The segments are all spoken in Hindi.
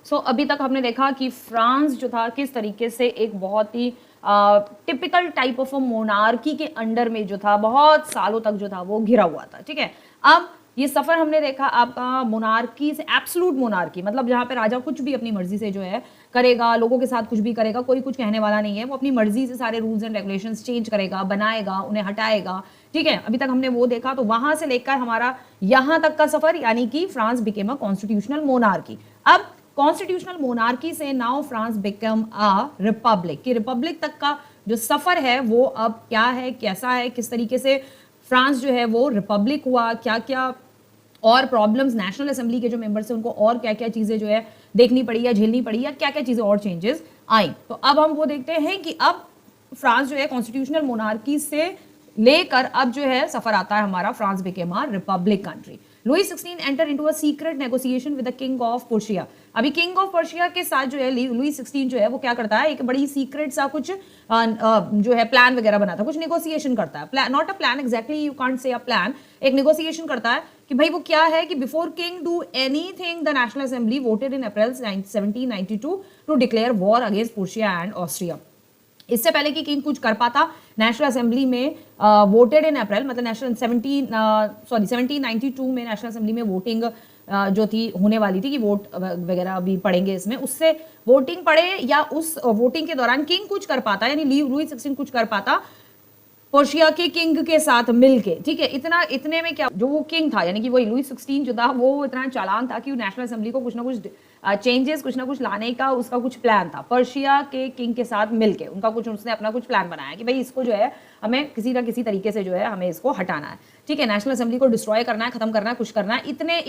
अभी तक हमने देखा कि फ्रांस जो था किस तरीके से एक बहुत ही टिपिकल टाइप ऑफ मोनार्की के अंडर में जो था बहुत सालों तक जो था वो घिरा हुआ था। ठीक है, अब ये सफर हमने देखा आपका मोनार्की से एब्सोल्यूट मोनार्की, मतलब जहाँ पे राजा कुछ भी अपनी मर्जी से जो है करेगा, लोगों के साथ कुछ भी करेगा, कोई कुछ कहने वाला नहीं है, वो अपनी मर्जी से सारे रूल्स एंड रेगुलेशंस चेंज करेगा, बनाएगा, उन्हें हटाएगा। ठीक है, अभी तक हमने वो देखा। तो वहां से लेकर हमारा यहां तक का सफर, यानी कि France became a constitutional monarchy. अब कॉन्स्टिट्यूशनल मोनार्की से now France become a republic, कि रिपब्लिक तक का जो सफर है वो अब क्या है, कैसा है, किस तरीके से फ्रांस जो है वो रिपब्लिक हुआ, क्या क्या और प्रॉब्लम्स नेशनल असेंबली के जो मेंबर्स हैं उनको और क्या क्या चीजें जो है देखनी पड़ी या झेलनी पड़ी, या क्या क्या चीजें और चेंजेस आई। तो अब हम वो देखते हैं कि अब फ्रांस जो है कॉन्स्टिट्यूशनल मोनार्की से लेकर अब जो है सफर आता है हमारा France became a republic country. Louis 16 enter into a secret negotiation with the king of Persia. अभी किंग ऑफ पर्शिया के साथ जो है लुई 16 जो है वो क्या करता है, एक बड़ी सीक्रेट सा कुछ जो है प्लान वगैरह बनाता है, कुछ नेगोशिएशन करता है, not a plan exactly, you can't say a plan, एक नेगोशिएशन करता है कि भाई वो क्या है कि before king do anything the national assembly voted in April 1792 to declare war against Prussia and Austria. इससे पहले कि किंग कुछ कर पाता, नेशनल असेंबली में वोटेड इन अप्रैल, मतलब नेशनल 1792 में नेशनल असेंबली में वोटिंग जो थी होने वाली थी कि वोट वगैरह भी पड़ेंगे इसमें, उससे वोटिंग पड़े या उस वोटिंग के दौरान किंग कुछ कर पाता, यानी लुई 16 कुछ कर पाता पर्शिया के किंग के साथ मिलके। ठीक है, इतने में क्या, जो वो किंग था यानी कि वो लुई 16 जो था वो इतना चालान था कि नेशनल असेंबली को कुछ ना कुछ चेंजेस, कुछ ना कुछ लाने का उसका कुछ प्लान था। पर्शिया के किंग के साथ मिलके उनका कुछ, उसने अपना कुछ प्लान बनाया कि भाई इसको जो है हमें किसी ना किसी तरीके से जो है हमें इसको हटाना है। ठीक है, नेशनल असेंबली को डिस्ट्रॉय करना है, खत्म करना है, कुछ करना है। इतने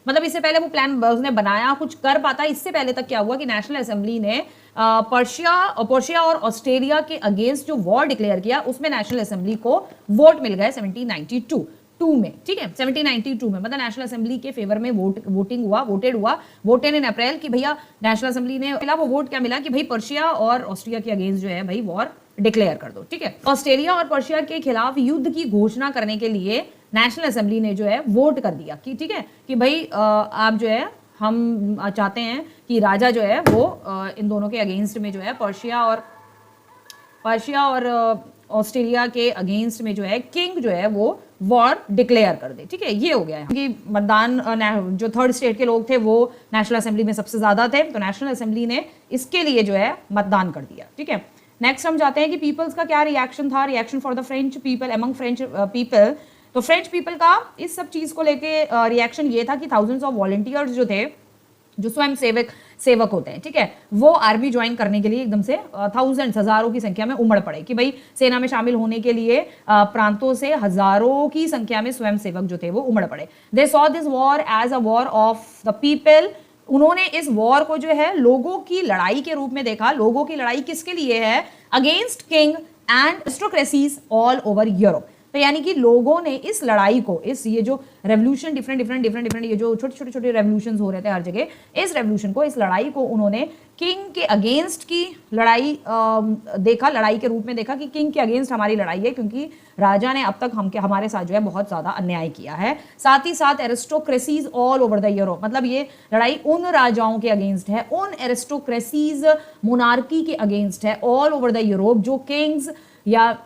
मतलब इससे पहले वो प्लान उसने बनाया, कुछ कर पाता। इससे पहले तक क्या हुआ कि नेशनल असेंबली ने पर्शिया और ऑस्ट्रेलिया के अगेंस्ट जो वॉर डिक्लेयर किया उसमें नेशनल असेंबली को वोट मिल गए 1792 में। ठीक है, 1792 में, मतलब नेशनल असेंबली के फेवर में वोटेड इन अप्रैल कि भैया नेशनल असेंबली ने मिला वो वोट, क्या मिला कि भाई पर्शिया और ऑस्ट्रिया के अगेंस्ट जो है भाई वॉर डिक्लेयर कर दो। ठीक है, ऑस्ट्रेलिया और पर्शिया के खिलाफ युद्ध की घोषणा करने के लिए नेशनल असेंबली ने जो है वोट कर दिया कि ठीक है कि भाई आप जो है हम चाहते हैं कि राजा जो है वो इन दोनों के अगेंस्ट में जो है पर्शिया और ऑस्ट्रेलिया के अगेंस्ट में जो है किंग जो है वो वॉर डिक्लेयर कर दे। ठीक है, ये हो गया है कि मतदान जो थर्ड स्टेट के लोग थे वो नेशनल असेंबली में सबसे ज्यादा थे, तो नेशनल असेंबली ने इसके लिए जो है मतदान कर दिया। ठीक है, नेक्स्ट हम जाते हैं कि पीपल्स का क्या रिएक्शन था, reaction for the French people among French people. तो फ्रेंच पीपल का इस सब चीज को लेके रिएक्शन ये था कि थाउजेंड्स ऑफ वॉलंटियर्स जो थे, जो स्वयं सेवक होते हैं, ठीक है, वो आर्मी ज्वाइन करने के लिए एकदम से थाउजेंड्स, हजारों की संख्या में उमड़ पड़े कि भाई सेना में शामिल होने के लिए प्रांतों से हजारों की संख्या में स्वयं सेवक जो थे वो उमड़ पड़े। They saw this war as a war of the people. उन्होंने इस वॉर को जो है लोगों की लड़ाई के रूप में देखा। लोगों की लड़ाई किसके लिए है? Against king and aristocracies all over Europe. तो यानी कि लोगों ने इस लड़ाई को, इस ये जो रेवोल्यूशन, डिफरेंट ये जो छोटे रेवोल्यूशंस हो रहे थे हर जगह, इस रेवोल्यूशन को, इस लड़ाई को उन्होंने किंग के अगेंस्ट की लड़ाई देखा, लड़ाई के रूप में देखा कि किंग के अगेंस्ट हमारी लड़ाई है, क्योंकि राजा ने अब तक हमारे साथ जो है बहुत ज्यादा अन्याय किया है। साथ ही साथ एरिस्टोक्रेसीज ऑल ओवर द यूरोप, मतलब ये लड़ाई उन राजाओं के अगेंस्ट है, उन एरिस्टोक्रेसीज मोनार्की के अगेंस्ट है ऑल ओवर द यूरोप, जो किंग्स या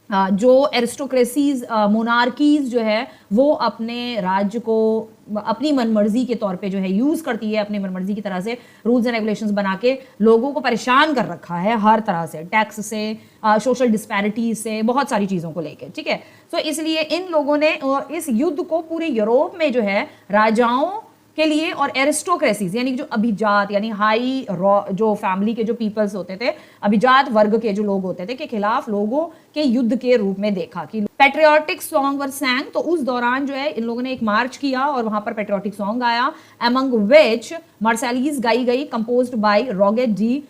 जो एरिस्टोक्रेसीज मोनार्कीज जो है वो अपने राज्य को अपनी मनमर्जी के तौर पे जो है यूज करती है, अपनी मनमर्जी की तरह से रूल्स एंड रेगुलेशंस बना के लोगों को परेशान कर रखा है हर तरह से, टैक्स से, सोशल डिस्पैरिटीज से, बहुत सारी चीजों को लेके। ठीक है, तो इसलिए इन लोगों ने इस युद्ध को पूरे यूरोप में जो है राजाओं के लिए और एरिस्टोक्रेसीज यानी जो अभिजात, यानी हाई जो फैमिली के जो पीपल्स होते थे, अभिजात वर्ग के जो लोग होते थे, के खिलाफ लोगों के युद्ध के रूप में देखा कि पेट्रियोटिक सॉन्ग वर सैंग। तो उस दौरान जो है इन लोगों ने एक मार्च किया और वहां पर पेट्रियोटिक सॉन्ग गाया, अमंग विच मार्सेलीज गाई गई, composed by Rouget de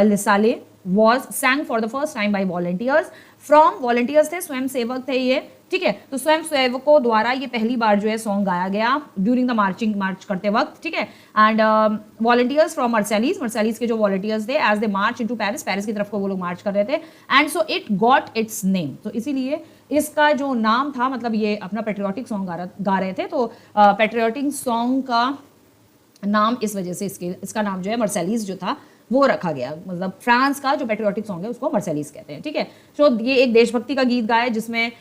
Lisle, was sang for the first time by volunteers from volunteers थे, स्वयं सेवक थे ये। ठीक है, तो स्वयं सेवकों द्वारा ये पहली बार जो है सॉन्ग गाया गया ड्यूरिंग द मार्च करते वक्त। ठीक है, एंड वॉलंटियर्स फ्रॉम मर्सेलीज के जो वॉलंटियर्स थे, as they march into Paris की तरफ को वो लोग मार्च कर रहे थे, and so it got its name. तो इसीलिए इसका जो नाम था, मतलब ये अपना पेट्रियोटिक सॉन्ग गा रहे थे, तो पेट्रियोटिक सॉन्ग का नाम इस वजह से इसका नाम जो है मर्सेलीज जो था वो रखा गया। मतलब फ्रांस का जो पेट्रियोटिक सॉन्ग है उसको मर्सेलीज कहते हैं, ठीक है। तो ये एक देशभक्ति का गीत गाया जिसमें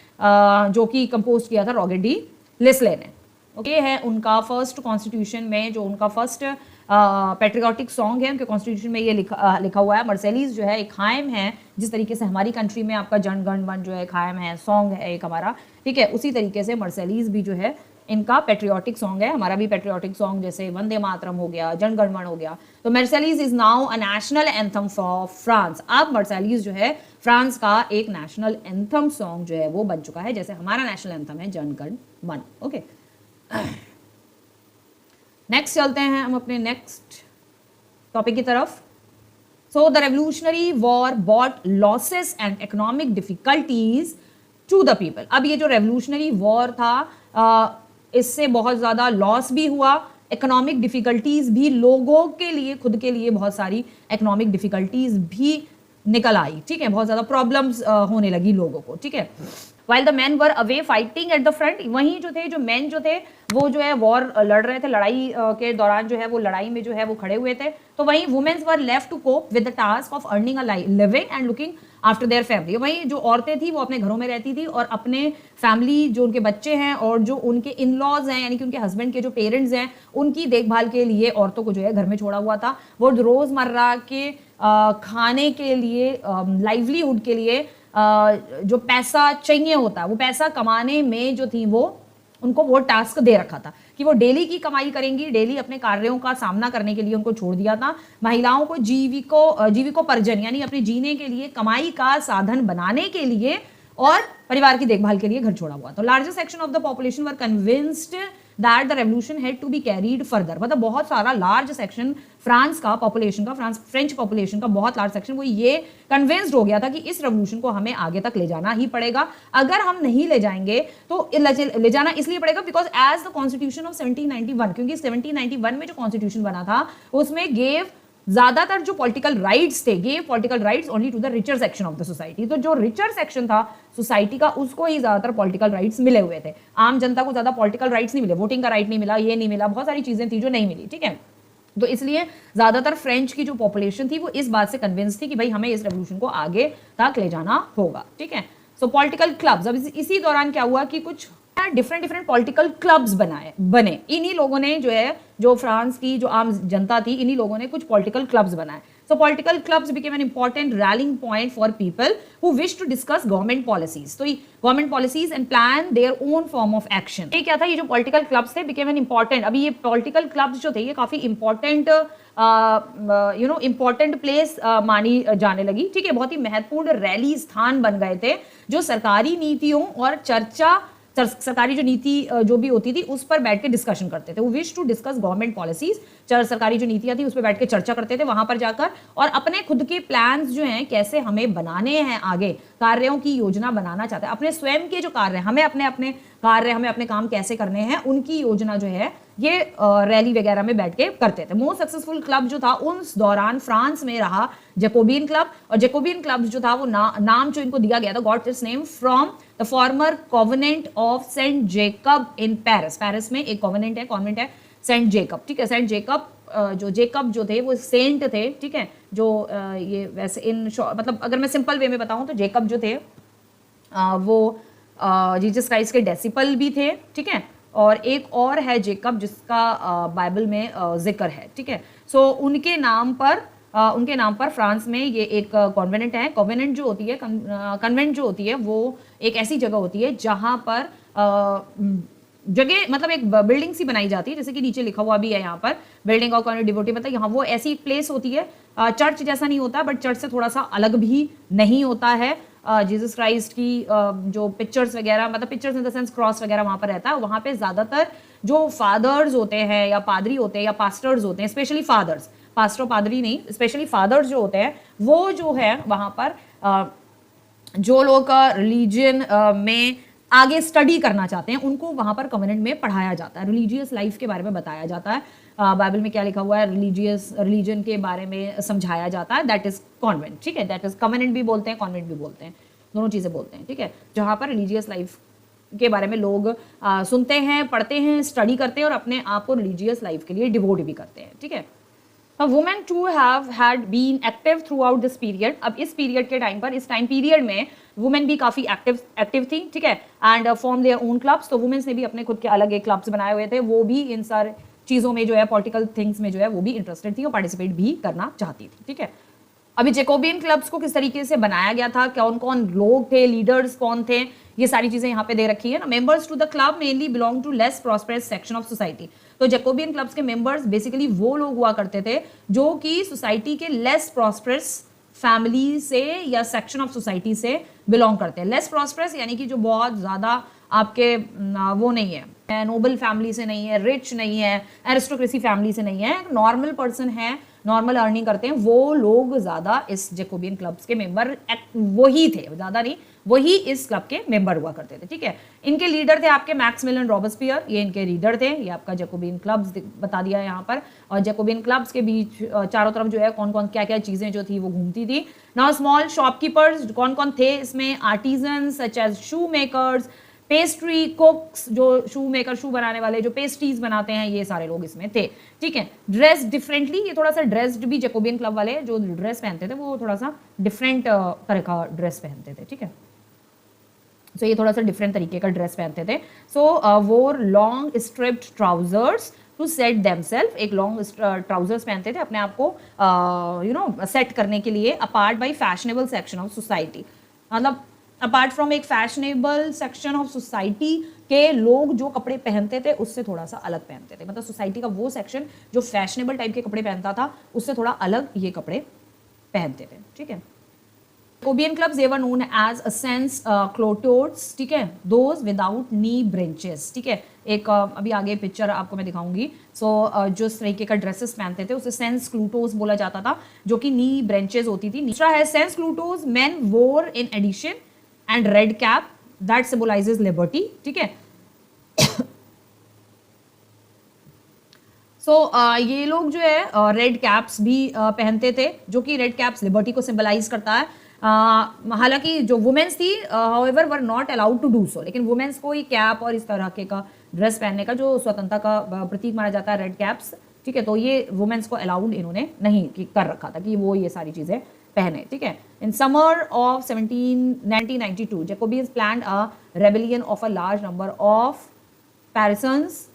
जो कि कंपोज किया था रॉगर डी लिसले ने। ओके, है उनका फर्स्ट कॉन्स्टिट्यूशन में जो उनका फर्स्ट पेट्रियोटिक सॉन्ग है, उनके कॉन्स्टिट्यूशन में ये लिखा हुआ है। मर्सेलीज जो है एक हाइम है, जिस तरीके से हमारी कंट्री में आपका जन गण मन जो है एक हाइम है, सॉन्ग है एक हमारा, ठीक है, उसी तरीके से मर्सेलीज भी जो है इनका पेट्रियोटिक सॉन्ग है। हमारा भी पेट्रियोटिक सॉन्ग जैसे वंदे मातरम हो गया, जन गण मन हो गया। तो Marseillaise is now a national anthem for France. अब मर्सेलीज जो है फ्रांस का एक नेशनल एंथम सॉन्ग जो है वो बन चुका है, जैसे हमारा नेशनल एंथम है जन गण मन। ओके, नेक्स्ट चलते हैं हम अपने नेक्स्ट टॉपिक की तरफ। So the revolutionary war brought losses and economic difficulties to the people. अब ये जो रेवोल्यूशनरी वॉर था इससे बहुत ज़्यादा लॉस भी हुआ, इकोनॉमिक डिफिकल्टीज भी, लोगों के लिए खुद के लिए बहुत सारी इकोनॉमिक डिफिकल्टीज भी निकल आई, ठीक है, बहुत ज़्यादा प्रॉब्लम्स होने लगी लोगों को, ठीक है। While the man were away fighting at the front, वहीं जो मैन जो थे वो जो है वॉर लड़ रहे थे, लड़ाई के दौरान जो है वो लड़ाई में जो है वो खड़े हुए थे। तो वहीं womens were left to cope with the task of earning a living and looking after their family. वहीं जो औरतें थी वो अपने घरों में रहती थी और अपने फैमिली, जो उनके बच्चे हैं और जो उनके इन लॉज हैं, यानी कि उनके हस्बैंड के जो पेरेंट्स हैं, उनकी देखभाल के लिए औरतों को जो है घर में छोड़ा हुआ था। वो रोज़मर्रा के खाने के लिए, लाइवलीहुड के लिए जो पैसा चाहिए होता है, वो पैसा कमाने में जो थी वो उनको वो टास्क दे रखा था कि वो डेली की कमाई करेंगी, डेली अपने कार्यों का सामना करने के लिए उनको छोड़ दिया था। महिलाओं को जीविकोपार्जन यानी अपने जीने के लिए कमाई का साधन बनाने के लिए और परिवार की देखभाल के लिए घर छोड़ा हुआ। तो larger section of the population were convinced that the revolution had to be carried further. मतलब बहुत सारा लार्ज सेक्शन फ्रांस का पॉपुलेशन का, फ्रेंच पॉपुलेशन का बहुत लार्ज सेक्शन वो ये कन्विंस्ड हो गया था कि इस रेवोल्यूशन को हमें आगे तक ले जाना ही पड़ेगा। अगर हम नहीं ले जाएंगे तो ले जाना इसलिए पड़ेगा because as the constitution of 1791, क्योंकि 1791 में जो कॉन्स्टिट्यूशन बना था उसमें गेव ज्यादातर जो पॉलिटिकल राइट्स थे, gave political rights only to the richer section of the society. तो जो रिचर सेक्शन था सोसाइटी का उसको ही ज्यादातर पॉलिटिकल राइट्स मिले हुए थे, आम जनता को ज्यादा पॉलिटिकल राइट्स नहीं मिले, वोटिंग का राइट नहीं मिला, ये नहीं मिला, बहुत सारी चीजें थी जो नहीं मिली, ठीक है। तो इसलिए ज्यादातर फ्रेंच की जो पॉपुलेशन थी वो इस बात से कन्विंस थी कि भाई हमें इस रेवोल्यूशन को आगे तक ले जाना होगा, ठीक है। सो पॉलिटिकल क्लब्स, अब इसी दौरान क्या हुआ कि कुछ डिफरेंट पॉलिटिकल क्लब्स बने। इन्हीं लोगों ने जो है, जो फ्रांस की जो आम जनता थी, इन्हीं लोगों ने कुछ पॉलिटिकल क्लब्स बनाए। So political clubs became an important rallying point for people who wish to discuss government policies. तो government policies and plan their own form of action. ये क्या था, ये जो political clubs थे became an important, अभी ये political clubs जो थे ये काफी important important place मानी जाने लगी, ठीक है। बहुत ही महत्वपूर्ण रैली स्थान बन गए थे जो सरकारी नीतियों और सरकारी जो नीति जो भी होती थी उस पर बैठ के डिस्कशन करते थे। वो wish to discuss government policies, सरकारी जो नीतियां थी उस पर बैठ के चर्चा करते थे वहां पर जाकर, और अपने खुद के प्लान्स जो हैं कैसे हमें बनाने हैं, आगे कार्यों की योजना बनाना चाहते हैं, अपने स्वयं के जो कार्य हमें अपने काम कैसे करने हैं उनकी योजना जो है ये रैली वगैरह में बैठ के करते थे। मोस्ट सक्सेसफुल क्लब जो था उस दौरान फ्रांस में रहा जैकोबिन क्लब, और जैकोबिन क्लब जो था वो नाम जो इनको दिया गया था, got its name from the former covenant of Saint Jacob in Paris में एक कॉन्वेंट है सेंट जेकब, ठीक है। सेंट जेकब जो जेकब जो थे वो सेंट थे, ठीक है। जो ये वैसे मतलब अगर मैं सिंपल वे में बताऊं तो जेकब जो थे वो जीसस क्राइस्ट के डेसिपल भी थे, ठीक है। और एक और है जेकब जिसका बाइबल में जिक्र है, ठीक है। सो उनके नाम पर फ्रांस में ये एक कॉन्वेंट है। कॉन्वेंट जो होती है, कन्वेंट जो होती है वो एक ऐसी जगह होती है जहाँ पर जगह मतलब एक बिल्डिंग सी बनाई जाती है, जैसे कि नीचे लिखा हुआ भी है यहाँ पर, बिल्डिंग ऑफ कॉन्वेंट डिवोटी, मतलब यहाँ वो ऐसी एक प्लेस होती है, चर्च जैसा नहीं होता बट चर्च से थोड़ा सा अलग भी नहीं होता है। जीसस क्राइस्ट की जो पिक्चर्स वगैरह, मतलब pictures in the sense cross वगैरह वहाँ पर रहता है। वहाँ पे ज़्यादातर जो फादर्स होते हैं या पादरी होते हैं या पास्टर्स होते हैं, स्पेशली फादर्स, पास्टर पादरी नहीं, स्पेशली फादर्स जो होते हैं वो जो है वहाँ पर जो लोग रिलीजन में आगे स्टडी करना चाहते हैं उनको वहाँ पर कॉन्वेंट में पढ़ाया जाता है, रिलीजियस लाइफ के बारे में बताया जाता है, बाइबल में क्या लिखा हुआ है रिलीजन के बारे में समझाया जाता है, दैट इज कॉन्वेंट, ठीक है। दैट इज कॉन्वेंट भी बोलते हैं, कॉन्वेंट भी बोलते हैं, दोनों चीज़ें बोलते हैं, ठीक है। जहाँ पर रिलीजियस लाइफ के बारे में लोग सुनते हैं, पढ़ते हैं, स्टडी करते हैं और अपने आप को रिलीजियस लाइफ के लिए डिवोट भी करते हैं, ठीक है। Women to have had been active throughout this period. अब इस पीरियड के टाइम पर, इस टाइम पीरियड में वुमेन भी काफी एक्टिव थी, ठीक है, and form their own clubs. तो वुमेन्स ने भी अपने खुद के अलग एक क्लब्स बनाए हुए थे, वो भी इन सारे चीजों में जो है, पॉलिटिकल थिंग्स में जो है वो भी इंटरेस्टेड थी और पार्टिसिपेट भी करना चाहती थी, ठीक है। अभी जैकोबियन क्लब्स को किस तरीके से बनाया गया था, कौन कौन लोग थे, लीडर्स कौन थे, ये सारी चीजें यहाँ पे दे रखी है ना। Members to the club mainly belong to less prosperous section of society. तो जैकोबियन क्लब्स के मेंबर्स बेसिकली वो लोग हुआ करते थे जो कि सोसाइटी के लेस प्रॉस्पेरस फैमिली से या सेक्शन ऑफ सोसाइटी से बिलोंग करते हैं। लेस प्रॉस्पेरस यानी कि जो बहुत ज्यादा आपके वो नहीं है, नोबल फैमिली से नहीं है, रिच नहीं है, एरिस्टोक्रेसी फैमिली से नहीं है, नॉर्मल पर्सन है, नॉर्मल अर्निंग करते हैं, वो लोग ज्यादा इस जैकोबियन क्लब्स के मेंबर वही थे, ज्यादा नहीं, वही इस क्लब के मेंबर हुआ करते थे, ठीक है। इनके लीडर थे आपके मैक्सिमिलियन रॉबेस्पियर, ये इनके लीडर थे। ये आपका जैकोबियन क्लब्स बता दिया है यहाँ पर। और जैकोबियन क्लब्स के बीच चारों तरफ जो है कौन कौन क्या क्या चीजें जो थी वो घूमती थी। नाउ स्मॉल शॉपकीपर्स कौन कौन थे इसमें, आर्टिजन्स सच एज शू मेकर्स, पेस्ट्री कुक्स, जो शू मेकर, शू बनाने वाले, जो पेस्ट्रीज बनाते हैं, ये सारे लोग इसमें थे, ठीक है। ड्रेस डिफरेंटली, ये थोड़ा सा ड्रेस्ड भी जैकोबियन क्लब वाले जो ड्रेस पहनते थे वो थोड़ा सा डिफरेंट तरह का ड्रेस पहनते थे, ठीक है। सो ये थोड़ा सा डिफरेंट तरीके का ड्रेस पहनते थे। So wore long striped trousers to set themselves, एक लॉन्ग ट्राउजर्स पहनते थे अपने आप को सेट करने के लिए, apart by fashionable section of society. मतलब अपार्ट फ्रॉम एक फैशनेबल सेक्शन ऑफ सोसाइटी के लोग जो कपड़े पहनते थे उससे थोड़ा सा अलग पहनते थे। मतलब सोसाइटी का वो सेक्शन जो फैशनेबल टाइप के कपड़े पहनता था उससे थोड़ा अलग ये कपड़े पहनते थे, ठीक है। Jacobean clubs they were known as sans culottes, ठीक है, दोज विदाउट नी ब्रेंचेस, ठीक है। एक अभी आगे पिक्चर आपको मैं दिखाऊंगी। सो जो इस तरीके का ड्रेसेस पहनते थे उसे सेंस क्लूटोस बोला जाता था, जो कि नी ब्रेंचेस होती थी। दूसरा है sense culottes men wore in addition and red cap that symbolises liberty, ठीक है। सो ये लोग जो है रेड कैप्स भी पहनते थे, जो कि रेड कैप्स लिबर्टी को सिंबलाइज करता है। हालांकि जो वुमेन्स थी however were not allowed to do so, लेकिन वुमेन्स को ही कैप और इस तरह के का ड्रेस पहनने का जो स्वतंत्रता का प्रतीक माना जाता है रेड कैप्स, ठीक है, तो ये वुमेन्स को अलाउड इन्होंने नहीं कर रखा था कि वो ये सारी चीजें पहने, ठीक है। In summer of 1992 Jacobeans planned a rebellion of a large number of Parisians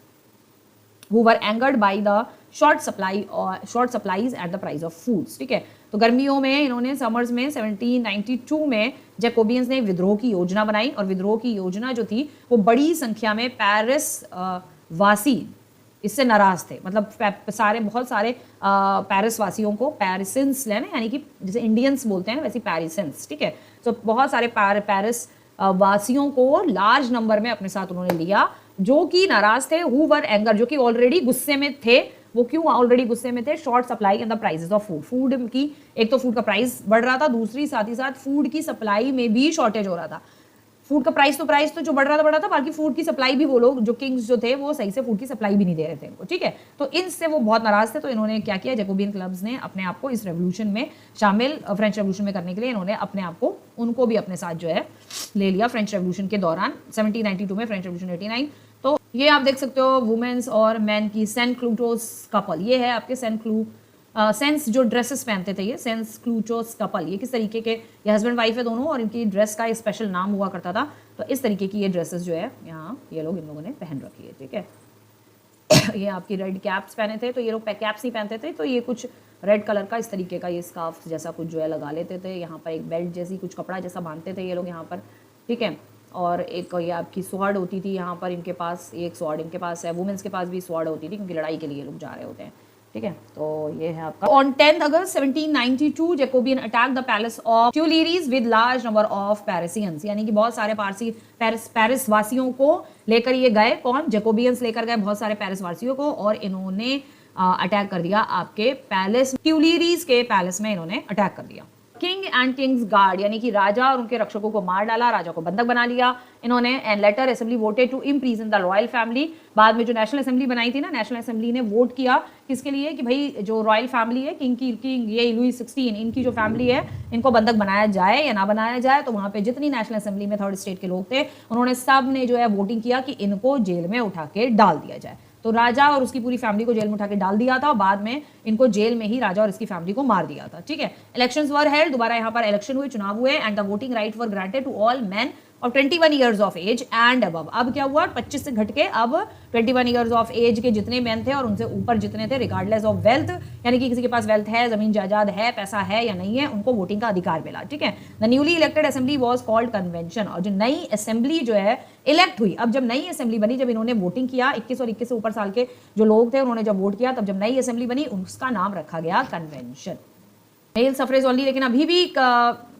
who were angered by the short supplies at the price of foods, ठीक है। तो गर्मियों में इन्होंने समर्स में 1792 में जैकोबियंस ने विद्रोह की योजना बनाई और विद्रोह की योजना जो थी वो बड़ी संख्या में पेरिस वासी इससे नाराज थे। मतलब बहुत सारे पेरिस वासियों को पेरिसिन्स लेना, यानी कि जैसे इंडियंस बोलते हैं वैसे पेरिसिन्स, ठीक है। तो बहुत सारे पेरिस वासियों को लार्ज नंबर में अपने साथ उन्होंने लिया जो कि नाराज थे, हु वर एंगर, जो कि ऑलरेडी गुस्से में थे। वो क्यों ऑलरेडी गुस्से में थे? Short supply and the prices of food, food की एक तो फूड का प्राइस बढ़ रहा था, दूसरी साथ ही साथ फूड की सप्लाई में भी शॉर्टेज हो रहा था। फूड का प्राइस तो जो बढ़ रहा था, बाकी फूड की सप्लाई भी वो लोग जो किंग्स जो थे वो सही से फूड की सप्लाई भी नहीं दे रहे थे इनको, ठीक है। तो इनसे वो बहुत नाराज थे, तो इन्होंने क्या किया, जैकोबियन क्लब्स ने अपने आप को इस रेवोल्यूशन में शामिल, फ्रेंच रेवोल्यूशन में करने के लिए इन्होंने अपने आप को, उनको भी अपने साथ जो है ले लिया फ्रेंच रेवोल्यूशन के दौरान 1792 में, फ्रेंच रेवोल्यूशन 89। तो ये आप देख सकते हो वुमेन्स और मैन की सेंट क्लूटोस कपल, ये है आपके सेंस जो ड्रेसेस पहनते थे, ये सेंस क्लूटोस कपल, ये किस तरीके के, ये हस्बैंड वाइफ है दोनों और इनकी ड्रेस का एक स्पेशल नाम हुआ करता था। तो इस तरीके की ये ड्रेसेस जो है यहाँ ये लोग इन लोगों ने पहन रखी है, ठीक है। ये आपकी रेड कैप्स पहने थे, तो ये लोग कैप्स नहीं पहनते थे, तो ये कुछ रेड कलर का इस तरीके का ये स्कार्फ जैसा कुछ जो है लगा लेते थे, यहाँ पर एक बेल्ट जैसी कुछ कपड़ा जैसा बांधते थे ये लोग यहाँ पर, ठीक है। और एक ये आपकी स्वॉर्ड होती थी यहाँ पर इनके पास, एक स्वॉर्ड इनके पास है, वुमेन्स के पास भी स्वॉर्ड होती थी क्योंकि लड़ाई के लिए लोग जा रहे होते हैं, ठीक है। तो ये है आपका। ऑन 10 अगस्त 1792 Jacobean attack the palace of Tuileries with large number of Parisians, यानी कि बहुत सारे पेरिस वासियों को लेकर ये गए, कौन, जैकोबियंस लेकर गए बहुत सारे पेरिस वासियों को, और इन्होंने अटैक कर दिया आपके पैलेस ट्यूलिरीज के पैलेस में इन्होंने अटैक कर दिया। किंग एंड किंग्स गार्ड यानी कि राजा और उनके रक्षकों को मार डाला, राजा को बंधक बना लिया इन्होंने। And later assembly voted to imprison the royal family. बाद में जो नेशनल असेंबली बनाई थी ना, नेशनल असेंबली ने वोट किया किसके लिए कि भाई जो रॉयल फैमिली है, किंग ये लुई 16 इनकी जो फैमिली है इनको बंधक बनाया जाए या ना बनाया जाए। तो वहां पे जितनी नेशनल असेंबली में थर्ड स्टेट के लोग थे उन्होंने सब ने जो है वोटिंग किया कि इनको जेल में उठा के डाल दिया जाए। तो राजा और उसकी पूरी फैमिली को जेल में उठा के डाल दिया था और बाद में इनको जेल में ही राजा और इसकी फैमिली को मार दिया था। ठीक है, इलेक्शंस वर हेल्ड, दोबारा यहाँ पर इलेक्शन हुए, चुनाव हुए and the voting right were granted to all men और 21 years of age and above. अब क्या हुआ, 25 से घट के अब 21 ईयर्स ऑफ एज के जितने मैन थे और उनसे ऊपर जितने थे, रिगार्डलेस ऑफ वेल्थ, यानी कि किसी के पास वेल्थ है, जमीन जायदाद है, पैसा है या नहीं है, उनको वोटिंग का अधिकार मिला। ठीक है, the newly elected assembly was called convention. और जो नई असेंबली जो है इलेक्ट हुई, अब जब नई असेंबली बनी, जब इन्होंने वोटिंग किया, 21 और 21 से ऊपर साल के जो लोग थे उन्होंने जब वोट किया, तब जब नई असेंबली बनी उसका नाम रखा गया कन्वेंशन। मेल सफरेज ओनली, लेकिन अभी भी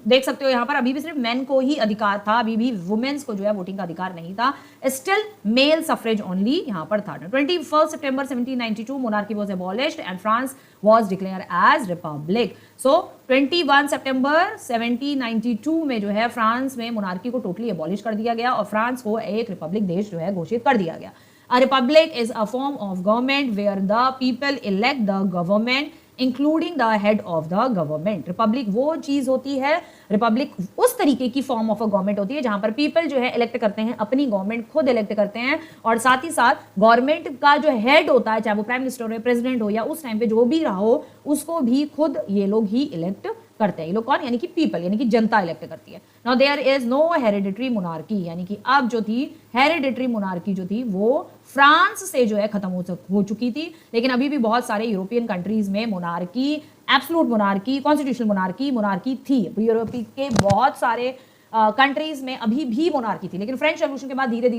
देख सकते हो यहाँ पर अभी भी सिर्फ मेन को ही अधिकार था, अभी भी वुमेन्स को जो है वोटिंग का अधिकार नहीं था। स्टिल मेल सफरेज ओनली यहाँ पर था। 21 सितंबर 1792 monarchy was abolished and France was declare as republic. So 21 सितंबर 1792 में जो है फ्रांस में मोनार्की को टोटली एबॉलिश कर दिया गया और फ्रांस को एक रिपब्लिक देश जो है घोषित कर दिया गया। A republic is a form of government where the people elect the government including the head of the government. Republic वो चीज होती है, रिपब्लिक उस तरीके की फॉर्म ऑफ अ गवर्नमेंट होती है जहां पर पीपल जो है इलेक्ट करते हैं, अपनी गवर्नमेंट खुद इलेक्ट करते हैं और साथ ही साथ गवर्नमेंट का जो हेड होता है, चाहे वो प्राइम मिनिस्टर हो, प्रेसिडेंट हो या उस टाइम पे जो भी रहा हो, उसको भी खुद ये लोग ही इलेक्ट करते हैं। ये लोग कौन, यानी कि पीपल, यानी कि जनता इलेक्ट करती है। Now there is no hereditary monarchy, यानी कि अब जो थी हेरिडिटरी मोनार्की जो थी वो फ्रांस से जो है खत्म हो चुकी थी, लेकिन अभी भी बहुत सारे यूरोपियन कंट्रीज में monarchy, absolute monarchy, constitutional monarchy थी। यूरोप के बहुत सारे कंट्रीज में अभी भी मोनार्की थी, लेकिन फ्रेंच रेवोल्यूशन के बाद धीरे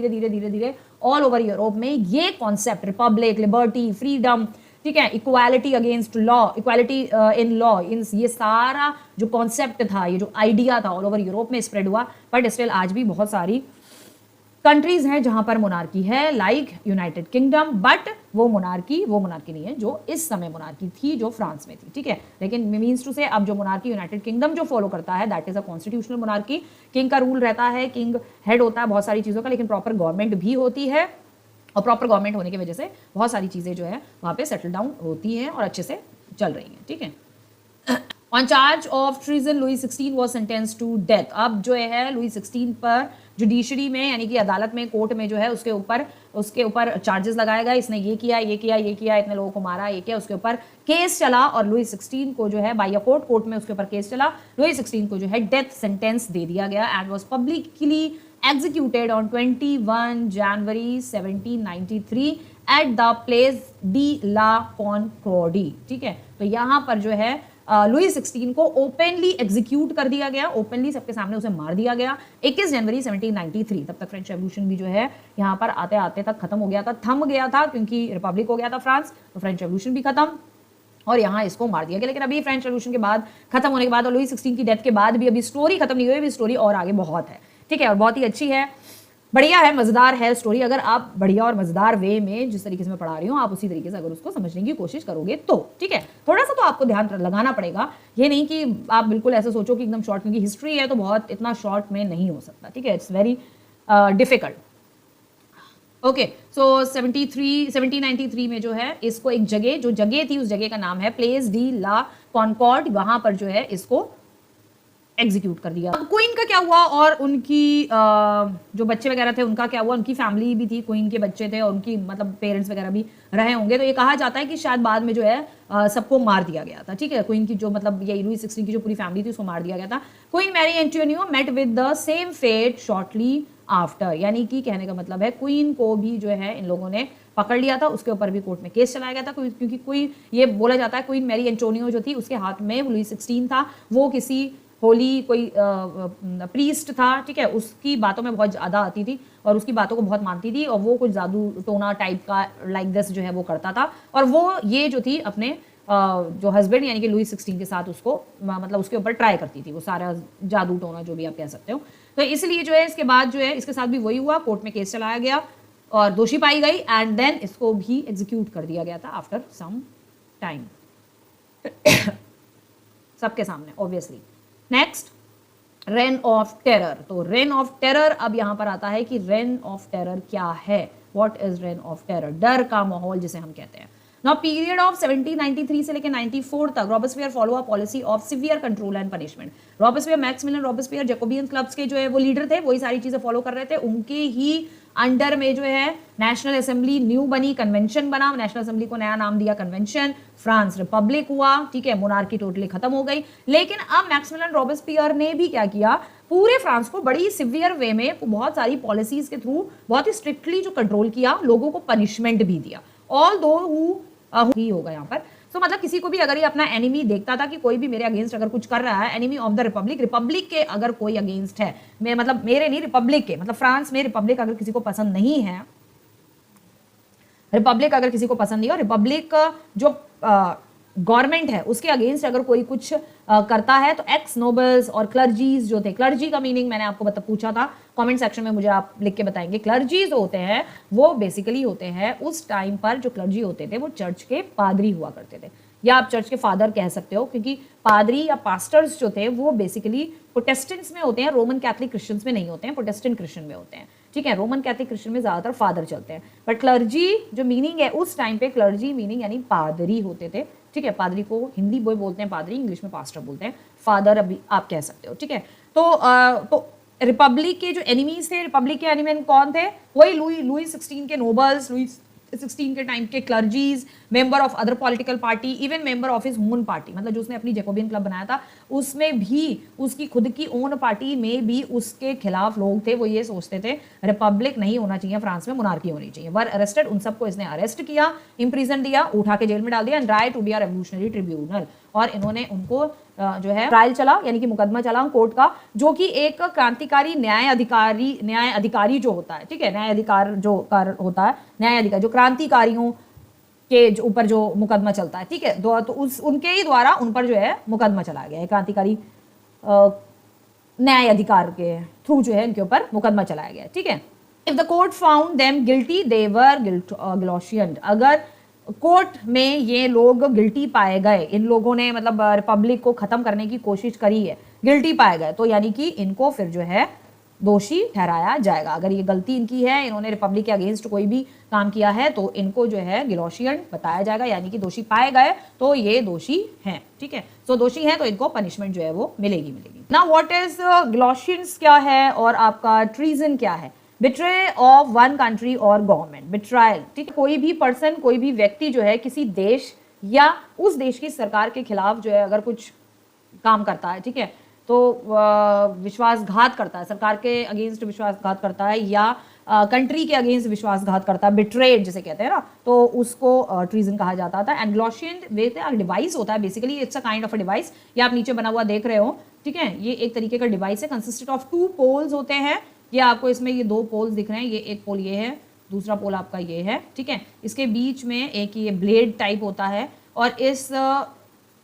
धीरे ऑल ओवर यूरोप में ये कॉन्सेप्ट रिपब्लिक, लिबर्टी, फ्रीडम, ठीक है, equality against law, equality in law, इन ये सारा जो कॉन्सेप्ट था, ये जो आइडिया था ऑल ओवर यूरोप में स्प्रेड हुआ। बट स्टिल आज भी बहुत सारी कंट्रीज हैं जहां पर मोनार्की है, लाइक यूनाइटेड किंगडम, बट वो मोनार्की नहीं है जो इस समय मोनार्की थी जो फ्रांस में थी। ठीक है, लेकिन मीन्स टू से अब जो मोनार्की यूनाइटेड किंगडम जो फॉलो करता है that is a constitutional monarchy. King का रूल रहता है, किंग हेड होता है बहुत सारी चीजों का, लेकिन प्रॉपर गवर्नमेंट भी होती है और प्रॉपर गवर्नमेंट होने की वजह से बहुत सारी चीजें जो है वहां पे सेटल डाउन होती हैं और अच्छे से चल रही हैं। ठीक है, on charge of treason Louis 16 was sentenced to death. अब जो है लुई 16 पर जुडिशरी में यानी कि अदालत में, कोर्ट में जो है उसके ऊपर चार्जेस लगाए गए, इसने ये किया, इतने लोगों को मारा, ये किया, उसके ऊपर केस चला और लुई 16 को जो है बाय अ कोर्ट में उसके ऊपर केस चला, लुई 16 को जो है डेथ सेंटेंस दे दिया गया and was publicly executed on 21 January 1793 at the place de la Concorde। ठीक है, तो यहाँ पर जो है लुई 16 को ओपनली एग्जीक्यूट कर दिया गया, ओपनली सबके सामने उसे मार दिया गया 21 जनवरी 1793। तब तक फ्रेंच रेवोल्यूशन भी जो है यहाँ पर आते आते तक खत्म हो गया था, थम गया था क्योंकि रिपब्लिक हो गया था फ्रांस, तो फ्रेंच रेवोल्यूशन भी खत्म और यहाँ इसको मार दिया गया। लेकिन अभी फ्रेंच रेवोल्यूशन के बाद खत्म होने के बाद और लुई 16 की डेथ के बाद भी अभी स्टोरी खत्म नहीं हुई, अभी स्टोरी और आगे बहुत है। ठीक है, और बहुत ही अच्छी है, बढ़िया है, मजेदार है स्टोरी। अगर आप बढ़िया और मजेदार वे में जिस तरीके से मैं पढ़ा रही हूँ आप उसी तरीके से अगर उसको समझने की कोशिश करोगे तो ठीक है, थोड़ा सा तो आपको ध्यान लगाना पड़ेगा। ये नहीं कि आप बिल्कुल ऐसे सोचो कि एकदम शॉर्ट, क्योंकि हिस्ट्री है तो बहुत इतना शॉर्ट में नहीं हो सकता। ठीक है, इट्स वेरी डिफिकल्ट। ओके, सो 1793 में जो है इसको एक जगह थी, उस जगह का नाम है प्लेस डी ला कॉनकॉर्ड, वहां पर जो है इसको एग्जीक्यूट कर दिया। अब क्वीन का क्या हुआ और उनकी जो बच्चे वगैरह थे उनका क्या हुआ, उनकी फैमिली भी थी, क्वीन के बच्चे थे और उनकी मतलब पेरेंट्स वगैरह भी रहे होंगे, तो ये कहा जाता है कि शायद बाद में जो है सबको मार दिया गया था। ठीक है, क्वीन की जो मतलब ये लुई 16 की जो पूरी फैमिली थी उसको मार दिया गया था। Queen Marie Antoinette met with the same fate shortly after, यानी कि कहने का मतलब है क्वीन को भी जो है इन लोगों ने पकड़ लिया था, उसके ऊपर भी कोर्ट में केस चलाया गया था, क्योंकि क्वीन, ये बोला जाता है क्वीन मैरी एंटोनियो जो थी उसके हाथ में लुई 16 था, वो किसी होली कोई प्रीस्ट था, ठीक है, उसकी बातों में बहुत ज़्यादा आती थी और उसकी बातों को बहुत मानती थी और वो कुछ जादू टोना टाइप का लाइक दिस जो है वो करता था और वो ये जो थी अपने जो हस्बैंड यानी कि लुई 16 के साथ उसको मतलब उसके ऊपर ट्राई करती थी, वो सारा जादू टोना जो भी आप कह सकते हो। तो इसलिए जो है इसके बाद जो है इसके साथ भी वही हुआ, कोर्ट में केस चलाया गया और दोषी पाई गई एंड देन इसको भी एग्जीक्यूट कर दिया गया था आफ्टर सम टाइम सबके सामने obviously. Next, rain of terror. तो रेन ऑफ टेरर, अब यहां पर आता है कि रेन ऑफ टेरर क्या है, what is rain of terror, डर का माहौल जिसे हम कहते हैं। नाउ पीरियड ऑफ 1793 से लेकर 94 तक Robespierre follow a policy of severe control and punishment. Robespierre, Maximilien Robespierre Jacobian clubs के जो है वो लीडर थे, वही सारी चीजें फॉलो कर रहे थे। उनके ही अंडर में जो है नेशनल असेंबली न्यू बनी, कन्वेंशन बना, नेशनल असेंबली को नया नाम दिया कन्वेंशन, फ्रांस रिपब्लिक हुआ, ठीक है, मोनार्की टोटली खत्म हो गई। लेकिन अब मैक्सिमिलियन रॉबेस्पियर ने भी क्या किया, पूरे फ्रांस को बड़ी सिवियर वे में बहुत सारी पॉलिसीज के थ्रू बहुत ही स्ट्रिक्टली जो कंट्रोल किया, लोगों को पनिशमेंट भी दिया। ऑल दो ही होगा यहाँ पर। तो मतलब किसी को भी अगर ये अपना एनिमी देखता था कि कोई भी मेरे अगेंस्ट अगर कुछ कर रहा है, enemy of the Republic, Republic के अगर कोई अगेंस्ट है, मैं मतलब मेरे नहीं, रिपब्लिक के, मतलब फ्रांस में रिपब्लिक अगर किसी को पसंद नहीं है, रिपब्लिक अगर किसी को पसंद नहीं है, रिपब्लिक जो गवर्नमेंट है उसके अगेंस्ट अगर कोई कुछ करता है, तो एक्स नोबल्स और क्लर्जीज जो थे, क्लर्जी का मीनिंग मैंने आपको पूछा था कमेंट सेक्शन में, मुझे आप लिख के बताएंगे। क्लर्जी जो होते हैं वो बेसिकली होते हैं, उस टाइम पर जो क्लर्जी होते थे वो चर्च के पादरी हुआ करते थे, या आप चर्च के फादर कह सकते हो, क्योंकि पादरी या पास्टर्स जो थे वो बेसिकली प्रोटेस्टेंट्स में होते हैं, रोमन कैथलिक क्रिश्चियंस में नहीं होते हैं, प्रोटेस्टेंट क्रिश्चियन में होते हैं, ठीक है। रोमन कैथलिक क्रिश्चियन में ज्यादातर फादर चलते हैं, बट क्लर्जी जो मीनिंग है उस टाइम पे, क्लर्जी मीनिंग यानी पादरी होते थे, ठीक है। पादरी को हिंदी में बोलते हैं पादरी, इंग्लिश में पास्टर बोलते हैं, फादर अभी आप कह सकते हो, ठीक है। तो रिपब्लिक के जो एनिमीज थे, रिपब्लिक के एनिमी कौन थे, वही लुई 16 के नोबल्स, लुई 16 के टाइम के clergies, member of other political party, even member of his own party, मतलब जो उसने अपनी जैकोबियन क्लब बनाया था उसमें भी, उसकी खुद की ओन पार्टी में भी उसके खिलाफ लोग थे। वो ये सोचते थे रिपब्लिक नहीं होना चाहिए फ्रांस में, मोनार्की होनी चाहिए। वर अरेस्टेड, उन सबको इसने अरेस्ट किया, इम्प्रिजन दिया, उठा के जेल में डाल दिया, and try to be a revolutionary tribunal, और इन्होंने उनको जो है ट्रायल चला, यानी कि मुकदमा चला कोर्ट का, जो कि एक क्रांतिकारी न्याय अधिकारी जो होता है, ठीक है, न्याय अधिकार जो होता है, न्याय अधिकार जो क्रांतिकारियों के ऊपर जो मुकदमा चलता है, ठीक है, तो उनके ही द्वारा उन पर जो है मुकदमा चला गया है, क्रांतिकारी न्याय अधिकार के थ्रू जो है इनके ऊपर मुकदमा चलाया गया है, ठीक है। If the court found them guilty they were guillotined, अगर कोर्ट में ये लोग गिल्टी पाए गए, इन लोगों ने मतलब रिपब्लिक को खत्म करने की कोशिश करी है, गिल्टी पाए गए, तो यानी कि इनको फिर जो है दोषी ठहराया जाएगा। अगर ये गलती इनकी है, इन्होंने रिपब्लिक के अगेंस्ट कोई भी काम किया है, तो इनको जो है गिलोशियन बताया जाएगा, यानी कि दोषी पाए गए तो ये दोषी हैं, ठीक है। सो दोषी हैं तो इनको पनिशमेंट जो है वो मिलेगी। नाउ व्हाट इज गिलोशियंस क्या है और आपका ट्रीजन क्या है, बिट्रे ऑफ वन कंट्री और गवर्नमेंट, बिट्रायल, ठीक है। कोई भी पर्सन, कोई भी व्यक्ति जो है किसी देश या उस देश की सरकार के खिलाफ जो है अगर कुछ काम करता है, ठीक है, तो विश्वासघात करता है, सरकार के अगेंस्ट विश्वासघात करता है, या कंट्री के अगेंस्ट विश्वासघात करता है, बिट्रेड जिसे कहते हैं ना, तो उसको ट्रीजन कहा जाता था। एंड ग्लोशियन डिवाइस होता है, basically it's a kind of a device, ये आप नीचे बना हुआ देख रहे हो, ठीक है, ये एक तरीके का डिवाइस है, कंसिस्टेड ऑफ 2 पोल्स होते हैं, ये आपको इसमें ये 2 पोल्स दिख रहे हैं, ये एक पोल ये है, दूसरा पोल आपका ये है, ठीक है। इसके बीच में एक ये ब्लेड टाइप होता है, और इस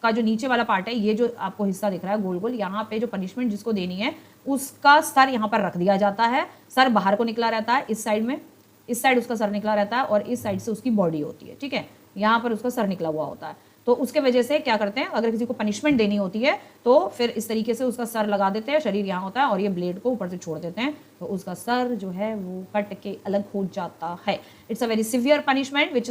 का जो नीचे वाला पार्ट है, ये जो आपको हिस्सा दिख रहा है गोल गोल, यहाँ पे जो पनिशमेंट जिसको देनी है उसका सर यहाँ पर रख दिया जाता है, सर बाहर को निकला रहता है, इस साइड में, इस साइड उसका सर निकला रहता है, और इस साइड से उसकी बॉडी होती है, ठीक है, यहाँ पर उसका सर निकला हुआ होता है। तो उसके वजह से क्या करते हैं, अगर किसी को पनिशमेंट देनी होती है तो फिर इस तरीके से उसका सर लगा देते हैं, शरीर यहाँ होता है, और ये ब्लेड को ऊपर से छोड़ देते हैं, तो उसका सर जो है वो कट के अलग हो जाता है। It's a very severe punishment which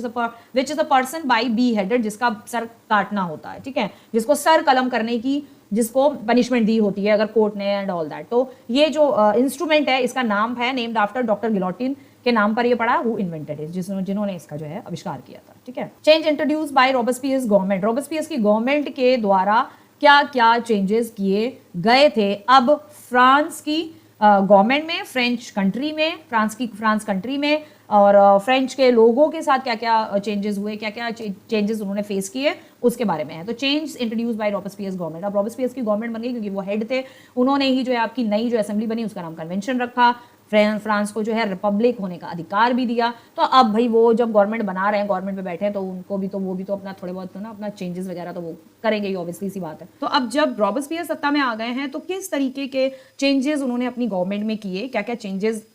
is a person by be headed, जिसका सर काटना होता है, ठीक है, जिसको सर कलम करने की जिसको पनिशमेंट दी होती है अगर कोर्ट ने, एंड ऑल दैट। तो ये जो इंस्ट्रूमेंट है इसका नाम है नेम्ड आफ्टर डॉक्टर गिलोटिन के नाम पर ये पड़ा, हु इन्वेंटेड इट, जिन्होंने इसका जो है आविष्कार किया था, ठीक है। चेंज इंट्रोड्यूस बाय रॉबेस्पियर्स गवर्नमेंट, रॉबेस्पियर्स की गवर्नमेंट के द्वारा क्या क्या चेंजेस किए गए थे। अब फ्रांस की गवर्नमेंट में, फ्रेंच कंट्री में, फ्रांस कंट्री में और फ्रेंच के लोगों के साथ क्या क्या चेंजेस हुए, क्या क्या चेंजेस उन्होंने फेस किए, उसके बारे में है। तो चेंज इंट्रोड्यूस बाय रॉबेस्पियर्स गवर्नमेंट, अब रॉबेस्पियर्स की गवर्नमेंट बन गई क्योंकि वो हेड थे, उन्होंने ही जो है आपकी नई जो असेंबली बनी उसका नाम कन्वेंशन रखा, फ्रांस को जो है रिपब्लिक होने का अधिकार भी दिया। तो अब भाई वो जब गवर्नमेंट बना रहे हैं, गवर्नमेंट पे बैठे हैं, तो उनको भी तो वो भी तो अपना थोड़े बहुत तो ना अपना चेंजेस वगैरह तो वो करेंगे ही, ऑब्वियसली सी बात है। तो अब जब रॉबेस्पियर सत्ता में आ गए हैं तो किस तरीके के चेंजेस उन्होंने अपनी गवर्नमेंट में किए, क्या क्या चेंजेस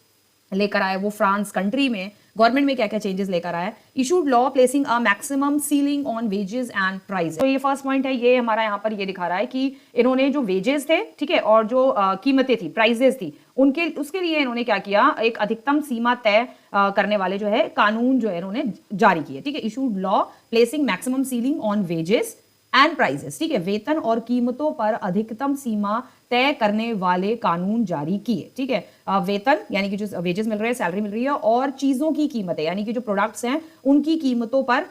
लेकर आए वो फ्रांस कंट्री में, गवर्नमेंट में क्या क्या चेंजेस लेकर आया है। Issued law placing a maximum ceiling on wages and price. तो ये फर्स्ट पॉइंट है, ये हमारा यहाँ पर ये दिखा रहा है कि इन्होंने जो वेजेस थे, ठीक है, और जो कीमतें थी, प्राइजेस थी, उनके उसके लिए इन्होंने क्या किया, एक अधिकतम सीमा तय करने वाले जो है कानून जो है इन्होंने जारी किए, ठीक है। Issued law placing maximum ceiling on wages and prices, ठीक है, वेतन और कीमतों पर अधिकतम सीमा तय करने वाले कानून जारी किए, ठीक है। वेतन यानी कि जो वेजेस मिल रहे हैं, सैलरी मिल रही है, और चीजों की कीमतें यानी कि जो प्रोडक्ट्स हैं उनकी कीमतों पर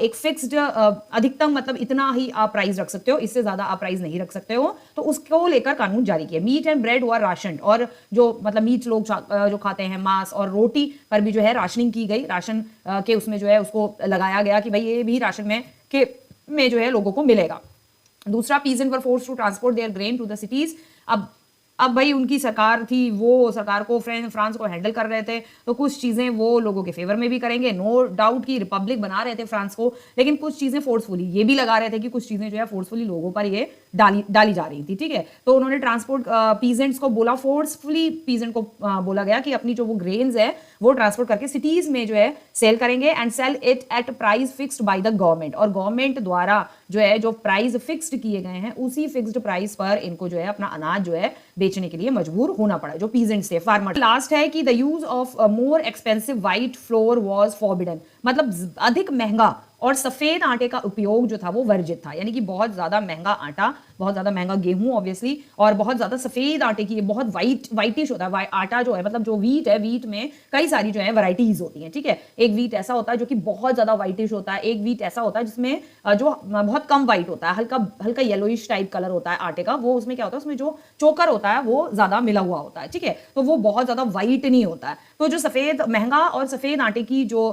एक फिक्स्ड अधिकतम, मतलब इतना ही आप प्राइस रख सकते हो, इससे ज्यादा आप प्राइस नहीं रख सकते हो, तो उसको लेकर कानून जारी किया। Meat and bread were ration, और जो मतलब मीट लोग जो खाते हैं, मांस और रोटी पर भी जो है राशनिंग की गई, राशन के उसमें जो है उसको लगाया गया कि भाई ये भी राशन में जो है लोगों को मिलेगा। दूसरा, peasant were forced to transport their grain to the cities. अब भाई उनकी सरकार थी, वो सरकार को फ्रांस को हैंडल कर रहे थे, तो कुछ चीजें वो लोगों के फेवर में भी करेंगे, नो डाउट की रिपब्लिक बना रहे थे फ्रांस को, लेकिन कुछ चीजें फोर्सफुली ये भी लगा रहे थे कि कुछ चीजें जो है फोर्सफुली लोगों पर ये डाली जा रही थी, ठीक है। तो उन्होंने ट्रांसपोर्ट पीजेंट्स को बोला, फोर्सफुली पीजेंट को बोला गया कि अपनी जो वो ग्रेन्स है वो ट्रांसपोर्ट करके सिटीज में जो है सेल करेंगे, and sell it at price fixed by the government, और गवर्नमेंट द्वारा जो है जो प्राइस फिक्स्ड किए गए हैं उसी फिक्स्ड प्राइस पर इनको जो है अपना अनाज जो है बेचने के लिए मजबूर होना पड़ा, जो पीजेंट्स थे, फार्मर। लास्ट है कि the use of more expensive white floor was forbidden, मतलब अधिक महंगा और सफेद आटे का उपयोग जो था वो वर्जित था, यानी कि बहुत ज्यादा महंगा आटा, बहुत ज्यादा महंगा गेहूं ऑब्वियसली, और बहुत ज्यादा सफेद आटे की, बहुत वाइटिश होता है आटा जो है, मतलब जो वीट है, वीट में कई सारी जो है वैरायटीज होती हैं, ठीक है। एक वीट ऐसा होता है जो कि बहुत ज्यादा वाइटिश होता है, एक वीट ऐसा होता है जिसमें जो बहुत कम वाइट होता है, हल्का हल्का येलोइश टाइप कलर होता है आटे का, वो उसमें क्या होता है, उसमें जो चोकर होता है वो ज्यादा मिला हुआ होता है, ठीक है, तो वो बहुत ज्यादा वाइट नहीं होता है। तो जो सफेद महंगा और सफेद आटे की जो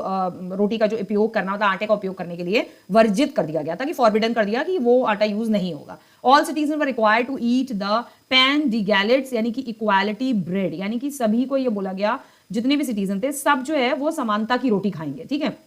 रोटी का जो उपयोग करना होता है, आटे का उपयोग करने के लिए वर्जित कर दिया गया था, कि फॉरबिडन कर दिया कि वो आटा यूज नहीं होगा। All citizen were required to eat the pain de galettes, यानी कि इक्वालिटी ब्रेड, यानी कि सभी को ये बोला गया, जितने भी सिटीजन थे सब जो है वो समानता की रोटी खाएंगे, ठीक है।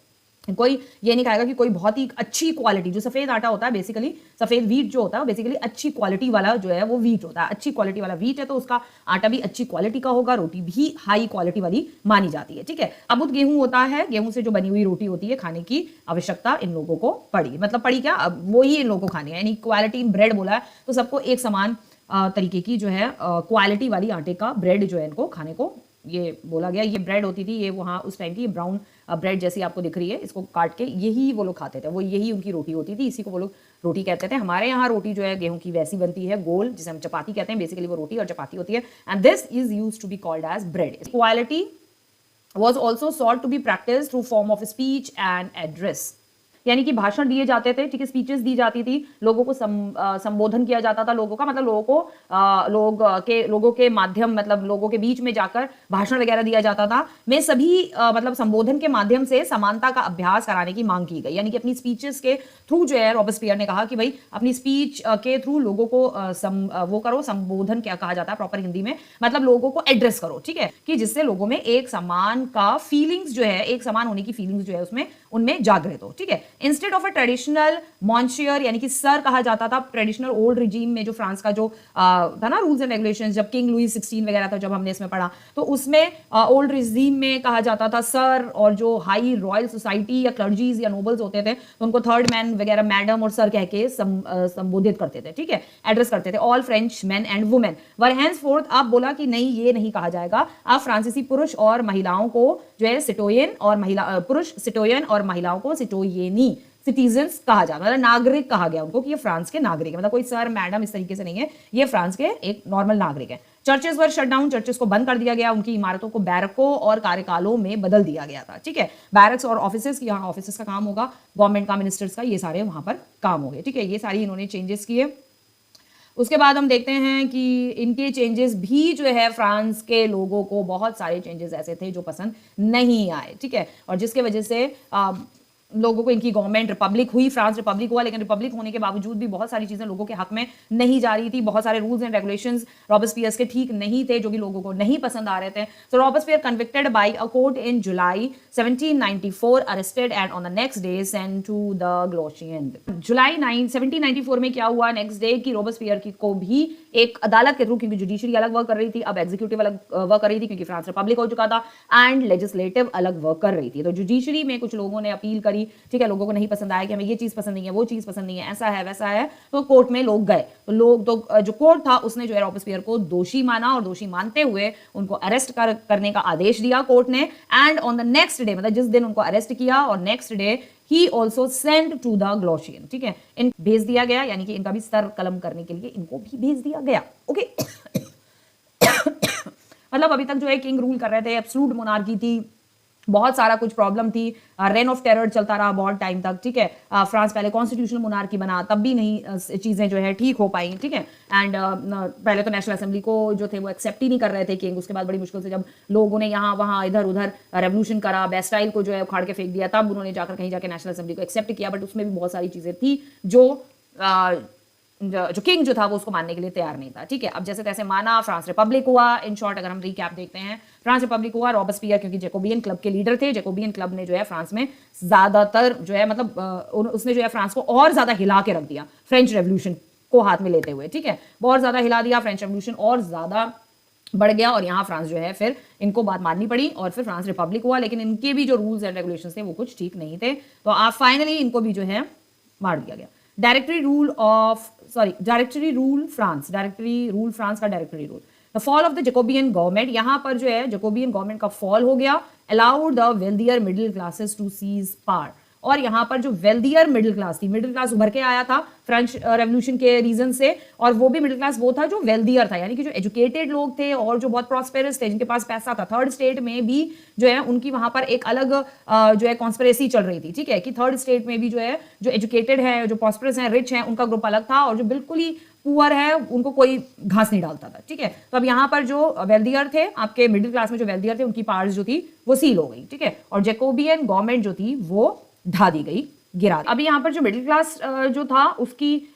कोई ये नहीं खाएगा कि कोई बहुत ही अच्छी क्वालिटी, जो सफेद आटा होता है बेसिकली, सफेद वीट जो होता है बेसिकली अच्छी क्वालिटी वाला जो है वो वीट होता है, अच्छी क्वालिटी वाला वीट है तो उसका आटा भी अच्छी क्वालिटी का होगा, रोटी भी हाई क्वालिटी वाली मानी जाती है, ठीक है। अबुत गेहूं होता है, गेहूं से जो बनी हुई रोटी होती है, खाने की आवश्यकता इन लोगों को पड़ी, मतलब पड़ी क्या, अब वो ही इन लोगों को खानी है, यानी क्वालिटी ब्रेड बोला है तो सबको एक समान तरीके की जो है क्वालिटी वाली आटे का ब्रेड जो है इनको खाने को ये बोला गया। ये ब्रेड होती थी, ये वहाँ उस टाइम की ब्राउन ब्रेड जैसी आपको दिख रही है, इसको काट के यही वो लोग खाते थे, वो यही उनकी रोटी होती थी, इसी को वो लोग रोटी कहते थे। हमारे यहाँ रोटी जो है गेहूं की वैसी बनती है, गोल, जिसे हम चपाती कहते हैं, बेसिकली वो रोटी और चपाती होती है, and this is used to be called as bread. Equality was also sought to be practiced through form of speech and address, यानी कि भाषण दिए जाते थे, ठीक है, स्पीचेस दी जाती थी, लोगों को संबोधन किया जाता था, लोगों का मतलब लोगों के माध्यम, मतलब लोगों के बीच में जाकर भाषण वगैरह दिया जाता था, में सभी मतलब संबोधन के माध्यम से समानता का अभ्यास कराने की मांग की गई, यानी कि अपनी स्पीचेस के थ्रू जो है रॉबस्पियर ने कहा कि भाई अपनी स्पीच के थ्रू लोगों को वो करो, संबोधन क्या कहा जाता है प्रॉपर हिंदी में, मतलब लोगों को एड्रेस करो, ठीक है, कि जिससे लोगों में एक समान का फीलिंग्स जो है, एक समान होने की फीलिंग्स जो है उसमें उनमें जागृत हो, ठीक है। इंस्टेड ऑफ अ ट्रेडिशनल मॉन्शियर, यानी कि सर कहा जाता था, ट्रेडिशनल ओल्ड रिजीम में जो फ्रांस का जो था ना रूल्स एंड रेगुलेशंस, जब किंग लुई 16 वगैरह था, जब हमने इसमें पढ़ा, तो उसमें ओल्ड रिजीम में कहा जाता था सर, और जो हाई रॉयल सोसाइटी या क्लर्जीज या नोबल्स होते थे तो उनको थर्ड मैन वगैरह मैडम और सर कह के संबोधित करते थे, ठीक है, एड्रेस करते थे। All French man and women were henceforth, अब बोला कि नहीं ये नहीं कहा जाएगा, अब फ्रांसीसी पुरुष और महिलाओं को जो है सिटोयन और महिला, पुरुष सिटोयन और महिलाओं को सिटोयेनी, सिटीजन्स कहा जाता, मतलब नागरिक कहा गया उनको कि ये फ्रांस के नागरिक है, मतलब कोई सर मैडम इस तरीके से नहीं है, ये फ्रांस के एक नॉर्मल नागरिक है। चर्चेस वर शट डाउन, चर्चेस को बंद कर दिया गया, उनकी इमारतों को बैरकों और कार्यकालों में बदल दिया गया था, ठीक है। बैरक्स और ऑफिसेस, यहाँ ऑफिसेस का काम होगा, गवर्नमेंट का, मिनिस्टर्स का, ये सारे वहां पर काम हो गए, ठीक है, ये सारी इन्होंने चेंजेस किए। उसके बाद हम देखते हैं कि इनके चेंजेस भी जो है फ्रांस के लोगों को बहुत सारे चेंजेस ऐसे थे जो पसंद नहीं आए, ठीक है, और जिसके वजह से लोगों को इनकी गवर्नमेंट, रिपब्लिक हुई, फ्रांस रिपब्लिक हुआ, लेकिन रिपब्लिक होने के बावजूद भी बहुत सारी चीजें लोगों के हक में नहीं जा रही थी, बहुत सारे रूल्स एंड रेगुलेशंस रॉबस्पियर के ठीक नहीं थे जो कि लोगों को नहीं पसंद आ रहे थे। So Robespierre convicted by a court in July 1794, arrested and on the next day sent to the guillotine. जुलाई 1794 में क्या हुआ, नेक्स्ट डे की रॉबस्पियर को भी एक अदालत के थ्रू, क्योंकि जुडिशरी अलग वर्क कर रही थी, अब एग्जीक्यूटिव अलग वर्क कर रही थी क्योंकि फ्रांस रिपब्लिक हो चुका था, एंड लेजिस्लेटिव अलग वर्क कर रही थी। तो जुडिशरी में कुछ लोगों ने अपील करी, ठीक है, लोगों को नहीं पसंद आया कि हमें ये चीज पसंद नहीं है, वो चीज पसंद नहीं है, ऐसा है वैसा है, तो कोर्ट में लोग गए। तो जो कोर्ट था उसने जो है रॉबेस्पियर को दोषी माना और दोषी मानते हुए उनको अरेस्ट करने का आदेश दिया कोर्ट ने। And on the next day, मतलब जिस दिन उनको अरेस्ट किया और नेक्स्ट डे ही also send to the guillotine, ठीक है, इन भेज दिया गया, यानी कि इनका भी सर कलम करने के लिए इनको भी भेज दिया गया। ओके मतलब अभी तक जो है किंग रूल कर रहे थे, एब्सोल्यूट मोनार्की थी, बहुत सारा कुछ प्रॉब्लम थी, रेन ऑफ टेरर चलता रहा बहुत टाइम तक, ठीक है। फ्रांस पहले कॉन्स्टिट्यूशनल मोनार्की बना, तब भी नहीं चीजें जो है ठीक हो पाई, ठीक है। एंड पहले तो नेशनल असेंबली को जो थे वो एक्सेप्ट ही नहीं कर रहे थे किंग, उसके बाद बड़ी मुश्किल से जब लोगों ने यहाँ वहाँ इधर उधर रेवोल्यूशन करा, बेस्टाइल को जो है उखाड़ के फेंक दिया, तब उन्होंने जाकर कहीं जाकर नेशनल असेंबली को एक्सेप्ट किया, बट उसमें भी बहुत सारी चीजें थी जो किंग जो था वो उसको मानने के लिए तैयार नहीं था, ठीक है। अब जैसे तैसे माना, फ्रांस रिपब्लिक हुआ। इन शॉर्ट अगर हम रिकैप देखते हैं, फ्रांस रिपब्लिक हुआ, रॉबेस्पियर क्योंकि जैकोबियन क्लब के लीडर थे, जैकोबियन क्लब ने जो है फ्रांस में ज्यादातर जो है मतलब उसने जो है फ्रांस को और ज्यादा हिला के रख दिया फ्रेंच रेवोल्यूशन को हाथ में लेते हुए, ठीक है, बहुत ज्यादा हिला दिया, फ्रेंच रेवोल्यूशन और ज्यादा बढ़ गया और यहाँ फ्रांस जो है फिर इनको बात माननी पड़ी और फिर फ्रांस रिपब्लिक हुआ। लेकिन इनके भी जो रूल्स एंड रेगुलेशंस थे वो कुछ ठीक नहीं थे, तो आप फाइनली इनको भी जो है मार दिया गया। डायरेक्टरी रूल फ्रांस का directory rule, the fall of the Jacobian government, यहां पर जो है जैकोबियन गवर्नमेंट का फॉल हो गया, allowed the wealthier middle classes to seize power. और यहाँ पर जो वेल्दियर मिडिल क्लास थी, मिडिल क्लास उभर के आया था फ्रेंच रेवोल्यूशन के रीजन से, और वो भी मिडिल क्लास वो था जो वेल्दियर था, यानी कि जो एजुकेटेड लोग थे और जो बहुत प्रॉस्पेरस थे, जिनके पास पैसा था। थर्ड स्टेट में भी जो है उनकी वहां पर एक अलग जो है कॉन्स्पिरेसी चल रही थी, ठीक है, कि थर्ड स्टेट में भी जो है जो एजुकेटेड है, जो प्रॉस्पेरस है, रिच है, उनका ग्रुप अलग था, और जो बिल्कुल ही पुअर है उनको कोई घास नहीं डालता था, ठीक है। तो अब यहाँ पर जो वेल्दियर थे, आपके मिडिल क्लास में जो वेल्दियर थे, उनकी पावर्स जो थी वो सील हो गई, ठीक है, और जैकोबियन गवर्नमेंट जो थी वो ढा दी गई, गिरा। अभी यहाँ पर जो मिडिल क्लास जो था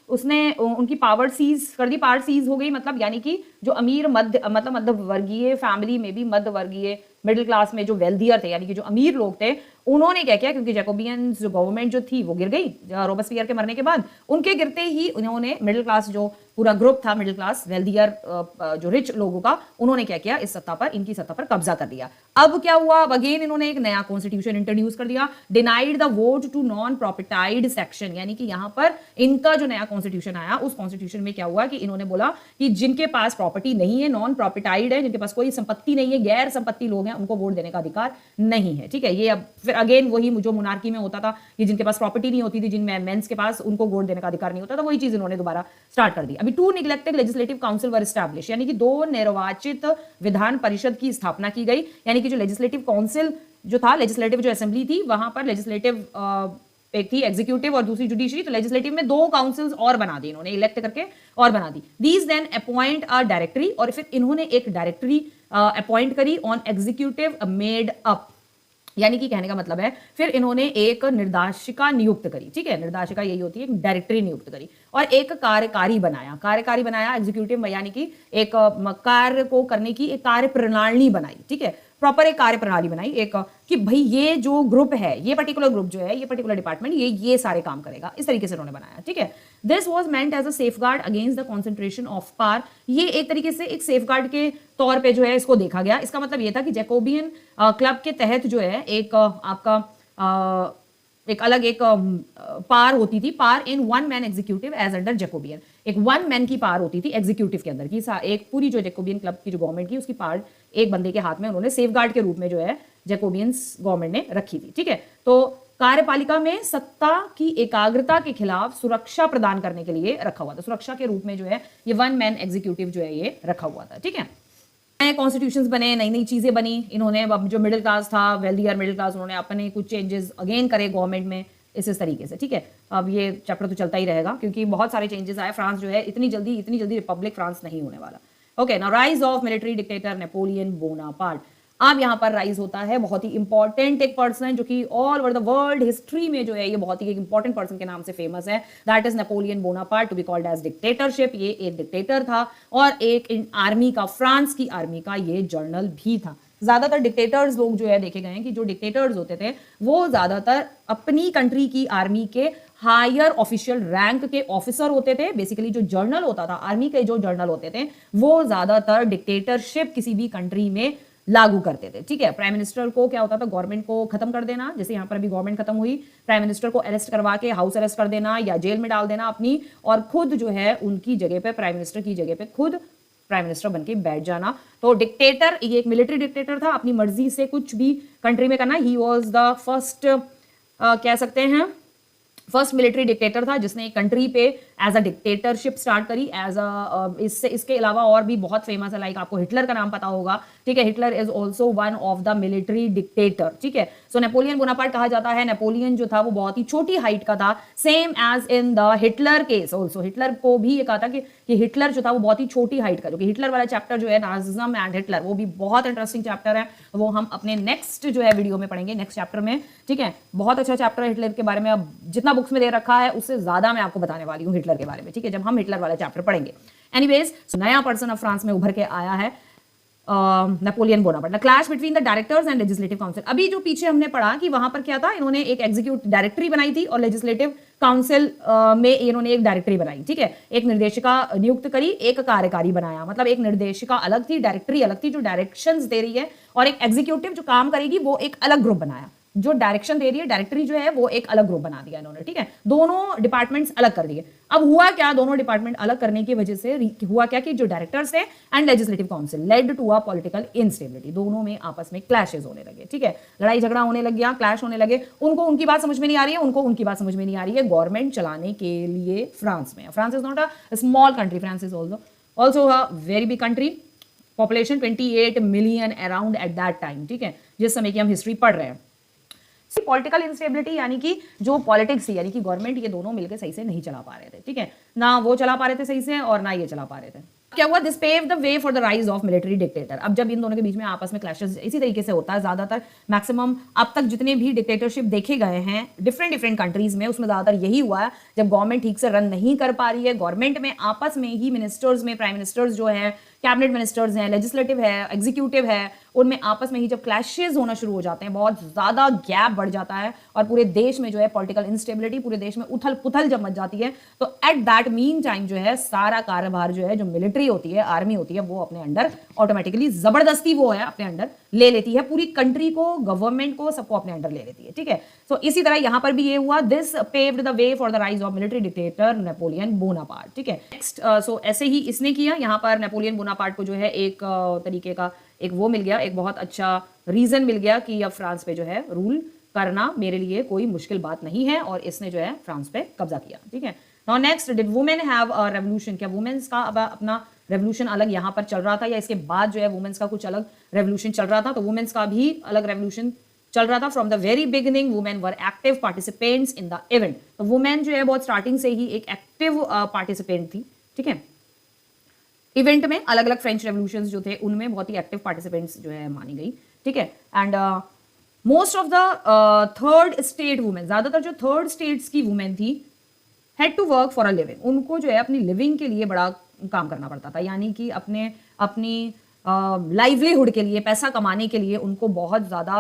उसने उनकी पावर सीज कर दी, पावर सीज हो गई, मतलब यानी कि जो अमीर मध्य वर्गीय फैमिली में भी मध्य वर्गीय मिडिल क्लास में जो वेल्दियर थे, यानी कि जो अमीर लोग थे, उन्होंने क्या किया, क्योंकि जैकोबियन जो गवर्नमेंट जो थी वो गिर गई रोबेस्पियर के मरने के बाद, उनके गिरते ही उन्होंने मिडिल क्लास जो पूरा ग्रुप था, मिडिल क्लास वेल्दियर जो रिच लोगों का, उन्होंने क्या किया, इस सत्ता पर, इनकी सत्ता पर कब्जा कर लिया। अब क्या हुआ, अब अगेन इन्होंने एक नया कॉन्स्टिट्यूशन इंट्रोड्यूस कर दिया, denied the vote to non propertied section, यानी कि यहाँ पर इनका जो नया कॉन्स्टिट्यूशन आया, उस कॉन्स्टिट्यूशन में क्या हुआ कि इन्होंने बोला कि जिनके पास प्रॉपर्टी नहीं है, नॉन प्रॉपर्टाइड है, जिनके पास कोई संपत्ति नहीं है, गैर संपत्ति लोग हैं, उनको वोट देने का अधिकार नहीं है, ठीक है। ये अब फिर अगेन वही जो मोनार्की में होता था कि जिनके पास प्रॉपर्टी नहीं होती थी, जिन मेंस के पास, उनको वोट देने का अधिकार नहीं होता था, वही चीज इन्होंने दोबारा स्टार्ट कर दी। अभी 2 निग्लेक्टेड लेजिस्लेटिव काउंसिल वर एस्टैब्लिश, यानी कि 2 निर्वाचित विधान परिषद की स्थापना की गई, यानी कि जो लेजिस्लेटिव काउंसिल जो था, लेजिस्लेटिव जो असेंबली थी, वहां पर लेजिस्लेटिव एक थी एग्जीक्यूटिव और दूसरी जुडिशरी, तो लेजिस्लेटिव में 2 काउंसिल्स और बना दी इन्होंने, इलेक्ट करके और बना दी। These then appoint a directory, और फिर इन्होंने एक डायरेक्टरी अपॉइंट करी ऑन एग्जीक्यूटिव मेड अप, यानी कि कहने का मतलब है फिर इन्होंने एक निर्देशिका नियुक्त करी, ठीक है, निर्देशिका यही होती है, एक डायरेक्टरी नियुक्त करी, और एक कार्यकारी बनाया एग्जीक्यूटिव में, यानी कि एक कार्य को करने की एक कार्य प्रणाली बनाई, ठीक है, प्रॉपर एक कार्य प्रणाली बनाई, एक कि भाई ये जो ग्रुप है, ये पर्टिकुलर ग्रुप जो है, ये पर्टिकुलर डिपार्टमेंट ये सारे काम करेगा, इस तरीके से उन्होंने बनाया, ठीक है। This was meant as a safeguard against the concentration of power, ये एक तरीके से एक सेफगार्ड के तौर पे जो है इसको देखा गया। इसका मतलब ये था कि जैकोबियन क्लब के तहत जो है एक आपका एक अलग एक पार होती थी, power in 1 man executive as under Jacobian, एक 1 मैन की पार होती थी एग्जीक्यूटिव के अंदर की, एक पूरी जो जैकोबियन क्लब की जो गवर्नमेंट की, उसकी पार एक बंदे के हाथ में उन्होंने सेफगार्ड के रूप में जो है जैकोबियंस गवर्नमेंट ने रखी थी, ठीक है। तो कार्यपालिका में सत्ता की एकाग्रता के खिलाफ सुरक्षा प्रदान करने के लिए रखा हुआ था, सुरक्षा के रूप में जो है ये 1 मैन एग्जीक्यूटिव जो है ये रखा हुआ था, ठीक है। नए कॉन्स्टिट्यूशंस बने, नई नई चीजें बनी, इन्होंने अब जो मिडिल क्लास था, वेल्दियर मिडिल क्लास, उन्होंने अपने कुछ चेंजेस अगेन करे गवर्नमेंट में, इस तरीके से, ठीक है। अब ये चैप्टर तो चलता ही रहेगा क्योंकि बहुत सारे चेंजेस आए। फ्रांस जो है इतनी जल्दी रिपब्लिक फ्रांस नहीं होने वाला। Okay, now rise of military dictator Napoleon Bonaparte. अब यहाँ पर राइज होता है बहुत ही इंपॉर्टेंट एक पर्सन जो कि all over the world history में जो है ये बहुत ही एक इंपॉर्टेंट पर्सन के नाम से फेमस है, that is Napoleon Bonaparte, to be called as dictatorship. ये एक डिक्टेटर था और एक आर्मी का, फ्रांस की आर्मी का ये जनरल भी था। ज्यादातर डिक्टेटर्स लोग जो है देखे गए हैं कि जो डिक्टेटर्स होते थे वो ज्यादातर अपनी कंट्री की आर्मी के हायर ऑफिशियल रैंक के ऑफिसर होते थे। बेसिकली जो जर्नल होता था, आर्मी के जो जर्नल होते थे, वो ज्यादातर डिक्टेटरशिप किसी भी कंट्री में लागू करते थे। ठीक है, प्राइम मिनिस्टर को क्या होता था, गवर्नमेंट को खत्म कर देना, जैसे यहां पर अभी गवर्नमेंट खत्म हुई, प्राइम मिनिस्टर को अरेस्ट करवा के हाउस अरेस्ट कर देना या जेल में डाल देना अपनी, और खुद जो है उनकी जगह पे, प्राइम मिनिस्टर की जगह पे खुद प्राइम मिनिस्टर बनके बैठ जाना। तो डिक्टेटर, ये एक मिलिट्री डिक्टेटर था, अपनी मर्जी से कुछ भी कंट्री में करना। ही वॉज द फर्स्ट, कह सकते हैं फर्स्ट मिलिट्री डिक्टेटर था जिसने एक कंट्री पे एज अ डिक्टेटरशिप स्टार्ट करी। एज अ इसके अलावा और भी बहुत फेमस है, लाइक आपको हिटलर का नाम पता होगा। ठीक है, Hitler is also one of the military dictator. ठीक है, सो नेपोलियन बोनापार्ट कहा जाता है, नेपोलियन जो था वो बहुत ही छोटी हाइट का था, same as in the Hitler case also. Hitler को भी ये कहा था कि हिटलर जो था वो बहुत ही छोटी हाइट का, जो कि हिटलर वाला चैप्टर जो है नाजिज्म एंड हिटलर, वो भी बहुत इंटरेस्टिंग चैप्टर है, वो हम अपने नेक्स्ट जो है वीडियो में पढ़ेंगे, नेक्स्ट चैप्टर में। ठीक है, बहुत अच्छा चैप्टर है हिटलर के बारे में। अब जितना बुक्स में दे रखा है उससे ज्यादा मैं आपको बताने वाली हूँ हिटलर के बारे में। ठीक है, जब हम हिटलर वाला चैप्टर पढ़ेंगे। एनीवेज, नया पर्सन अब फ्रांस में उभर के आया है, Napoleon Bonaparte. The clash between the directors and legislative council. अभी जो पीछे हमने पढ़ा कि वहां पर क्या था, इन्होंने एक एग्जीक्यूटिव डायरेक्टरी बनाई थी और लेजिस्लेटिव काउंसिल में इन्होंने एक डायरेक्टरी बनाई। ठीक है, एक निर्देशिका नियुक्त करी, एक कार्यकारी बनाया। मतलब एक निर्देशिका अलग थी, डायरेक्टरी अलग थी जो डायरेक्शंस दे रही है, और एक एग्जीक्यूटिव जो काम करेगी वो एक अलग ग्रुप बनाया। जो डायरेक्शन दे रही है डायरेक्टरी जो है वो एक अलग ग्रुप बना दिया इन्होंने। ठीक है, दोनों डिपार्टमेंट्स अलग कर दिए। अब हुआ क्या, दोनों डिपार्टमेंट अलग करने की वजह से हुआ क्या कि जो डायरेक्टर्स थे and legislative council led to a political instability. दोनों में आपस में क्लैशेस होने लगे। ठीक है, लड़ाई झगड़ा होने लग गया, क्लैश होने लगे। उनको उनकी बात समझ में नहीं आ रही है, उनको उनकी बात समझ में नहीं आ रही है गवर्नमेंट चलाने के लिए फ्रांस में। France is not a small country, France is also a very big country, population 28 million around at that time. ठीक है, जिस समय की हम हिस्ट्री पढ़ रहे हैं। पॉलिटिकल इंस्टेबिलिटी यानी कि जो पॉलिटिक्स थी, यानी कि गवर्नमेंट, ये दोनों मिलकर सही से नहीं चला पा रहे थे। ठीक है, ना वो चला पा रहे थे सही से और ना ये चला पा रहे थे। क्या हुआ, this pave the way for the rise of military dictator. अब जब इन दोनों के बीच में आपस में क्लैशेस इसी तरीके से होता है, ज्यादातर मैक्सिमम अब तक जितने भी डिक्टेटरशिप देखे गए हैं डिफरेंट कंट्रीज में, उसमें ज्यादातर यही हुआ है जब गवर्नमेंट ठीक से रन नहीं कर पा रही है, गवर्नमेंट में आपस में ही मिनिस्टर्स में, प्राइम मिनिस्टर्स जो है, कैबिनेट मिनिस्टर्स हैं, लेजिस्लेटिव है, एग्जीक्यूटिव है, उनमें आपस में ही जब क्लैशेस होना शुरू हो जाते हैं, बहुत ज्यादा गैप बढ़ जाता है और पूरे देश में जो है पॉलिटिकल इंस्टेबिलिटी, पूरे देश में उथल पुथल जब मच जाती है, तो एट दैट मीन टाइम जो है सारा कार्यभार जो है, जो मिलिट्री होती है, आर्मी होती है, वो अपने अंडर ऑटोमेटिकली जबरदस्ती वो है अपने अंडर ले लेती है, पूरी कंट्री को, गवर्नमेंट को, सबको अपने अंडर ले लेती है। ठीक है, सो इसी तरह यहां पर भी ये हुआ। This paved the way for the rise of military dictator Napoleon Bonaparte. ठीक है, नेक्स्ट, सो ऐसे ही इसने किया। यहां पर नेपोलियन बोनापार्ट को जो है एक तरीके का एक वो मिल गया, एक बहुत अच्छा रीजन मिल गया कि अब फ्रांस पे जो है रूल करना मेरे लिए कोई मुश्किल बात नहीं है, और इसने जो है फ्रांस पे कब्जा किया। ठीक है, now next, did women have a revolution. क्या वुमेन्स का अब अपना रेवोल्यूशन अलग यहां पर चल रहा था, या इसके बाद जो है वुमेन्स का कुछ अलग रेवोल्यूशन चल रहा था? तो वुमेन्स का भी अलग रेवोल्यूशन चल रहा था। From the very beginning women were active participants in the event. तो वुमेन जो है बहुत स्टार्टिंग से ही एक एक्टिव पार्टिसिपेंट थी। ठीक है, इवेंट में अलग अलग फ्रेंच रेवोल्यूशंस जो थे उनमें बहुत ही एक्टिव पार्टिसिपेंट्स जो है मानी गई। ठीक है, and most of the third state women, ज्यादातर जो थर्ड स्टेट्स की वुमेन थी, had to work for a living. उनको जो है अपनी लिविंग के लिए बड़ा काम करना पड़ता था, यानी कि अपनी लाइवलीहुड के लिए, पैसा कमाने के लिए उनको बहुत ज़्यादा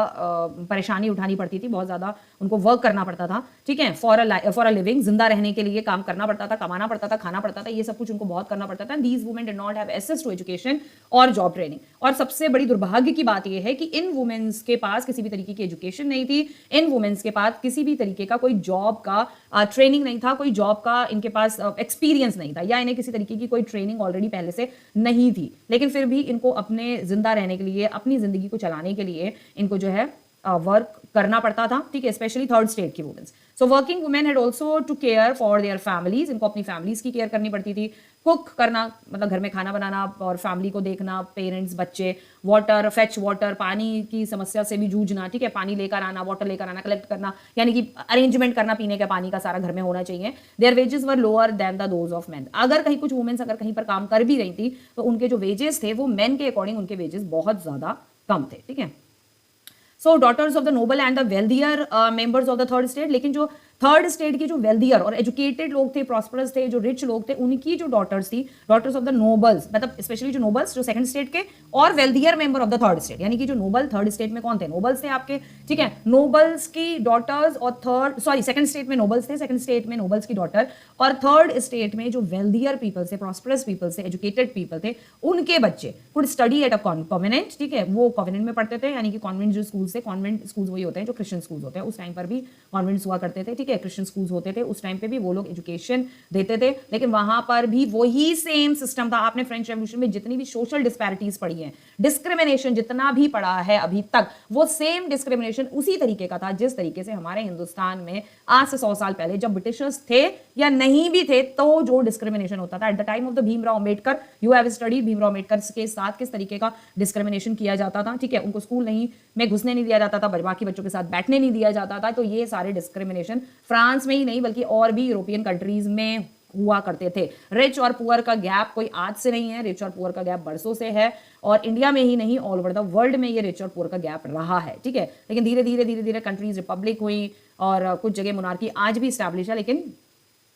परेशानी उठानी पड़ती थी, बहुत ज़्यादा उनको वर्क करना पड़ता था। ठीक है, फॉर अ लिविंग, जिंदा रहने के लिए काम करना पड़ता था, कमाना पड़ता था, खाना पड़ता था, ये सब कुछ उनको बहुत करना पड़ता था। These women did not have access to education और जॉब ट्रेनिंग। और सबसे बड़ी दुर्भाग्य की बात यह है कि इन वुमेन्स के पास किसी भी तरीके की एजुकेशन नहीं थी, इन वुमेन्स के पास किसी भी तरीके का कोई जॉब का ट्रेनिंग नहीं था, कोई जॉब का इनके पास एक्सपीरियंस नहीं था, या इन्हें किसी तरीके की कोई ट्रेनिंग ऑलरेडी पहले से नहीं थी। लेकिन फिर भी इनको अपने जिंदा रहने के लिए, अपनी जिंदगी को चलाने के लिए इनको जो है वर्क करना पड़ता था। ठीक है, स्पेशली थर्ड स्टेट की womens. So working women had also to care for their families. इनको अपनी फैमिलीज की केयर करनी पड़ती थी, कुक करना, मतलब घर में खाना बनाना और फैमिली को देखना, पेरेंट्स, बच्चे, वाटर, फेच वाटर, पानी की समस्या से भी जूझना। ठीक है, पानी लेकर आना, वाटर लेकर आना, कलेक्ट करना, यानी कि अरेंजमेंट करना पीने का पानी का सारा घर में होना चाहिए। Their wages were lower than the those of men. अगर कहीं कुछ वुमेन्स अगर कहीं पर काम कर भी रही थी तो उनके जो वेजेस थे वो मेन के अकॉर्डिंग उनके वेजेस बहुत ज्यादा कम थे। ठीक है, so daughters of the noble and the wealthier members of the third state. लेकिन जो थर्ड स्टेट के जो वेल्दियर और एजुकेटेड लोग थे, प्रॉस्परस थे, जो रिच लोग थे, उनकी जो डॉटर्स थी, डॉटर्स ऑफ द नोबल्स, मतलब स्पेशली जो नोबल्स जो सेकंड स्टेट के और wealthier member of the third state, यानी कि जो नोबल थर्ड स्टेट में कौन थे, नोबल्स थे आपके, ठीक है, नोबल्स की डॉटर्स और सेकंड स्टेट में नोबल्स थे, सेकंड स्टेट में नोबल्स की डॉटर, और थर्ड स्टेट में जो वेल्दियर पीपल थे, प्रॉस्परस पीपल थे, एजुकेटेड पीपल थे, उनके बच्चे could study at a convent, ठीक है, वो कॉन्वेंट में पढ़ते थे, यानी कि कॉन्वेंट जो स्कूल थे, कॉन्वेंट स्कूल वही होते हैं जो क्रिश्चियन स्कूल होते हैं, उस टाइम पर भी कॉन्वेंट्स हुआ करते थे, ठीक है, क्रिश्चियन स्कूल होते थे, उस टाइम पे भी वो लोग एजुकेशन देते थे, लेकिन वहां पर भी वही सेम सिस्टम था। आपने फ्रेंच रेवोल्यूशन में जितनी भी सोशल डिस्पैरिटीज पढ़ी है, डिस्क्रिमिनेशन जितना भी पढ़ा है अभी तक, वो सेम डिस्क्रिमिनेशन उसी तरीके का था जिस तरीके से हमारे हिंदुस्तान में आज से 100 साल पहले जब ब्रिटिशर्स थे या नहीं भी थे तो जो डिस्क्रिमिनेशन होता था at the time of the Bhimrao Ambedkar. You have studied Bhimrao Ambedkar के साथ किस तरीके का डिस्क्रिमिनेशन किया जाता था, ठीक है, उनको स्कूल नहीं में घुसने नहीं दिया जाता था, बाकी बच्चों के साथ बैठने नहीं दिया जाता था। तो ये सारे डिस्क्रिमिनेशन फ्रांस में ही नहीं बल्कि और भी यूरोपियन कंट्रीज में हुआ करते थे। रिच और पुअर का गैप कोई आज से नहीं है, रिच और पुअर का गैप बरसों से है, और इंडिया में ही नहीं ऑल ओवर द वर्ल्ड में ये रिच और पुअर का गैप रहा है, ठीक है। लेकिन धीरे धीरे कंट्रीज रिपब्लिक हुई और कुछ जगह मोनार्की आज भी स्टैब्लिश है, लेकिन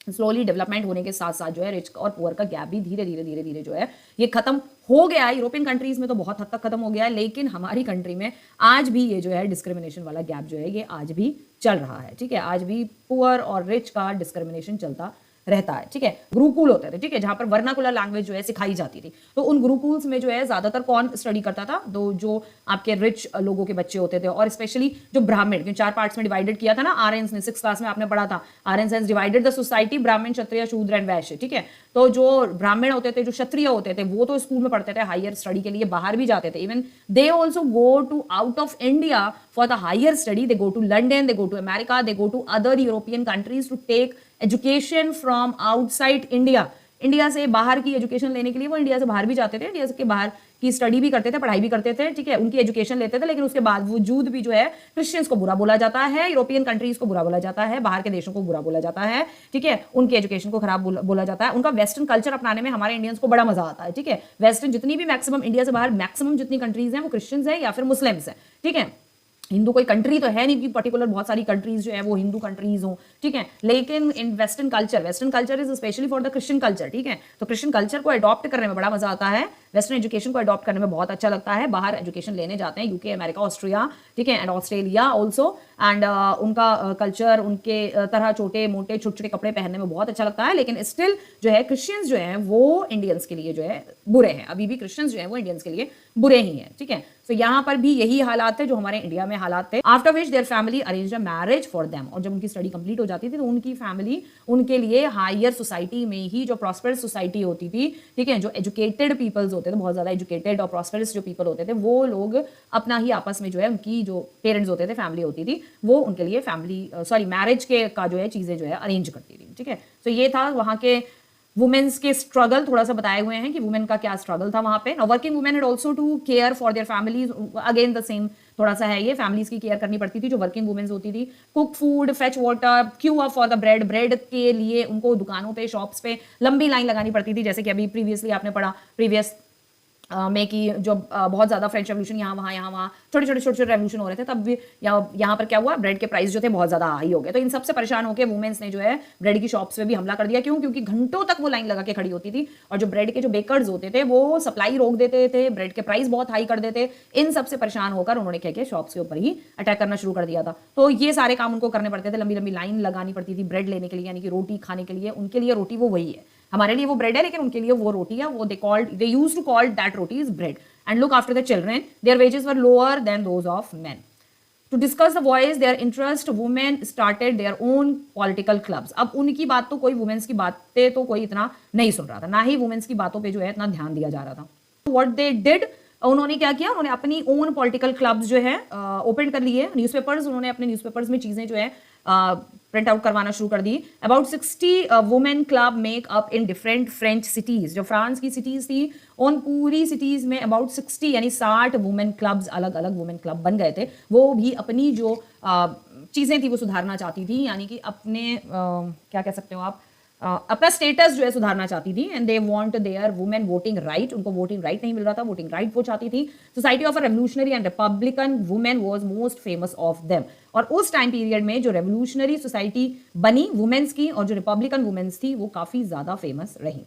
स्लोली डेवलपमेंट होने के साथ साथ जो है रिच और पुअर का गैप भी धीरे धीरे जो है ये खत्म हो गया है। यूरोपियन कंट्रीज में तो बहुत हद तक खत्म हो गया है, लेकिन हमारी कंट्री में आज भी ये जो है डिस्क्रिमिनेशन वाला गैप जो है ये आज भी चल रहा है, ठीक है। आज भी पुअर और रिच का डिस्क्रिमिनेशन चलता रहता है, ठीक है। गुरुकुल होते थे, ठीक है, जहां पर वर्नाकुलर लैंग्वेज जो है सिखाई जाती थी। तो उन गुरुकुल्स में जो है ज्यादातर कौन स्टडी करता था, तो जो आपके रिच लोगों के बच्चे होते थे, और स्पेशली जो ब्राह्मण, 4 पार्ट्स में डिवाइडेड किया था ना आर्यंस ने, 6th क्लास में आपने पढ़ा था, Aryans has divided the society ब्राह्मण, क्षत्रिय, शूद्र एंड वैश्य, ठीक है। तो जो ब्राह्मण होते थे, जो क्षत्रिय होते थे, वो तो स्कूल में पढ़ते थे, हायर स्टडी के लिए बाहर भी जाते थे, even they also go to out of India for the higher study, they go to London, they go to America, they go to other European countries to take education from outside India. India से बाहर की एजुकेशन लेने के लिए वो इंडिया से बाहर भी जाते थे, इंडिया के बाहर की स्टडी भी करते थे, पढ़ाई भी करते थे, ठीक है, उनकी एजुकेशन लेते थे। लेकिन उसके बावजूद भी जो है क्रिश्चियंस को बुरा बोला जाता है, यूरोपियन कंट्रीज को बुरा बोला जाता है, बाहर के देशों को बुरा बोला जाता है, ठीक है, उनकी एजुकेशन को खराब बोला जाता है। उनका वेस्टर्न कल्चर अपनाने में हमारे इंडियंस को बड़ा मजा आता है, ठीक है। वेस्टर्न जितनी भी मैक्सिमम इंडिया से बाहर मैक्सिमम जितनी कंट्रीज हैं वो क्रिश्चियंस है या फिर मुस्लिम्स है, ठीक है। हिंदू कोई कंट्री तो है नहीं कि पर्टिकुलर बहुत सारी कंट्रीज जो है वो हिंदू कंट्रीज हो, ठीक है, लेकिन in western culture is specially for the Christian culture, ठीक है। तो क्रिश्चियन कल्चर को अडॉप्ट करने में बड़ा मजा आता है, वेस्टर्न एजुकेशन को अडॉप्ट करने में बहुत अच्छा लगता है। बाहर एजुकेशन लेने जाते हैं यूके, अमेरिका, ऑस्ट्रिया, ठीक है, एंड ऑस्ट्रेलिया ऑल्सो, एंड उनका कल्चर, उनके तरह छोटे छोटे कपड़े पहनने में बहुत अच्छा लगता है। लेकिन स्टिल जो है क्रिश्चियंस जो है वो इंडियंस के लिए जो है बुरे हैं, अभी भी क्रिश्चियंस जो है वो इंडियंस के लिए बुरे ही हैं, ठीक है। तो यहाँ पर भी यही हालात थे जो हमारे इंडिया में हालात थे। After which their family arranged a marriage for them, और जब उनकी स्टडी कंप्लीट हो जाती थी तो उनकी फैमिली उनके लिए हायर सोसाइटी में ही, जो प्रॉस्पेरस सोसाइटी होती थी, ठीक है, जो एजुकेटेड पीपल्स होते थे, बहुत ज्यादा एजुकेटेड और प्रॉस्पेरस जो पीपल होते थे, वो लोग अपना ही आपस में जो है उनकी जो पेरेंट्स होते थे, फैमिली होती थी, वो उनके लिए मैरिज के का जो है चीजें जो है अरेंज करती थी, ठीक है। तो ये था वहां के वुमेन्स के स्ट्रगल, थोड़ा सा बताए हुए हैं कि वुमेन का क्या स्ट्रगल था वहां पे। Working women had also to care for their families, again the same थोड़ा सा है ये, फैमिलीज की केयर करनी पड़ती थी जो वर्किंग वुमेन्स होती थी। Cook food, fetch water, Q up for the bread के लिए उनको दुकानों पे, शॉप्स पे लंबी लाइन लगानी पड़ती थी, जैसे कि अभी प्रीवियसली आपने पढ़ा प्रीवियस में कि जो बहुत ज्यादा फ्रेंच रेवोल्यूशन यहाँ वहाँ छोटे रेवोल्यूशन हो रहे थे, तब भी यहाँ पर क्या हुआ, ब्रेड के प्राइस जो थे बहुत ज्यादा हाई हो गए। तो इन सबसे परेशान होकर वुमेन्स ने जो है ब्रेड की शॉप्स पे भी हमला कर दिया। क्यों? क्योंकि घंटों तक वो लाइन लगा के खड़ी होती थी, और जो ब्रेड के जो बेकर्स होते थे वो सप्लाई रोक देते थे, ब्रेड के प्राइस बहुत हाई कर देते। इन सबसे परेशान होकर उन्होंने क्या किया, शॉप्स के ऊपर ही अटैक करना शुरू कर दिया था। तो ये सारे काम उनको करने पड़ते थे, लंबी लंबी लाइन लगानी पड़ती थी ब्रेड लेने के लिए, यानी कि रोटी खाने के लिए। उनके लिए रोटी वो वही है, हमारे लिए वो ब्रेड है, लेकिन उनके लिए वो रोटी है। वो they used to call that roti is bread and look after the children. Their wages were lower than those of men. To discuss the voice, their interest, women started their own political clubs. अब उनकी बात तो कोई, वुमेन्स की बातें तो कोई इतना नहीं सुन रहा था, ना ही वुमेन्स की बातों पे जो है इतना ध्यान दिया जा रहा था। What they did, उन्होंने क्या किया, उन्होंने अपनी ओन पॉलिटिकल क्लब्स जो है ओपन कर लिए। न्यूज़पेपर्स, उन्होंने अपने न्यूज़पेपर्स में चीजें जो है प्रिंट आउट करवाना शुरू कर दी। About 60 women club make up in different French cities. जो फ्रांस की सिटीज थी, उन पूरी सिटीज में अबाउट 60 यानी 60 वुमेन क्लब्स, अलग अलग वुमेन क्लब बन गए थे। वो भी अपनी जो चीजें थी वो सुधारना चाहती थी, यानी कि अपने क्या कह सकते हो आप, अपना स्टेटस जो है सुधारना चाहती थी। And they want there women voting right, उनको वोटिंग राइट नहीं मिल रहा था, वोटिंग राइट वो चाहती थी। Society of a revolutionary and Republican women was most famous of them. और उस टाइम पीरियड में जो रेवोल्यूशनरी सोसाइटी बनी वुमेन्स की और जो रिपब्लिकन वुमेन्स थी वो काफी ज्यादा फेमस रही।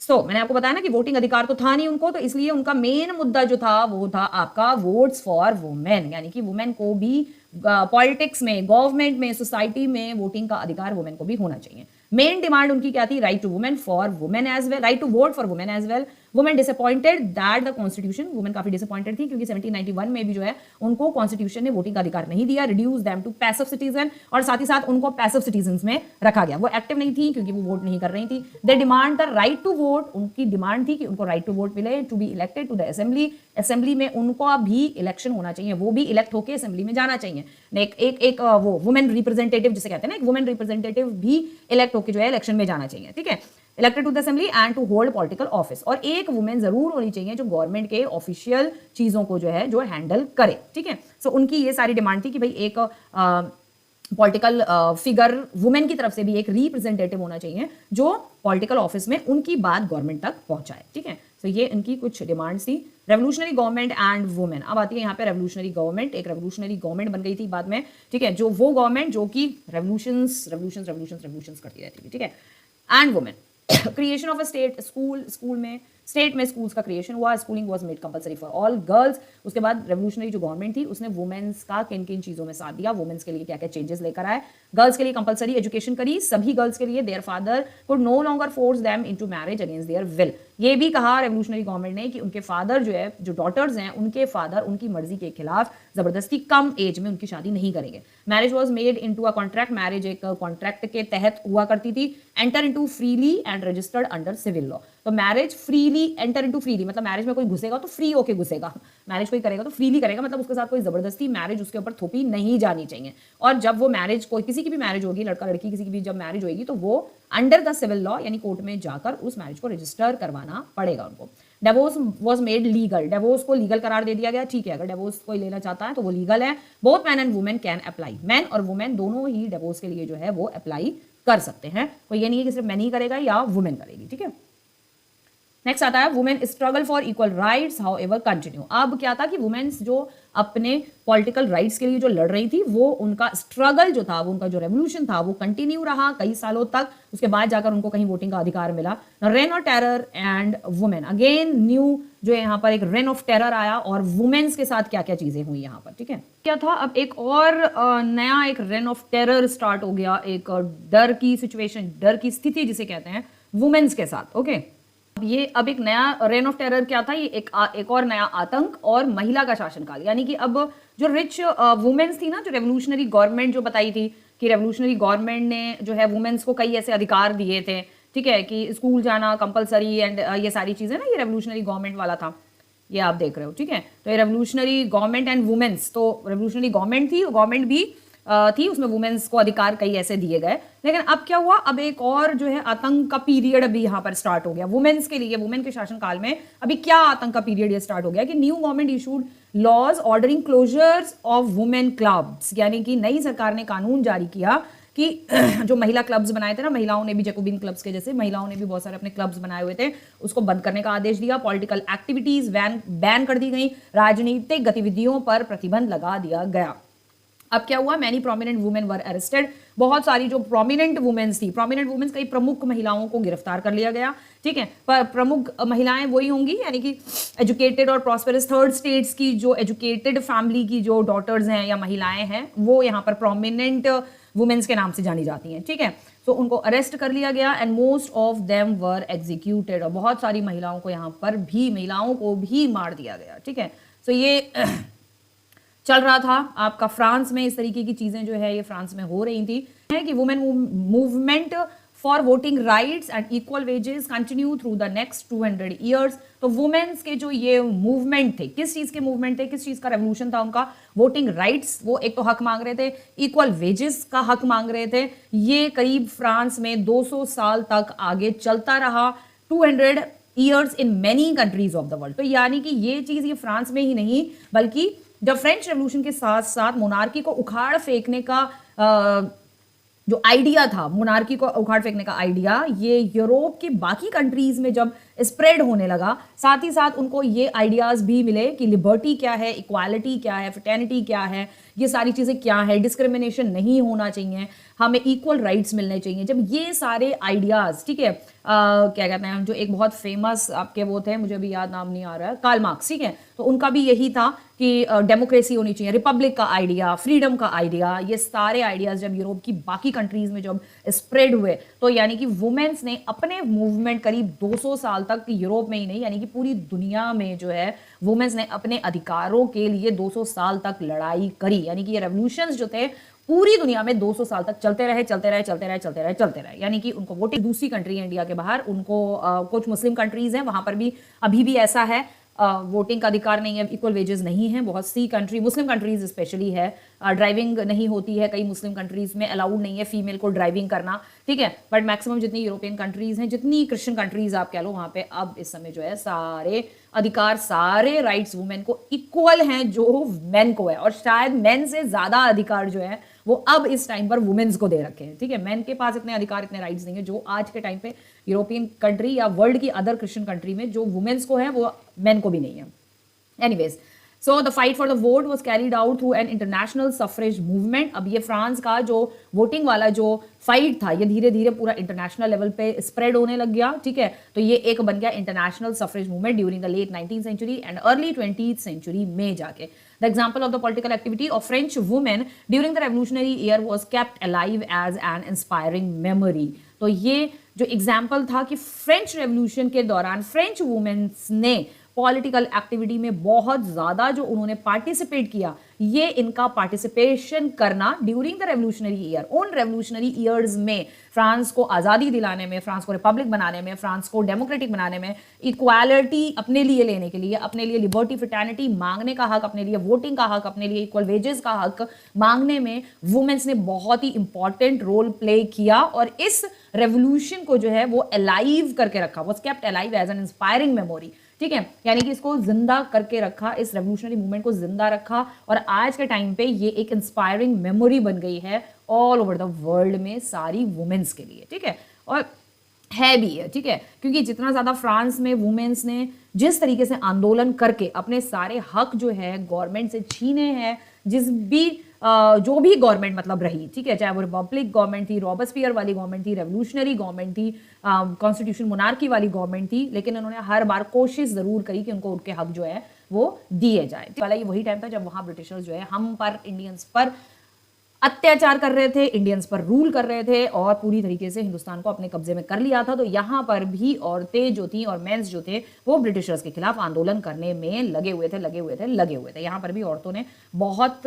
मैंने आपको बताया ना कि वोटिंग अधिकार तो था नहीं उनको, तो इसलिए उनका मेन मुद्दा जो था वो था आपका वोट्स फॉर वुमेन, यानी कि वुमेन को भी पॉलिटिक्स में, गवर्नमेंट में, सोसाइटी में वोटिंग का अधिकार वुमेन को भी होना चाहिए। मेन डिमांड उनकी क्या थी? Right to women for women as well, right to vote for women as well. Women disappointed that the constitution, women काफी डिसअपॉइंटेड थी क्योंकि 1791 में भी जो है उनको कॉन्स्टिट्यूशन ने वोटिंग का अधिकार नहीं दिया, reduce them to passive citizen, और साथ ही साथ उनको पैसिव सिटीजन में रखा गया। वो एक्टिव नहीं थी क्योंकि वो वोट नहीं कर रही थी। They demand the right to vote, उनकी डिमांड थी कि उनको राइट टू वोट मिले, to be elected to the assembly, assembly में उनको भी इलेक्शन होना चाहिए, वो भी इलेक्ट होकर असेंबली में जाना चाहिए। एक वो वुमेन रिप्रेजेंटेटिव जिसे कहते हैं ना, एक वुमेन रिप्रेजेंटेटिव भी इलेक्ट होकर जो है इलेक्शन में जाना चाहिए, ठीक है, elected to the assembly and to hold political office. और एक वुमेन जरूर होनी चाहिए जो गवर्नमेंट के ऑफिशियल चीजों को जो है जो हैंडल करे, ठीक है। उनकी ये सारी डिमांड थी कि भाई एक पॉलिटिकल फिगर वुमेन की तरफ से भी एक रिप्रेजेंटेटिव होना चाहिए जो पॉलिटिकल ऑफिस में उनकी बात गवर्नमेंट तक पहुंचाए, ठीक है। ये इनकी कुछ डिमांड्स थी। रेवोल्यूशनरी गवर्नमेंट एंड वुमेन, अब आती है यहाँ पे रेवोल्यूशनरी गवर्नमेंट। एक रेवोल्यूशनरी गवर्नमेंट बन गई थी बाद में, ठीक है, जो वो गवर्नमेंट जो कि रेवोल्यूशंस करती रहती थी, ठीक है। And women, creation of a state, school में, स्टेट में स्कूल्स का क्रिएशन हुआ, schooling was made compulsory for all girls. उसके बाद रेवोल्यूशनरी जो गवर्नमेंट थी उसने वुमेन्स का किन किन चीजों में साथ दिया, वुमेन्स के लिए क्या क्या चेंजेस लेकर आए, गर्ल्स के लिए कंपलसरी एजुकेशन करी सभी गर्ल्स के लिए, their father could no longer force them into marriage against their will. ये भी कहा रेवोल्यूशनरी गवर्नमेंट ने कि उनके फादर जो है, जो डॉटर्स हैं, उनके फादर उनकी मर्जी के खिलाफ जबरदस्ती कम एज में उनकी शादी नहीं करेंगे। Marriage was made into a contract, marriage एक कॉन्ट्रैक्ट के तहत हुआ करती थी। Enter into freely and registered under civil law, तो marriage freely, enter into freely मतलब मैरिज में कोई घुसेगा तो फ्री होके घुसेगा, मैरिज कोई करेगा तो फ्रीली करेगा, मतलब उसके साथ कोई जबरदस्ती मैरिज उसके ऊपर थोपी नहीं जानी चाहिए। और जब वो मैरिज, कोई किसी की भी मैरिज होगी, लड़का लड़की किसी की भी जब मैरिज होगी, तो वो अंडर द सिविल लॉ यानी कोर्ट में जाकर उस मैरिज को रजिस्टर करवाना पड़ेगा उनको। Divorce was made legal, divorce को लीगल करार दे दिया गया, ठीक है, अगर डिवोर्स कोई लेना चाहता है तो वो लीगल है। Both man and women can apply, man और वुमेन दोनों ही डिवोर्स के लिए जो है वो अप्लाई कर सकते हैं, कोई ये नहीं है कि सिर्फ मैन ही करेगा या वुमेन करेगी, ठीक है। नेक्स्ट आता है women struggle for equal rights how ever continue. अब क्या था कि वुमेन्स जो अपने पॉलिटिकल राइट्स के लिए जो लड़ रही थी, वो उनका स्ट्रगल जो था, वो उनका जो रेवोल्यूशन था वो कंटिन्यू रहा कई सालों तक। उसके बाद जाकर उनको कहीं वोटिंग का अधिकार मिला। Rain of terror and women, again new जो है यहाँ पर एक रेन ऑफ टेरर आया और वुमेन्स के साथ क्या क्या चीजें हुई यहाँ पर, ठीक है, क्या था। अब एक और नया एक रेन ऑफ टेरर स्टार्ट हो गया, एक डर की सिचुएशन, डर की स्थिति जिसे कहते हैं वुमेन्स के साथ, ओके। अब एक नया रेन ऑफ टेरर क्या था, ये एक और नया आतंक और महिला का शासनकाल, यानी कि अब जो रिच वुमेन्स थी ना, जो रेवोल्यूशनरी गवर्नमेंट जो बताई थी कि रेवोल्यूशनरी गवर्नमेंट ने जो है वुमेन्स को कई ऐसे अधिकार दिए थे, ठीक है, कि स्कूल जाना कंपलसरी एंड ये सारी चीजें ना, ये रेवोल्यूशनरी गवर्नमेंट वाला था, ये आप देख रहे हो, ठीक है। तो ये रेवोल्यूशनरी गवर्नमेंट एंड वुमेन्स, तो रेवोल्यूशनरी गवर्नमेंट थी, गवर्नमेंट भी थी, उसमें वुमेन्स को अधिकार कई ऐसे दिए गए। लेकिन अब क्या हुआ, अब एक और जो है आतंक का पीरियड अभी यहाँ पर स्टार्ट हो गया वुमेन्स के लिए। वुमेन के शासनकाल में अभी क्या आतंक का पीरियड ये स्टार्ट हो गया कि new government issued laws ordering closures of women clubs, यानी कि नई सरकार ने कानून जारी किया कि जो महिला क्लब्स बनाए थे ना, महिलाओं ने भी जैकोबिन क्लब्स के जैसे महिलाओं ने भी बहुत सारे अपने क्लब्स बनाए हुए थे, उसको बंद करने का आदेश दिया। पॉलिटिकल एक्टिविटीज बैन कर दी गई, राजनीतिक गतिविधियों पर प्रतिबंध लगा दिया गया। अब क्या हुआ, many prominent women were arrested, बहुत सारी जो प्रोमिनेंट वुमेन्स थी, प्रोमिनेंट वुमेन्स कई प्रमुख महिलाओं को गिरफ्तार कर लिया गया, ठीक है। पर प्रमुख महिलाएं वही होंगी यानी कि एजुकेटेड और प्रॉस्पेरस थर्ड स्टेट्स की जो एजुकेटेड फैमिली की जो डॉटर्स हैं या महिलाएं हैं, वो यहाँ पर प्रोमिनेंट वुमेन्स के नाम से जानी जाती हैं, ठीक है। तो उनको अरेस्ट कर लिया गया and most of them were executed, और बहुत सारी महिलाओं को यहाँ पर भी, महिलाओं को भी मार दिया गया, ठीक है। तो ये चल रहा था आपका फ्रांस में, इस तरीके की चीजें जो है ये फ्रांस में हो रही थी, है कि women movement for voting rights and equal wages continue through the next 200 years. तो वुमेन्स के जो ये मूवमेंट थे, किस चीज के मूवमेंट थे, किस चीज का रेवोल्यूशन था उनका, वोटिंग राइट्स, वो एक तो हक मांग रहे थे, इक्वल वेजेस का हक मांग रहे थे। ये करीब फ्रांस में 200 साल तक आगे चलता रहा, 200 years in many countries of the world. तो यानी कि ये चीज ये फ्रांस में ही नहीं बल्कि जब फ्रेंच रेवोल्यूशन के साथ साथ मोनार्की को उखाड़ फेंकने का जो आइडिया था, मोनार्की को उखाड़ फेंकने का आइडिया, ये यूरोप की बाकी कंट्रीज में जब स्प्रेड होने लगा, साथ ही साथ उनको ये आइडियाज भी मिले कि लिबर्टी क्या है, इक्वालिटी क्या है, फ्रेटर्निटी क्या है, ये सारी चीज़ें क्या है, डिस्क्रिमिनेशन नहीं होना चाहिए, हमें इक्वल राइट्स मिलने चाहिए। जब ये सारे आइडियाज़, ठीक है, क्या कहते हैं, जो एक बहुत फेमस आपके वो थे, मुझे अभी याद नाम नहीं आ रहा है, कार्ल मार्क्स, ठीक है, तो उनका भी यही था कि डेमोक्रेसी होनी चाहिए, रिपब्लिक का आइडिया, फ्रीडम का आइडिया, ये सारे आइडियाज़ जब यूरोप की बाकी कंट्रीज़ में जब स्प्रेड हुए, तो यानी कि वुमेन्स ने अपने मूवमेंट करीब 200 साल तक यूरोप में ही नहीं, यानी कि पूरी दुनिया में जो है वुमेन्स ने अपने अधिकारों के लिए 200 साल तक लड़ाई करी। यानी कि ये रेवोल्यूशंस जो थे पूरी दुनिया में 200 साल तक चलते रहे। यानी कि उनको वोटिंग, दूसरी कंट्री है इंडिया के बाहर, उनको कुछ मुस्लिम कंट्रीज हैं वहां पर भी अभी भी ऐसा है, वोटिंग का अधिकार नहीं है, इक्वल वेजेस नहीं है। बहुत सी कंट्री, मुस्लिम कंट्रीज स्पेशली है, ड्राइविंग नहीं होती है, कई मुस्लिम कंट्रीज में अलाउड नहीं है फीमेल को ड्राइविंग करना, ठीक है। बट मैक्सिमम जितनी यूरोपियन कंट्रीज हैं, जितनी क्रिश्चियन कंट्रीज आप कह लो, वहां पे अब इस समय जो है सारे अधिकार, सारे राइट्स वुमेन को इक्वल हैं जो मेन को है, और शायद मेन से ज्यादा अधिकार जो है वो अब इस टाइम पर वुमेन्स को दे रखे हैं, ठीक है। मेन के पास इतने अधिकार, इतने राइट्स नहीं है जो आज के टाइम पे यूरोपियन कंट्री या वर्ल्ड की अदर क्रिश्चियन कंट्री में जो वुमेन्स को है वो मेन को भी नहीं है। Anyways, so the fight for the vote was carried out through an international suffrage movement. अब ये फ्रांस का जो वोटिंग वाला जो फाइट था, ये धीरे धीरे पूरा इंटरनेशनल लेवल पे स्प्रेड होने लग गया, ठीक है। तो ये एक बन गया international suffrage movement during the late 19th century and early 20th century में जाके। The example of the political activity of French women during the revolutionary year was kept alive as an inspiring memory. तो ये जो एग्जाम्पल था कि फ्रेंच रेवोल्यूशन के दौरान फ्रेंच वुमेन्स ने पॉलिटिकल एक्टिविटी में बहुत ज्यादा जो उन्होंने पार्टिसिपेट किया, ये इनका पार्टिसिपेशन करना ड्यूरिंग द रेवोल्यूशनरी ईयर, उन रेवोल्यूशनरी ईयर्स में फ्रांस को आज़ादी दिलाने में, फ्रांस को रिपब्लिक बनाने में, फ्रांस को डेमोक्रेटिक बनाने में, इक्वालिटी अपने लिए लेने के लिए, अपने लिए लिबर्टी फ्रेटर्निटी मांगने का हक, अपने लिए वोटिंग का हक, अपने लिए इक्वल वेजेस का हक मांगने में वुमेन्स ने बहुत ही इंपॉर्टेंट रोल प्ले किया, और इस रेवोल्यूशन को जो है वो अलाइव करके रखा, was kept alive as an inspiring memory, ठीक है। यानी कि इसको जिंदा करके रखा, इस रेवोल्यूशनरी मूवमेंट को जिंदा रखा, और आज के टाइम पे ये एक इंस्पायरिंग मेमोरी बन गई है ऑल ओवर द वर्ल्ड में सारी वुमेन्स के लिए, ठीक है। और है भी है, ठीक है, क्योंकि जितना ज्यादा फ्रांस में वुमेन्स ने जिस तरीके से आंदोलन करके अपने सारे हक जो है गवर्नमेंट से छीने हैं, जो भी गवर्नमेंट मतलब रही, ठीक है, चाहे वो रिपब्लिक गवर्नमेंट थी, रॉबस्पियर वाली गवर्नमेंट थी, रेवोल्यूशनरी गवर्नमेंट थी, कॉन्स्टिट्यूशन मोनार्की वाली गवर्नमेंट थी, लेकिन उन्होंने हर बार कोशिश जरूर करी कि उनको उनके हक जो है वो दिए जाए। वाला ये वही टाइम था जब वहां ब्रिटिशर्स जो है हम पर, इंडियंस पर अत्याचार कर रहे थे, इंडियंस पर रूल कर रहे थे, और पूरी तरीके से हिंदुस्तान को अपने कब्जे में कर लिया था। तो यहाँ पर भी औरतें जो थी और मेंस जो थे वो ब्रिटिशर्स के खिलाफ आंदोलन करने में लगे हुए थे। यहाँ पर भी औरतों ने बहुत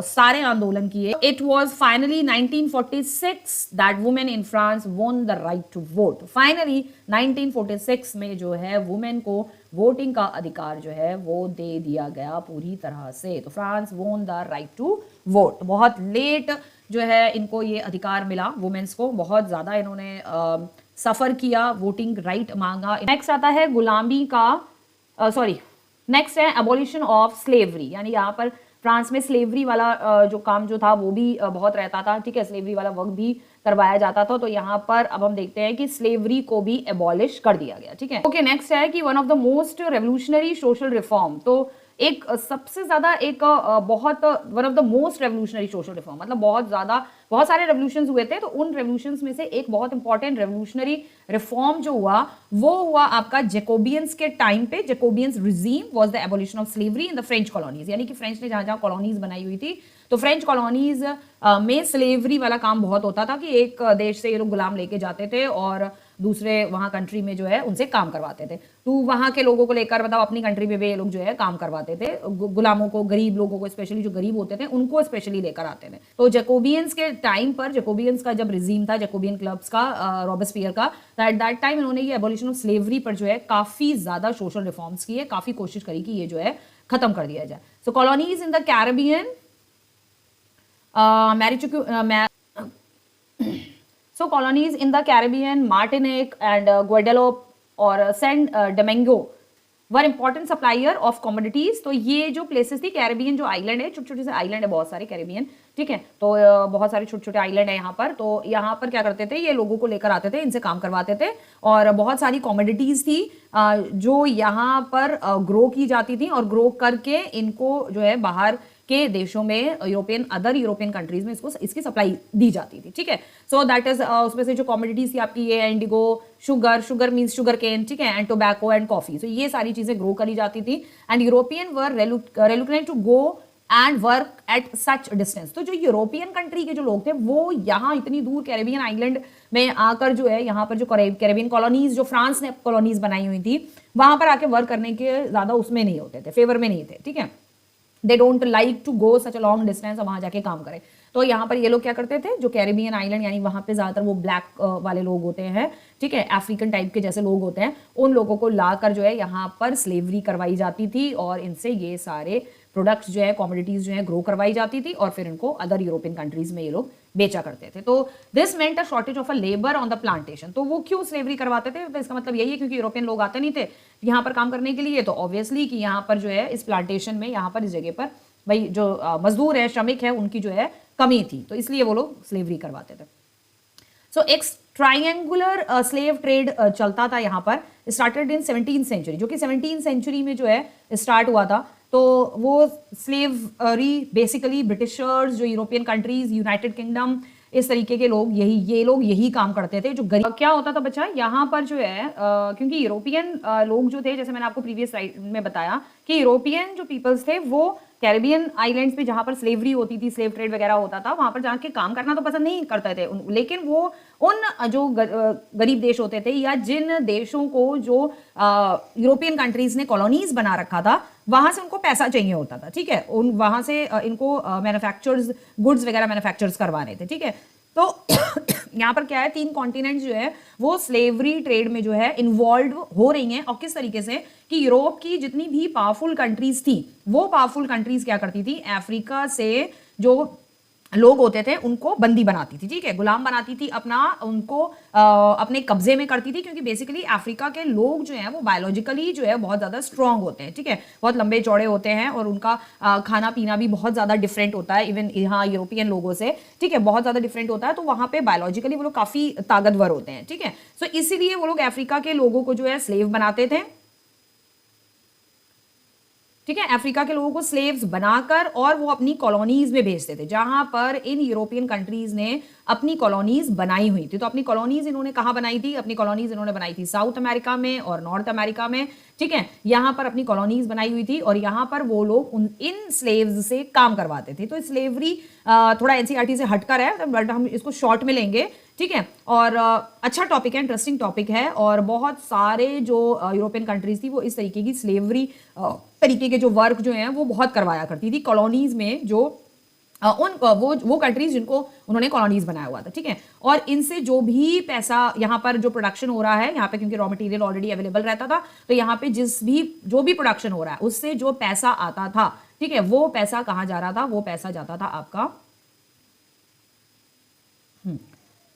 सारे आंदोलन किए। It was finally 1946 that women in France won the right to vote. Finally 1946 में जो है वुमेन को वोटिंग का अधिकार जो है वो दे दिया गया पूरी तरह से। तो France won the right to vote. बहुत लेट जो है इनको ये अधिकार मिला, वुमेन्स को बहुत ज्यादा इन्होंने सफर किया, वोटिंग राइट मांगा। नेक्स्ट आता है गुलामी का, नेक्स्ट है एबॉलिशन ऑफ स्लेवरी। यानी यहाँ पर फ्रांस में स्लेवरी वाला जो काम जो था वो भी बहुत रहता था, ठीक है, स्लेवरी वाला वर्क भी करवाया जाता था। तो यहाँ पर अब हम देखते हैं कि स्लेवरी को भी एबॉलिश कर दिया गया, ठीक है। ओके, नेक्स्ट है कि one of the most revolutionary social reform. तो एक सबसे ज्यादा एक बहुत one of the most revolutionary social reform, मतलब बहुत सारे रेवोल्यूशंस हुए थे, तो उन रेवोल्यूशंस में से एक बहुत इंपॉर्टेंट रेवोल्यूशनरी रिफॉर्म जो हुआ वो हुआ आपका जैकोबियंस के टाइम पे। Jacobians regime was the abolition of slavery in the French colonies. यानी कि फ्रेंच ने जहां जहां कॉलोनीज बनाई हुई थी, तो फ्रेंच कॉलोनीज में स्लेवरी वाला काम बहुत होता था कि एक देश से ये लोग गुलाम लेके जाते थे और दूसरे वहां कंट्री में जो है उनसे काम करवाते थे। तो वहां के लोगों को लेकर, बताओ, अपनी कंट्री में भी ये लोग जो है काम करवाते थे, गुलामों को, गरीब लोगों को, स्पेशली जो गरीब होते थे उनको स्पेशली लेकर आते थे। तो जैकोबियंस के टाइम पर, जैकोबियंस का जब रिजीम था, जैकोबियन क्लब्स का, रॉबस्पियर का, एट दैट टाइम इन्होंने ये एबॉलिशन ऑफ स्लेवरी पर जो है काफी ज्यादा सोशल रिफॉर्म्स किए, काफी कोशिश करी कि ये जो है खत्म कर दिया जाए। So colonies in the Caribbean, So colonies in the Caribbean, Martinique and Guadeloupe और Saint Domingo were important supplier of commodities। तो ये जो प्लेसेस थी, कैरेबियन जो आइलैंड है, छोटे छोटे से आइलैंड है बहुत सारे कैरेबियन, ठीक है, तो बहुत सारे छोटे छोटे आइलैंड है यहाँ पर। तो यहाँ पर क्या करते थे, ये लोगों को लेकर आते थे, इनसे काम करवाते थे, और बहुत सारी कॉमोडिटीज थी जो यहाँ पर ग्रो की जाती थी, और ग्रो करके इनको जो है बाहर के देशों में, अदर यूरोपियन कंट्रीज में इसकी सप्लाई दी जाती थी, ठीक है। सो दैट इज उसमें से जो कॉमोडिटीज थी आपकी, ये indigo, sugar means sugar cane, ठीक है, and tobacco and coffee. So ये सारी चीजें ग्रो करी जाती थी and European were reluctant to go and work at such distance. तो जो यूरोपियन कंट्री के जो लोग थे वो यहाँ इतनी दूर कैरेबियन आइलैंड में आकर जो है, यहाँ पर जो कैरेबियन कॉलोनीज जो फ्रांस ने कॉलोनीज बनाई हुई थी, वहां पर आके वर्क करने के ज्यादा उसमें नहीं होते थे, फेवर में नहीं थे, ठीक है। They don't like to go such a long distance और वहां जाके काम करें। तो यहाँ पर ये लोग क्या करते थे, जो कैरेबियन आइलैंड यानी वहां पे ज्यादातर वो ब्लैक वाले लोग होते हैं, ठीक है, अफ्रीकन टाइप के जैसे लोग होते हैं, उन लोगों को लाकर जो है यहाँ पर स्लेवरी करवाई जाती थी और इनसे ये सारे प्रोडक्ट्स जो है, कॉमोडिटीज जो है ग्रो करवाई जाती थी और फिर इनको अदर यूरोपियन कंट्रीज में ये लोग बेचा करते थे। तो this meant a shortage of a labour on the plantation. तो वो क्यों स्लेवरी करवाते थे, तो इसका मतलब यही है क्योंकि यूरोपियन लोग आते नहीं थे यहाँ पर काम करने के लिए, तो ऑब्वियसली कि यहाँ पर जो है इस प्लांटेशन में, यहाँ पर इस जगह पर भाई जो मजदूर है, श्रमिक है, उनकी जो है कमी थी, तो इसलिए वो लोग स्लेवरी करवाते थे। सो एक ट्राइंगुलर स्लेव ट्रेड चलता था यहाँ पर, स्टार्टेड इन 17th सेंचुरी, जो कि 17th सेंचुरी में जो है स्टार्ट हुआ था। तो वो स्लेवरी बेसिकली ब्रिटिशर्स, जो यूरोपियन कंट्रीज, यूनाइटेड किंगडम, इस तरीके के लोग ये लोग यही काम करते थे। जो गरीब क्या होता था बच्चा, यहाँ पर जो है क्योंकि यूरोपियन लोग जो थे, जैसे मैंने आपको प्रीवियस स्लाइड में बताया कि यूरोपियन जो पीपल्स थे वो कैरेबियन आइलैंड्स पे जहां पर स्लेवरी होती थी, स्लेव ट्रेड वगैरह होता था, वहां पर जाके काम करना तो पसंद नहीं करते थे, लेकिन वो उन जो गरीब देश होते थे या जिन देशों को जो यूरोपियन कंट्रीज ने कॉलोनीज बना रखा था, वहां से उनको पैसा चाहिए होता था, ठीक है, वहां से इनको मैन्युफैक्चर्स, गुड्स वगैरह मैन्युफैक्चर्स करवाने थे, ठीक है। तो यहाँ पर क्या है, 3 कॉन्टिनेंट जो है वो स्लेवरी ट्रेड में जो है इन्वॉल्व हो रही हैं। और किस तरीके से कि यूरोप की जितनी भी पावरफुल कंट्रीज थी, वो पावरफुल कंट्रीज क्या करती थी, अफ्रीका से जो लोग होते थे उनको बंदी बनाती थी, ठीक है, गुलाम बनाती थी, उनको अपने कब्जे में करती थी, क्योंकि बेसिकली अफ्रीका के लोग जो हैं वो बायोलॉजिकली जो है बहुत ज़्यादा स्ट्रांग होते हैं, ठीक है, बहुत लंबे चौड़े होते हैं और उनका खाना पीना भी बहुत ज़्यादा डिफरेंट होता है इवन यहाँ यूरोपियन लोगों से, ठीक है, बहुत ज़्यादा डिफरेंट होता है। तो वहाँ पे बायोलॉजिकली वो लोग काफ़ी ताकतवर होते हैं, ठीक है। सो इसीलिए वो लोग अफ्रीका के लोगों को जो है स्लेव बनाते थे, ठीक है, अफ्रीका के लोगों को स्लेव्स बनाकर और वो अपनी कॉलोनीज में भेजते थे, जहां पर इन यूरोपियन कंट्रीज ने अपनी कॉलोनीज बनाई हुई थी। तो अपनी कॉलोनीज इन्होंने कहां बनाई थी, अपनी कॉलोनीज इन्होंने बनाई थी साउथ अमेरिका में और नॉर्थ अमेरिका में, ठीक है, यहां पर अपनी कॉलोनीज बनाई हुई थी और यहां पर वो लोग इन स्लेव्स से काम करवाते थे। तो स्लेवरी थोड़ा एनसीईआरटी से हटकर है, बट हम इसको शॉर्ट में लेंगे, ठीक है, और अच्छा टॉपिक है, इंटरेस्टिंग टॉपिक है, और बहुत सारे जो यूरोपियन कंट्रीज थी वो इस तरीके की स्लेवरी तरीके के जो वर्क जो हैं वो बहुत करवाया करती थी कॉलोनीज में, जो वो कंट्रीज जिनको उन्होंने कॉलोनीज बनाया हुआ था, ठीक है। और इनसे जो भी पैसा यहाँ पर जो प्रोडक्शन हो रहा है, यहाँ पे क्योंकि रॉ मटेरियल ऑलरेडी अवेलेबल रहता था, तो यहाँ पे जो भी प्रोडक्शन हो रहा है उससे जो पैसा आता था, ठीक है, वो पैसा कहाँ जा रहा था, वो पैसा जाता था आपका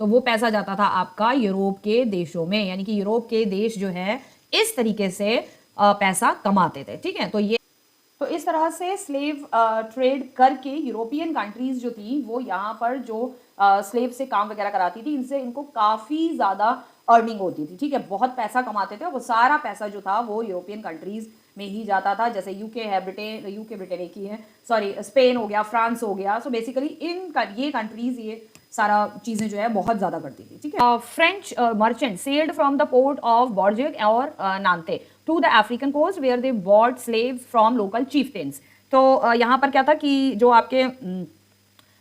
तो वो पैसा जाता था आपका यूरोप के देशों में, यानी कि यूरोप के देश जो है इस तरीके से पैसा कमाते थे, ठीक है। तो इस तरह से स्लेव ट्रेड करके यूरोपियन कंट्रीज जो थी वो यहाँ पर जो स्लेव से काम वगैरह कराती थी, इनको काफी ज्यादा अर्निंग होती थी, ठीक है, बहुत पैसा कमाते थे और वो सारा पैसा जो था वो यूरोपियन कंट्रीज में ही जाता था। जैसे यूके है, ब्रिटेन एक ही है, सॉरी स्पेन हो गया, फ्रांस हो गया। सो बेसिकली ये कंट्रीज ये सारा चीजें जो है बहुत ज्यादा करती थी, ठीक है। French merchant sailed from the port of Bordeaux और Nantes to the African coast where they bought slaves from local chieftains. तो यहाँ पर क्या था कि जो आपके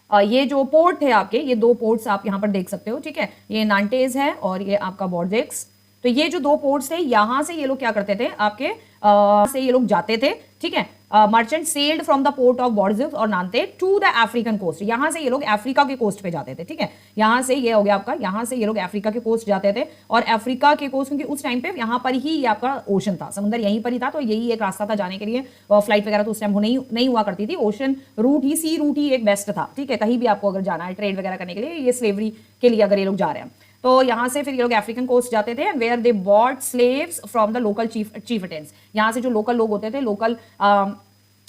ये जो पोर्ट थे आपके, ये 2 पोर्ट्स आप यहाँ पर देख सकते हो, ठीक है, ये नांटेज है और ये आपका बॉर्जेक्स। तो ये जो 2 पोर्ट्स थे, यहाँ से ये लोग क्या करते थे, आपके से ये लोग जाते थे, ठीक है, merchant sailed from the port of Bordeaux और Nantes to the African coast. यहाँ से ये लोग अफ्रीका के कोस्ट पे जाते थे, ठीक है, यहाँ से ये हो गया आपका, यहाँ से ये लोग अफ्रीका के कोस्ट जाते थे और अफ्रीका के कोस्ट, क्योंकि उस टाइम पे यहाँ पर ही ये आपका ओशन था, समुद्र यहीं पर ही था, तो यही एक रास्ता था जाने के लिए। फ्लाइट वगैरह तो उस टाइम नहीं हुआ करती थी, ओशन रूट ही, सी रूट ही एक बेस्ट था, ठीक है, कहीं भी आपको अगर जाना है ट्रेड वगैरह करने के लिए, ये स्लेवरी के लिए अगर ये लोग जा रहे हैं, तो यहाँ से फिर ये लोग अफ्रीकन कोस्ट जाते थे, where they bought slaves from the local chieftains. यहाँ से जो लोकल लोग होते थे, लोकल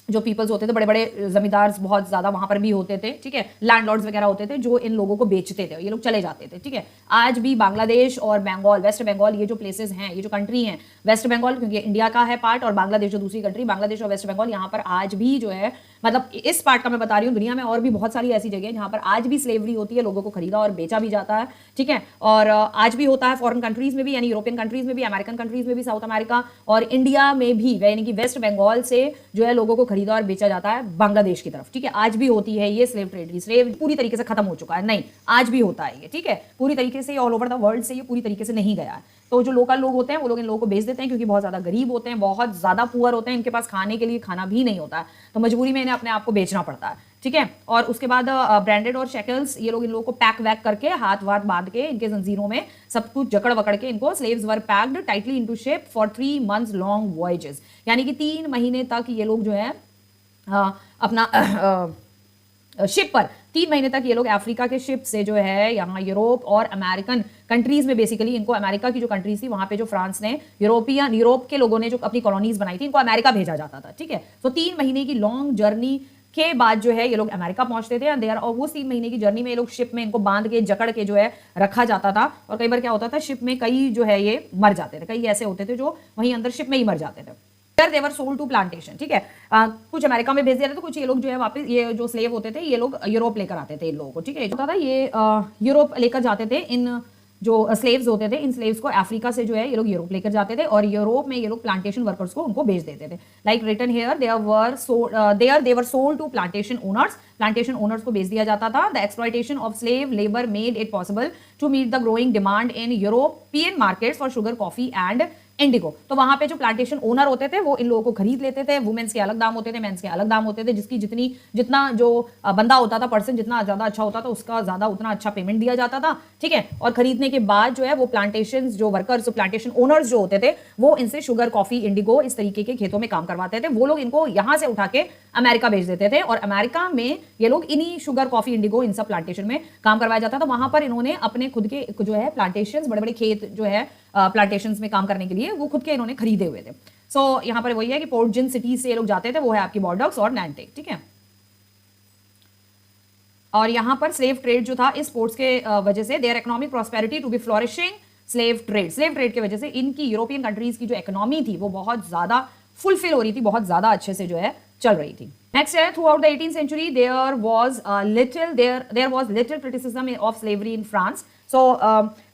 जो पीपल्स होते थे, बड़े बड़े जमींदार बहुत ज्यादा वहां पर भी होते थे, ठीक है, लैंडलॉर्ड्स वगैरह होते थे जो इन लोगों को बेचते थे, ये लोग चले जाते थे, ठीक है। आज भी बांग्लादेश और बंगाल, वेस्ट बंगाल, ये जो प्लेसेस हैं, ये जो कंट्री हैं, वेस्ट बंगाल क्योंकि इंडिया का है पार्ट, और बांग्लादेश जो दूसरी कंट्री, बांग्लादेश और वेस्ट बंगाल, यहाँ पर आज भी जो है मतलब इस पार्ट का मैं बता रही हूँ, दुनिया में और भी बहुत सारी ऐसी जगह है जहां पर आज भी स्लेवरी होती है, लोगों को खरीदा और बेचा भी जाता है, ठीक है। और आज भी होता है फॉरेन कंट्रीज में भी, यानी यूरोपियन कंट्रीज में भी, अमेरिकन कंट्रीज में भी, साउथ अमेरिका और इंडिया में भी, यानी कि वेस्ट बंगाल से जो है लोगों को खरीदा और बेचा जाता है बांग्लादेश की तरफ, ठीक है। आज भी होती है ये स्लेव ट्रेड। स्लेव पूरी तरीके से खत्म हो चुका है नहीं, आज भी होता है ये, ठीक है। पूरी तरीके से ऑल ओवर द वर्ल्ड से ये पूरी तरीके से नहीं गया है। तो जो लोकल लोग होते हैं वो लोग इन लोगों को बेच देते हैं, क्योंकि बहुत ज्यादा गरीब होते हैं, बहुत ज्यादा पुअर होते हैं, इनके पास खाने के लिए खाना भी नहीं होता है, तो मजबूरी में इन्हें अपने आप को बेचना पड़ता है, ठीक है। और उसके बाद ब्रांडेड और शेकल्स, ये लोग इन लोगों को पैक वैक करके हाथ वाथ बांध के इनके जंजीरों में सब कुछ जकड़ वकड़ के इनको, slaves were packed tightly into ship for 3 months long voyages, यानी कि 3 महीने तक ये लोग जो है अपना शिप पर 3 महीने तक ये लोग अफ्रीका के शिप से जो है यहाँ यूरोप और अमेरिकन कंट्रीज में, बेसिकली इनको अमेरिका की जो कंट्रीज थी वहां पे जो फ्रांस ने यूरोप के लोगों ने जो अपनी कॉलोनीज बनाई थी, इनको अमेरिका भेजा जाता था, ठीक है। तो 3 महीने की लॉन्ग जर्नी के बाद जो है ये लोग अमेरिका पहुंचते थे, और वो 3 महीने की जर्नी में ये लोग शिप में इनको बांध के जकड़ के जो है रखा जाता था। और कई बार क्या होता था, शिप में कई जो है ये मर जाते थे, कई ऐसे होते थे जो वहीं अंदर शिप में ही मर जाते थे। देवर सोल्ड टू प्लांटेशन, ठीक है। कुछ अमेरिका में भेज दिया था, तो कुछ ये लोग जो है वापस, ये जो स्लेव होते थे ये लोग यूरोप लेकर आते थे इन लोगों को, ठीक है। होता था ये यूरोप लेकर जाते थे, इन जो स्लेव्स होते थे, इन स्लेव्स को अफ्रीका से जो है ये लोग यूरोप लेकर जाते थे, और यूरोप में ये लोग प्लांटेशन वर्कर्स को उनको बेच देते थे। Like written here they were sold to plantation owners को बेच दिया जाता था। The exploitation of slave labour made it possible to meet the growing demand in European markets for sugar, coffee and indigo. तो वहां पे जो प्लांटेशन ओनर होते थे वो इन लोगों को खरीद लेते थे। वुमेन्स के अलग दाम होते थे, मेंस के अलग दाम होते थे, जिसकी जितना जो बंदा होता था, पर्सन जितना ज्यादा अच्छा होता था, उसका ज्यादा उतना अच्छा पेमेंट दिया जाता था, ठीक है। और खरीदने के बाद जो है वो प्लांटेशन जो वर्कर्स, प्लांटेशन ओनर्स जो होते थे, वो इनसे शुगर, कॉफी, इंडिगो इस तरीके के खेतों में काम करवाते थे। वो लोग इनको यहां से उठा के अमेरिका भेज देते थे, और अमेरिका में ये लोग इन्हीं शुगर, कॉफी, इंडिगो इन सब प्लांटेशन में काम करवाया जाता था। वहां पर इन्होंने अपने खुद के जो है प्लांटेशन, बड़े बड़े खेत जो है प्लांटेशंस में काम करने के लिए वो खुद के इन्होंने खरीदे हुए थे। सो यहां पर वही है कि पोर्ट जिन सिटीज से ये लोग जाते थे वो है आपकी बॉर्डर्स और नैंटेक, ठीक है। और यहां पर स्लेव ट्रेड जो था, इस पोर्ट्स के वजह से their economic prosperity to be flourishing, slave trade के वजह से इनकी यूरोपियन कंट्रीज की जो इकोनॉमी थी वो बहुत ज्यादा फुलफिल हो रही थी, बहुत ज्यादा अच्छे से जो है चल रही थी। नेक्स्ट है, through out the 18th century there was little criticism of slavery in France. So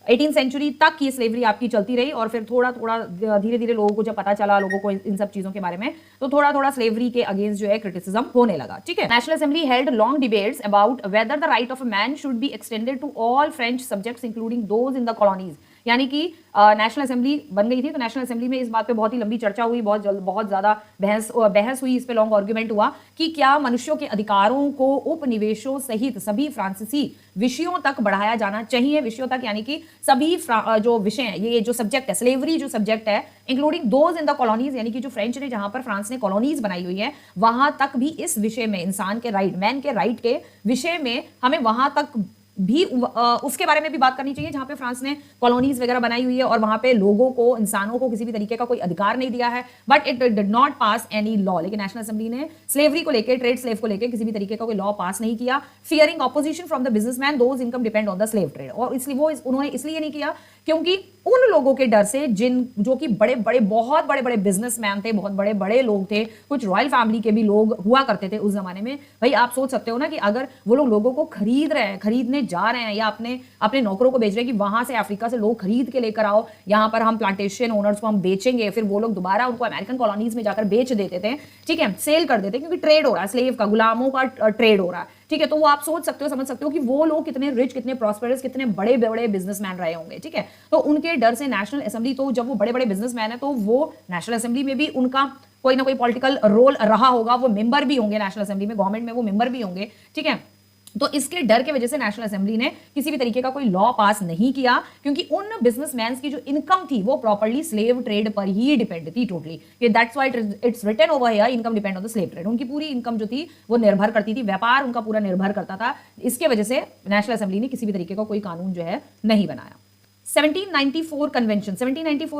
18th century तक ये स्लेवरी आपकी चलती रही, और फिर थोड़ा थोड़ा धीरे धीरे लोगों को जब पता चला, लोगों को इन सब चीजों के बारे में, तो थोड़ा थोड़ा स्लेवरी के अगेंस्ट जो है क्रिटिसिज्म होने लगा, ठीक है। National assembly held long debates about whether the right of a man should be extended to all French subjects including those in the colonies. यानी कि नेशनल असेंबली बन गई थी, तो नेशनल असेंबली में इस बात पे बहुत ही लंबी चर्चा हुई, बहुत ज्यादा बहस हुई, इस पे लॉन्ग आर्गुमेंट हुआ कि क्या मनुष्यों के अधिकारों को उपनिवेशों सहित सभी फ्रांसीसी विषयों तक बढ़ाया जाना चाहिए। विषयों तक यानी कि सभी जो विषय हैं, ये जो सब्जेक्ट है, स्लेवरी जो सब्जेक्ट है, including those in the colonies, यानी कि जो फ्रेंच ने, जहां पर फ्रांस ने कॉलोनीज बनाई हुई है, वहां तक भी इस विषय में, इंसान के राइट, मैन के राइट के विषय में हमें वहां तक भी उसके बारे में भी बात करनी चाहिए, जहां पे फ्रांस ने कॉलोनीज वगैरह बनाई हुई है और वहां पे लोगों को, इंसानों को किसी भी तरीके का कोई अधिकार नहीं दिया है। But it did not pass any law. लेकिन नेशनल असेंबली ने स्लेवरी को लेकर, ट्रेड स्लेव को लेकर किसी भी तरीके का कोई लॉ पास नहीं किया। Fearing opposition from the businessman those income depend on the slave trade. और इसलिए उन्होंने इसलिए नहीं किया क्योंकि उन लोगों के डर से जो कि बहुत बड़े बड़े बिजनेसमैन थे, बहुत बड़े बड़े लोग थे, कुछ रॉयल फैमिली के भी लोग हुआ करते थे उस जमाने में। भाई आप सोच सकते हो ना कि अगर वो लोगों को खरीद रहे हैं, खरीदने जा रहे हैं, या अपने नौकरों को भेज रहे हैं कि वहां से अफ्रीका से लोग खरीद के लेकर आओ, यहां पर हम प्लांटेशन ओनर्स को हम बेचेंगे, फिर वो लोग दोबारा उनको अमेरिकन कॉलोनीज में जाकर बेच देते थे, ठीक है, सेल कर देते, क्योंकि ट्रेड हो रहा है, स्लेव का, गुलामों का ट्रेड हो रहा है, ठीक है। तो वो आप सोच सकते हो, समझ सकते हो कि वो लोग कितने रिच, कितने प्रॉस्पेरस, कितने बड़े बड़े बिजनेसमैन रहे होंगे, ठीक है। तो उनके डर से नेशनल असेंबली, तो जब वो बड़े बड़े बिजनेसमैन है तो वो नेशनल असेंबली में भी उनका कोई ना कोई पॉलिटिकल रोल रहा होगा, वो मेंबर भी होंगे नेशनल असेंबली में, गवर्नमेंट में वो मेंबर भी होंगे, ठीक है। तो इसके डर की वजह से नेशनल असेंबली ने किसी भी तरीके का कोई लॉ पास नहीं किया, क्योंकि उन बिजनेसमैन की जो इनकम थी वो प्रॉपर्ली स्लेव ट्रेड पर ही डिपेंड थी totally. That's why it's written over here, income depend on the slave trade. उनकी पूरी इनकम जो थी वो निर्भर करती थी, व्यापार उनका पूरा निर्भर करता था। इसके वजह से नेशनल असेंबली ने किसी भी तरीके का कोई कानून जो है नहीं बनाया। 1794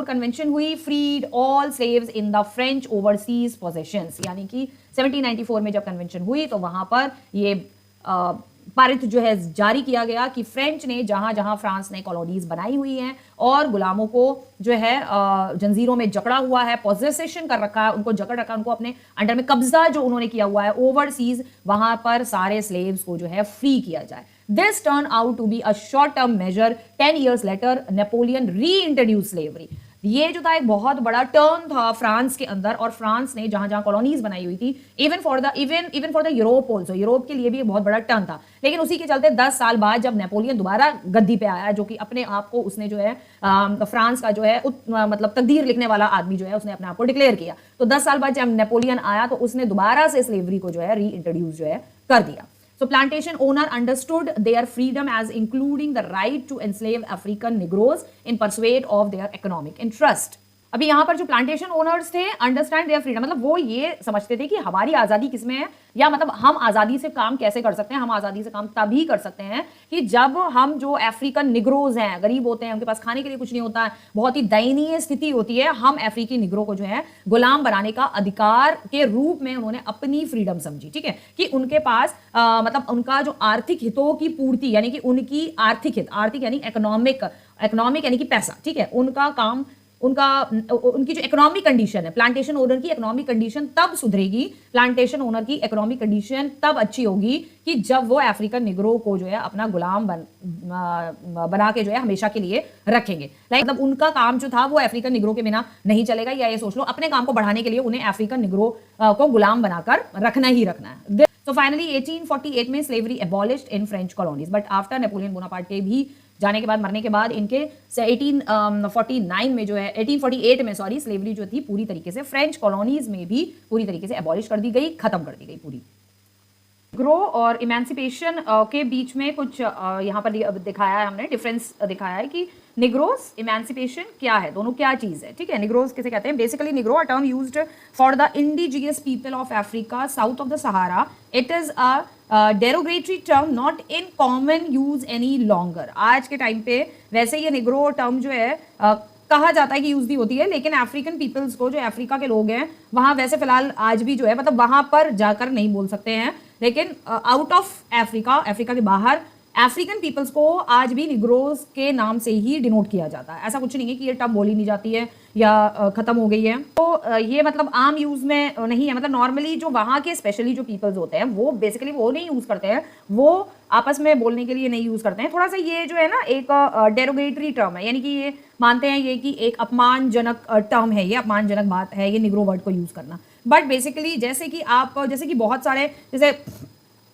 कन्वेंशन हुई, freed all slaves in the French overseas possessions. यानी कि 1794 में जब कन्वेंशन हुई तो वहां पर ये पारित जो है जारी किया गया कि फ्रेंच ने जहां जहां फ्रांस ने कॉलोनीज बनाई हुई हैं और गुलामों को जो है जंजीरों में जकड़ा हुआ है, पोजेशन कर रखा है, उनको जकड़ रखा है, उनको अपने अंडर में कब्जा जो उन्होंने किया हुआ है ओवरसीज, वहां पर सारे स्लेव्स को जो है फ्री किया जाए। This turn out to be a short term measure. 10 years later Napoleon reintroduce slavery. ये जो था एक बहुत बड़ा टर्न था फ्रांस के अंदर, और फ्रांस ने जहां जहां कॉलोनीज बनाई हुई थी, even for the Europe also, Europe के लिए भी एक बहुत बड़ा टर्न था। लेकिन उसी के चलते 10 साल बाद जब नेपोलियन दोबारा गद्दी पे आया, जो कि अपने आप को उसने जो है फ्रांस का जो है मतलब तकदीर लिखने वाला आदमी जो है, उसने अपने आप को डिक्लेयर किया, तो 10 साल बाद जब नेपोलियन आया तो उसने दोबारा से स्लेवरी को जो है री इंट्रोड्यूस जो है कर दिया। So plantation owner understood their freedom as including the right to enslave African Negroes in pursuit of their economic interest. अभी यहाँ पर जो प्लांटेशन ओनर्स थे, अंडरस्टैंड देयर फ्रीडम, मतलब वो ये समझते थे कि हमारी आज़ादी किसमें है, या मतलब हम आज़ादी से काम कैसे कर सकते हैं। हम आज़ादी से काम तभी कर सकते हैं कि जब हम जो अफ्रीकन निग्रोज हैं, गरीब होते हैं, उनके पास खाने के लिए कुछ नहीं होता है, बहुत ही दयनीय स्थिति होती है, हम अफ्रीकी निग्रो को जो है गुलाम बनाने का अधिकार के रूप में उन्होंने अपनी फ्रीडम समझी। ठीक है, कि उनके पास मतलब उनका जो आर्थिक हितों की पूर्ति, यानी कि उनकी आर्थिक हित, आर्थिक यानी इकोनॉमिक यानी कि पैसा, ठीक है, उनका काम, उनकी जो इकोनॉमिक कंडीशन है, प्लांटेशन ओनर की इकोनॉमिक कंडीशन तब सुधरेगी, प्लांटेशन ओनर की इकोनॉमिक कंडीशन तब अच्छी होगी कि जब वो अफ्रीकन निग्रो को जो है अपना गुलाम बना के जो है हमेशा के लिए रखेंगे। मतलब उनका काम जो था वो अफ्रीकन निग्रो के बिना नहीं चलेगा, या ये सोच लो अपने काम को बढ़ाने के लिए उन्हें अफ्रीकन निग्रो को गुलाम बनाकर रखना ही रखना है। So finally 1848 में slavery abolished in French colonies, but after Napoleon Bonaparte के भी जाने के बाद, मरने के बाद, इनके 1849 में जो है 1848 में सॉरी स्लेवरी जो थी पूरी तरीके से फ्रेंच कॉलोनीज में भी पूरी तरीके से एबॉलिश कर दी गई, खत्म कर दी गई पूरी। ग्रो और इमेंसिपेशन के बीच में कुछ यहाँ पर दिखाया है हमने, डिफरेंस दिखाया है कि निग्रोस, इमेंसिपेशन क्या है, दोनों क्या चीज है। ठीक है, निग्रोस किसे कहते हैं? Basically Negro a term used for the indigenous people of Africa south of the Sahara. It is a derogatory term not in common use any longer. आज के टाइम पे वैसे ये निग्रो टर्म जो है कहा जाता है कि यूज भी होती है, लेकिन अफ्रीकन पीपल्स को, जो अफ्रीका के लोग हैं वहां वैसे फिलहाल आज भी जो है मतलब वहां पर जाकर नहीं बोल सकते हैं, लेकिन आउट ऑफ अफ्रीका, अफ्रीका के बाहर अफ्रीकन पीपल्स को आज भी निग्रोस के नाम से ही डिनोट किया जाता है। ऐसा कुछ नहीं है कि ये टर्म बोली नहीं जाती है या खत्म हो गई है। तो ये मतलब आम यूज में नहीं है, मतलब नॉर्मली जो वहाँ के स्पेशली जो पीपल्स होते हैं वो बेसिकली वो नहीं यूज करते हैं, वो आपस में बोलने के लिए नहीं यूज करते हैं। थोड़ा सा ये जो है ना एक डेरोगेटरी टर्म है, यानी कि ये मानते हैं ये कि एक अपमानजनक टर्म है, ये अपमानजनक बात है ये निग्रो वर्ड को यूज करना। बट बेसिकली जैसे कि बहुत सारे, जैसे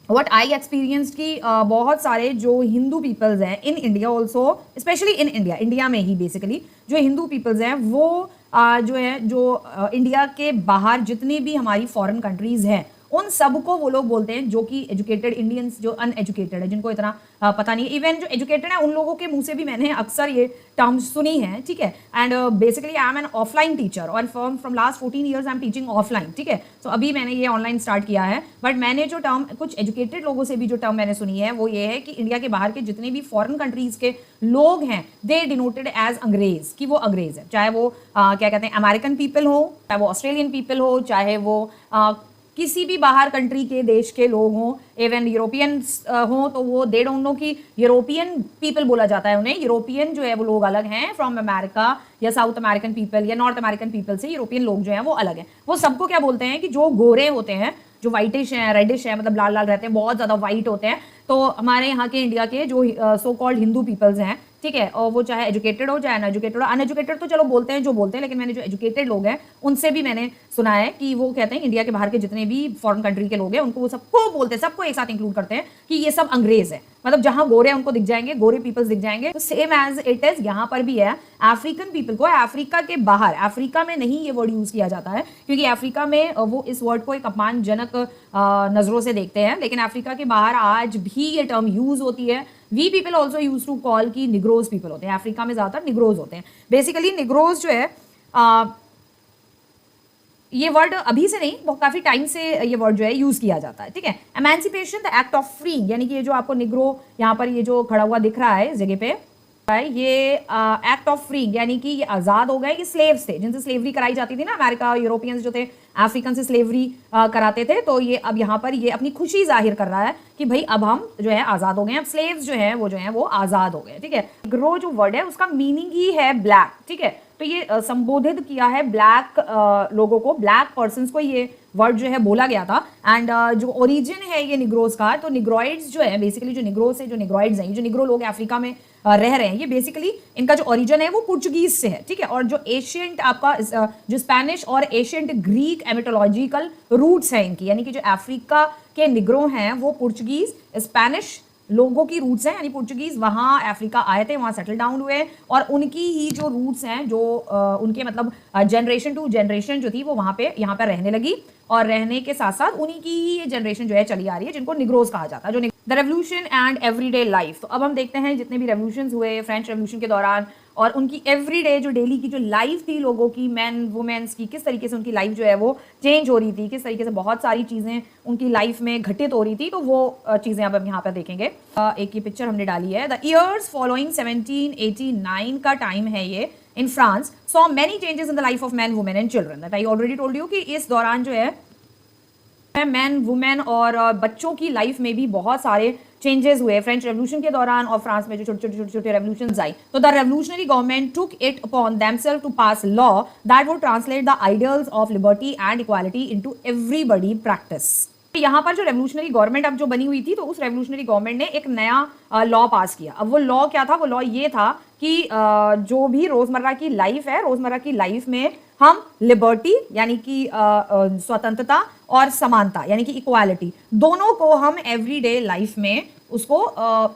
व्हाट आई एक्सपीरियंस्ड कि बहुत सारे जो हिंदू पीपल्स हैं in India also, specially in India में ही बेसिकली जो हिंदू पीपल्स हैं वो जो इंडिया के बाहर जितनी भी हमारी फॉरेन कंट्रीज हैं उन सबको वो लोग बोलते हैं जो कि एजुकेटेड इंडियंस, जो अनएजुकेटेड है, जिनको इतना पता नहीं है। इवन जो एजुकेटेड है उन लोगों के मुंह से भी मैंने अक्सर ये टर्म्स सुनी है। ठीक है, and basically I am an offline teacher और from last 14 years I am teaching offline. ठीक है, तो अभी मैंने ये ऑनलाइन स्टार्ट किया है, बट मैंने जो टर्म कुछ एजुकेटेड लोगों से भी जो टर्म मैंने सुनी है वो ये है कि इंडिया के बाहर के जितने भी फॉरेन कंट्रीज के लोग हैं दे डिनोटेड एज अंग्रेज, कि वो अंग्रेज है, चाहे वो क्या कहते हैं अमेरिकन पीपल हो, चाहे वो ऑस्ट्रेलियन पीपल हो, चाहे वो किसी भी बाहर कंट्री के देश के लोग हों, इवन यूरोपियंस हों, तो वो दे डोंट नो कि यूरोपियन पीपल बोला जाता है उन्हें। यूरोपियन जो है वो लोग अलग हैं फ्रॉम अमेरिका या साउथ अमेरिकन पीपल या नॉर्थ अमेरिकन पीपल से यूरोपियन लोग जो हैं वो अलग हैं। वो सबको क्या बोलते हैं कि जो गोरे होते हैं, जो वाइटिश हैं, रेडिश हैं, मतलब लाल लाल रहते हैं, बहुत ज़्यादा वाइट होते हैं, तो हमारे यहाँ के इंडिया के जो सो कॉल्ड हिंदू पीपल्स हैं, ठीक है, और वो चाहे एजुकेटेड हो चाहे अनएजुकेटेड हो, अनएजुकेटेड तो चलो बोलते हैं जो बोलते हैं, लेकिन मैंने जो एजुकेटेड लोग हैं उनसे भी मैंने सुना है कि वो कहते हैं इंडिया के बाहर के जितने भी फॉरेन कंट्री के लोग हैं उनको वो सबको बोलते हैं, सबको एक साथ इंक्लूड करते हैं कि ये सब अंग्रेज है। मतलब जहां गोरे उनको दिख जाएंगे, गोरे पीपल्स दिख जाएंगे, तो सेम एज इट इज यहाँ पर भी है। अफ्रीकन पीपल को अफ्रीका के बाहर, अफ्रीका में नहीं ये वर्ड यूज किया जाता है क्योंकि अफ्रीका में वो इस वर्ड को एक अपमानजनक नजरों से देखते हैं, लेकिन अफ्रीका के बाहर आज भी ये टर्म यूज होती है। We people also use to call की निग्रोज पीपल होते हैं, अफ्रीका में ज्यादातर निग्रोज होते हैं। बेसिकली निग्रोज जो है ये वर्ड अभी से नहीं, बहुत काफी टाइम से ये वर्ड जो है यूज किया जाता है। ठीक है, emancipation the act of free, यानी कि ये जो आपको निग्रो यहाँ पर ये जो खड़ा हुआ दिख रहा है इस जगह पे, ये एक्ट ऑफ फ्री, यानी कि ये आजाद हो गए, ये स्लेव्स थे जिनसे स्लेवरी कराई जाती थी ना, अमेरिका यूरोपियंस जो थे अफ्रीकन से स्लेवरी कराते थे, तो ये अब यहाँ पर ये अपनी खुशी जाहिर कर रहा है कि भाई अब हम जो है आजाद हो गए, अब स्लेव्स जो है वो आजाद हो गए, ठीक है। निग्रो जो वर्ड है उसका मीनिंग ही है ब्लैक, ठीक है, तो ये संबोधित किया है ब्लैक लोगों को, ब्लैक पर्सन्स को ये वर्ड जो है बोला गया था। एंड जो ओरिजिन है ये निग्रोज का, तो निग्रोइड्स जो है बेसिकली, जो निग्रोस है, जो निग्रोइड्स हैं, जो निग्रो लोग अफ्रीका में रह रहे हैं, ये बेसिकली इनका जो ओरिजिन है वो पुर्तगीज से है, ठीक है। और जो एशियंट आपका जो स्पेनिश और एशियंट ग्रीक एमिटोलॉजिकल रूट्स है इनकी, यानी कि जो अफ्रीका के निग्रो हैं वो पुर्तगीज स्पेनिश लोगों की रूट्स हैं, यानी पुर्तगीज वहाँ अफ्रीका आए थे, वहाँ सेटल डाउन हुए, और उनकी ही जो रूट्स हैं, जो उनके मतलब जनरेशन टू जनरेशन जो थी वो वहाँ पे यहाँ पर रहने लगी, और रहने के साथ साथ उन्हीं की ही ये जनरेशन जो है चली आ रही है, जिनको निग्रोज कहा जाता है। जो the revolution and everyday life, तो अब हम देखते हैं जितने भी रेवोल्यूशंस हुए फ्रेंच रेवोल्यूशन के दौरान, और उनकी एवरीडे जो डेली की जो लाइफ थी लोगों की, मैन वुमेन्स की, किस तरीके से उनकी लाइफ जो है वो चेंज हो रही थी, किस तरीके से बहुत सारी चीज़ें उनकी लाइफ में घटित हो रही थी, तो वो चीज़ें अब हम यहाँ पर देखेंगे। एक ये पिक्चर हमने डाली है, द ईयर्स फॉलोइंग 1789 का टाइम है ये in France, saw many changes in the life of man women and children, that I already told you कि इस दौरान जो है मैन वुमेन और बच्चों की लाइफ में भी बहुत सारे चेंजेस हुए फ्रेंच रेवोल्यूशन के दौरान, और फ्रांस में जो छोटे छोटे रेवोल्यूशंस आई, तो the revolutionary government took it upon themselves to pass law that would translate the ideals of liberty and equality into everybody practice. यहाँ पर जो रेवोल्यूशनरी गवर्नमेंट अब जो बनी हुई थी, तो उस रेवोल्यूशनरी गवर्नमेंट ने एक नया लॉ पास किया। अब वो लॉ क्या था? वो लॉ ये था कि जो भी रोजमर्रा की लाइफ है, रोजमर्रा की लाइफ में हम लिबर्टी यानी कि स्वतंत्रता और समानता यानी कि इक्वालिटी, दोनों को हम एवरीडे लाइफ में उसको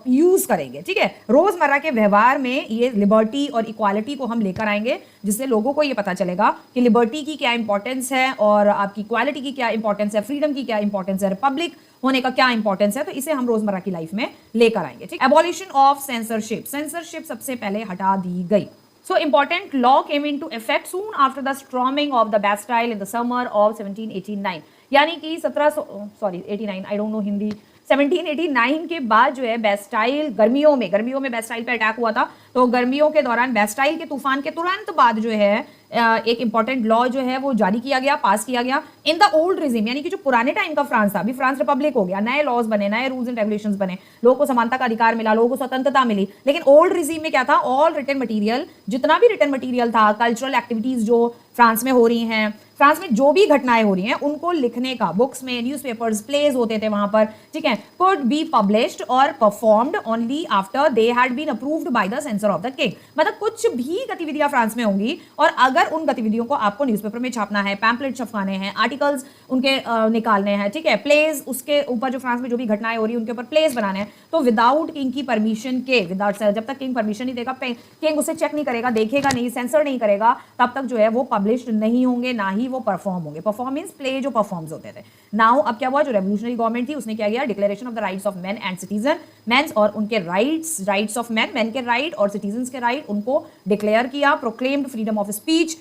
यूज करेंगे, ठीक है। रोजमर्रा के व्यवहार में ये लिबर्टी और इक्वालिटी को हम लेकर आएंगे, जिससे लोगों को ये पता चलेगा कि लिबर्टी की क्या इंपॉर्टेंस है और आपकी इक्वालिटी की क्या इंपॉर्टेंस है, फ्रीडम की क्या इंपॉर्टेंस है, रिपब्लिक होने का क्या इंपॉर्टेंस है, तो इसे हम रोजमर्रा की लाइफ में लेकर आएंगे, ठीक। एबॉलिशन ऑफ सेंसरशिप, सेंसरशिप सबसे पहले हटा दी गई। So important law came into effect soon after the storming of the Bastille in the summer of 1789, यानी कि 89, I don't know हिंदी, 1789 के बाद जो है बेस्टाइल, गर्मियों में बेस्टाइल पे अटैक हुआ था, तो गर्मियों के दौरान बेस्टाइल के तूफान के तुरंत बाद जो है एक इंपॉर्टेंट लॉ जो है वो जारी किया गया, पास किया गया इन द ओल्ड रिजिम, यानी कि जो पुराने टाइम का फ्रांस था, अभी फ्रांस रिपब्लिक हो गया, नए लॉज बने, नए रूल्स एंड रेगुलेशंस बने, लोगों को समानता का अधिकार मिला, लोगों को स्वतंत्रता मिली। लेकिन ओल्ड रिजिम में क्या था? ऑल रिटन मटीरियल, जितना भी रिटन मटीरियल था, कल्चरल एक्टिविटीज जो फ्रांस में हो रही हैं, फ्रांस में जो भी घटनाएं हो रही हैं, उनको लिखने का, बुक्स में, न्यूज़पेपर्स, प्लेज होते थे वहां पर, ठीक है, could be published or performed only after they had been approved by the censor of the king। मतलब कुछ भी गतिविधियां फ्रांस में होंगी और अगर उन गतिविधियों को आपको न्यूज़पेपर में छापना है, पैम्पलेट छपवाने हैं, आर्टिकल्स उनके निकालने हैं, ठीक है, प्लेज, उसके ऊपर जो फ्रांस में जो भी घटनाएं हो रही है उनके ऊपर प्लेज बनाने हैं, तो विदाउट किंग की परमिशन के, विदाउट, जब तक किंग परमिशन नहीं देगा, किंग उसे चेक नहीं करेगा, देखेगा नहीं, सेंसर नहीं करेगा, तब तक जो है वो पब्लिश्ड नहीं होंगे, ना ही वो परफॉर्म होंगे। परफॉर्म मींस प्ले जो परफॉर्म्स होते थे। नाउ अब क्या हुआ? जो रेवोल्यूशनरी गवर्नमेंट थी उसने क्या किया? Declaration of the rights of man and citizen, mens और उनके राइट्स ऑफ मैन, मैन के राइट और सिटीजन्स के राइट, उनको डिक्लेयर किया। प्रोक्लेम्ड फ्रीडम ऑफ स्पीच,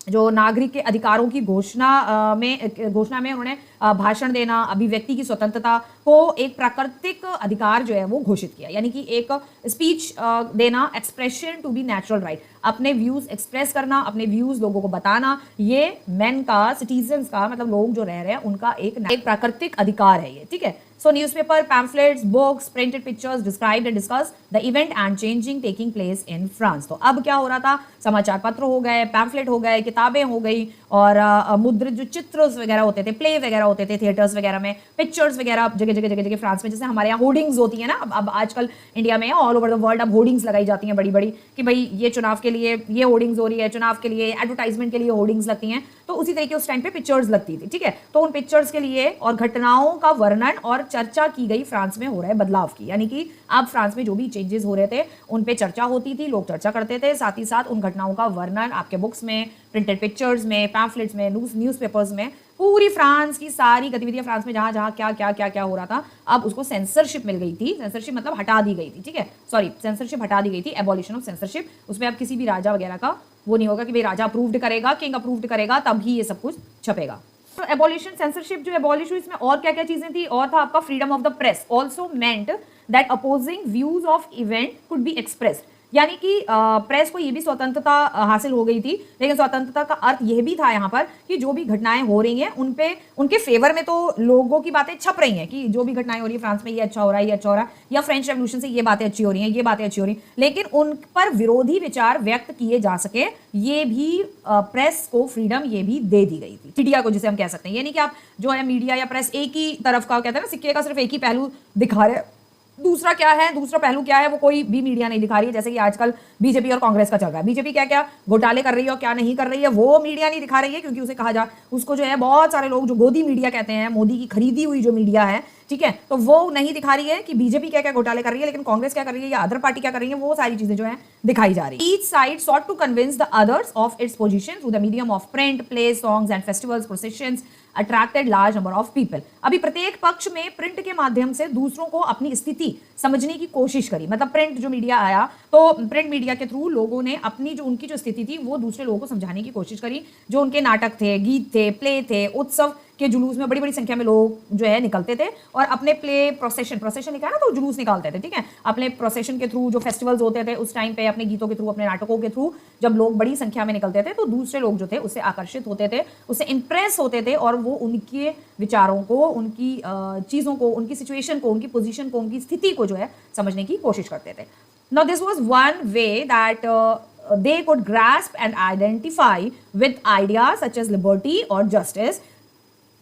जो नागरिक के अधिकारों की घोषणा में उन्होंने भाषण देना, अभिव्यक्ति की स्वतंत्रता को एक प्राकृतिक अधिकार जो है वो घोषित किया, यानी कि एक स्पीच देना, expression to be natural right, अपने व्यूज एक्सप्रेस करना, अपने व्यूज लोगों को बताना, ये मैन का, सिटीजन्स का, मतलब लोग जो रह रहे हैं उनका एक प्राकृतिक अधिकार है ये, ठीक है। So newspaper, pamphlets, books, printed pictures described and discussed the event and changing taking place in France। तो अब क्या हो रहा था? समाचार पत्र हो गए, पैम्फलेट हो गए, किताबें हो गई, और मुद्रित जो चित्र वगैरह होते थे, प्ले वगैरह होते थे थिएटर्स वगैरह में, पिक्चर्स वगैरह जगह जगह फ्रांस में, जैसे हमारे यहाँ होर्डिंग्स होती है ना, अब आजकल इंडिया में ऑल ओवर द वर्ल्ड अब होर्डिंग्स लगाई जाती हैं बड़ी बड़ी, कि भाई ये चुनाव के लिए ये होर्डिंग्स हो रही है, चुनाव के लिए एडवर्टाइजमेंट के लिए होर्डिंग्स लगती हैं, तो उसी तरीके उस टाइम पे पिक्चर्स लगती थी, ठीक है। तो उन पिक्चर्स के लिए और घटनाओं का वर्णन और चर्चा की गई फ्रांस में हो रहे बदलाव की, यानी कि अब फ्रांस में जो भी चेंजेस हो रहे थे उन पे चर्चा होती थी, लोग चर्चा करते थे, साथ ही साथ उन घटनाओं का वर्णन आपके बुक्स में, प्रिंटेड पिक्चर्स में, पैम्फलेट्स में, न्यूज़पेपर्स में, पूरी फ्रांस की सारी गतिविधियां फ्रांस में जहां जहां क्या हो रहा था, अब उसको सेंसरशिप मिल गई थी। सेंसरशिप मतलब हटा दी गई थी, ठीक है, सॉरी, सेंसरशिप हटा दी गई थी, एबॉलिशन ऑफ सेंसरशिप। उसमें अब किसी भी राजा वगैरह का वो नहीं होगा कि भाई राजा अप्रूव्ड करेगा, किंग अप्रूव्ड करेगा तब ही ये सब कुछ छपेगा। तो एबॉलिशन, सेंसरशिप जो एबॉलिश हुई, इसमें और क्या क्या चीजें थी? और था आपका freedom of the press, also meant that opposing views of event could be expressed, यानी कि प्रेस को ये भी स्वतंत्रता हासिल हो गई थी, लेकिन स्वतंत्रता का अर्थ यह भी था यहाँ पर कि जो भी घटनाएं हो रही हैं उन पे उनके फेवर में तो लोगों की बातें छप रही हैं कि जो भी घटनाएं हो रही है फ्रांस में ये अच्छा हो रहा है, ये अच्छा हो रहा है, या फ्रेंच रेवोल्यूशन से ये बातें अच्छी हो रही हैं, ये बातें अच्छी हो रही हैं, लेकिन उन पर विरोधी विचार व्यक्त किए जा सके, ये भी प्रेस को फ्रीडम ये भी दे दी गई थी। मीडिया को जिसे हम कह सकते हैं, ये नहीं कि आप जो है मीडिया या प्रेस एक ही तरफ का कहते हैं ना, सिक्के का सिर्फ एक ही पहलू दिखा रहे, दूसरा क्या है, दूसरा पहलू क्या है, वो कोई भी मीडिया नहीं दिखा रही है। जैसे कि आजकल बीजेपी और कांग्रेस का चल रहा है, बीजेपी क्या क्या घोटाले कर रही है और क्या नहीं कर रही है वो मीडिया नहीं दिखा रही है, क्योंकि उसे कहा जा उसको जो है बहुत सारे लोग जो गोदी मीडिया कहते हैं, मोदी की खरीदी हुई जो मीडिया है, ठीक है, तो वो नहीं दिखा रही है कि बीजेपी क्या क्या घोटाले कर रही है, लेकिन कांग्रेस क्या कर रही है या अदर पार्टी क्या कर रही है, वो सारी चीजें जो है दिखाई जा रही है। Each side sought to convince the others of its position through the medium of print, plays, songs and festivals, processions attracted large number of people. अभी प्रत्येक पक्ष में प्रिंट के माध्यम से दूसरों को अपनी स्थिति समझने की कोशिश करी, मतलब प्रिंट जो मीडिया आया तो प्रिंट मीडिया के थ्रू लोगों ने अपनी जो उनकी जो स्थिति थी वो दूसरे लोगों को समझाने की कोशिश करी। जो उनके नाटक थे, गीत थे, प्ले थे, उत्सव के जुलूस में बड़ी बड़ी संख्या में लोग जो है निकलते थे और अपने प्ले प्रोसेशन लिखा है ना, तो जुलूस निकालते थे, ठीक है, अपने प्रोसेशन के थ्रू जो फेस्टिवल्स होते थे उस टाइम पे अपने गीतों के थ्रू, अपने नाटकों के थ्रू जब लोग बड़ी संख्या में निकलते थे तो दूसरे लोग जो थे उससे आकर्षित होते थे, उससे इंप्रेस होते थे और वो उनके विचारों को, उनकी चीज़ों को, उनकी सिचुएशन को, उनकी पोजीशन को, उनकी स्थिति को जो है समझने की कोशिश करते थे। Now this was one way that they could grasp and identify with ideas such as liberty or justice।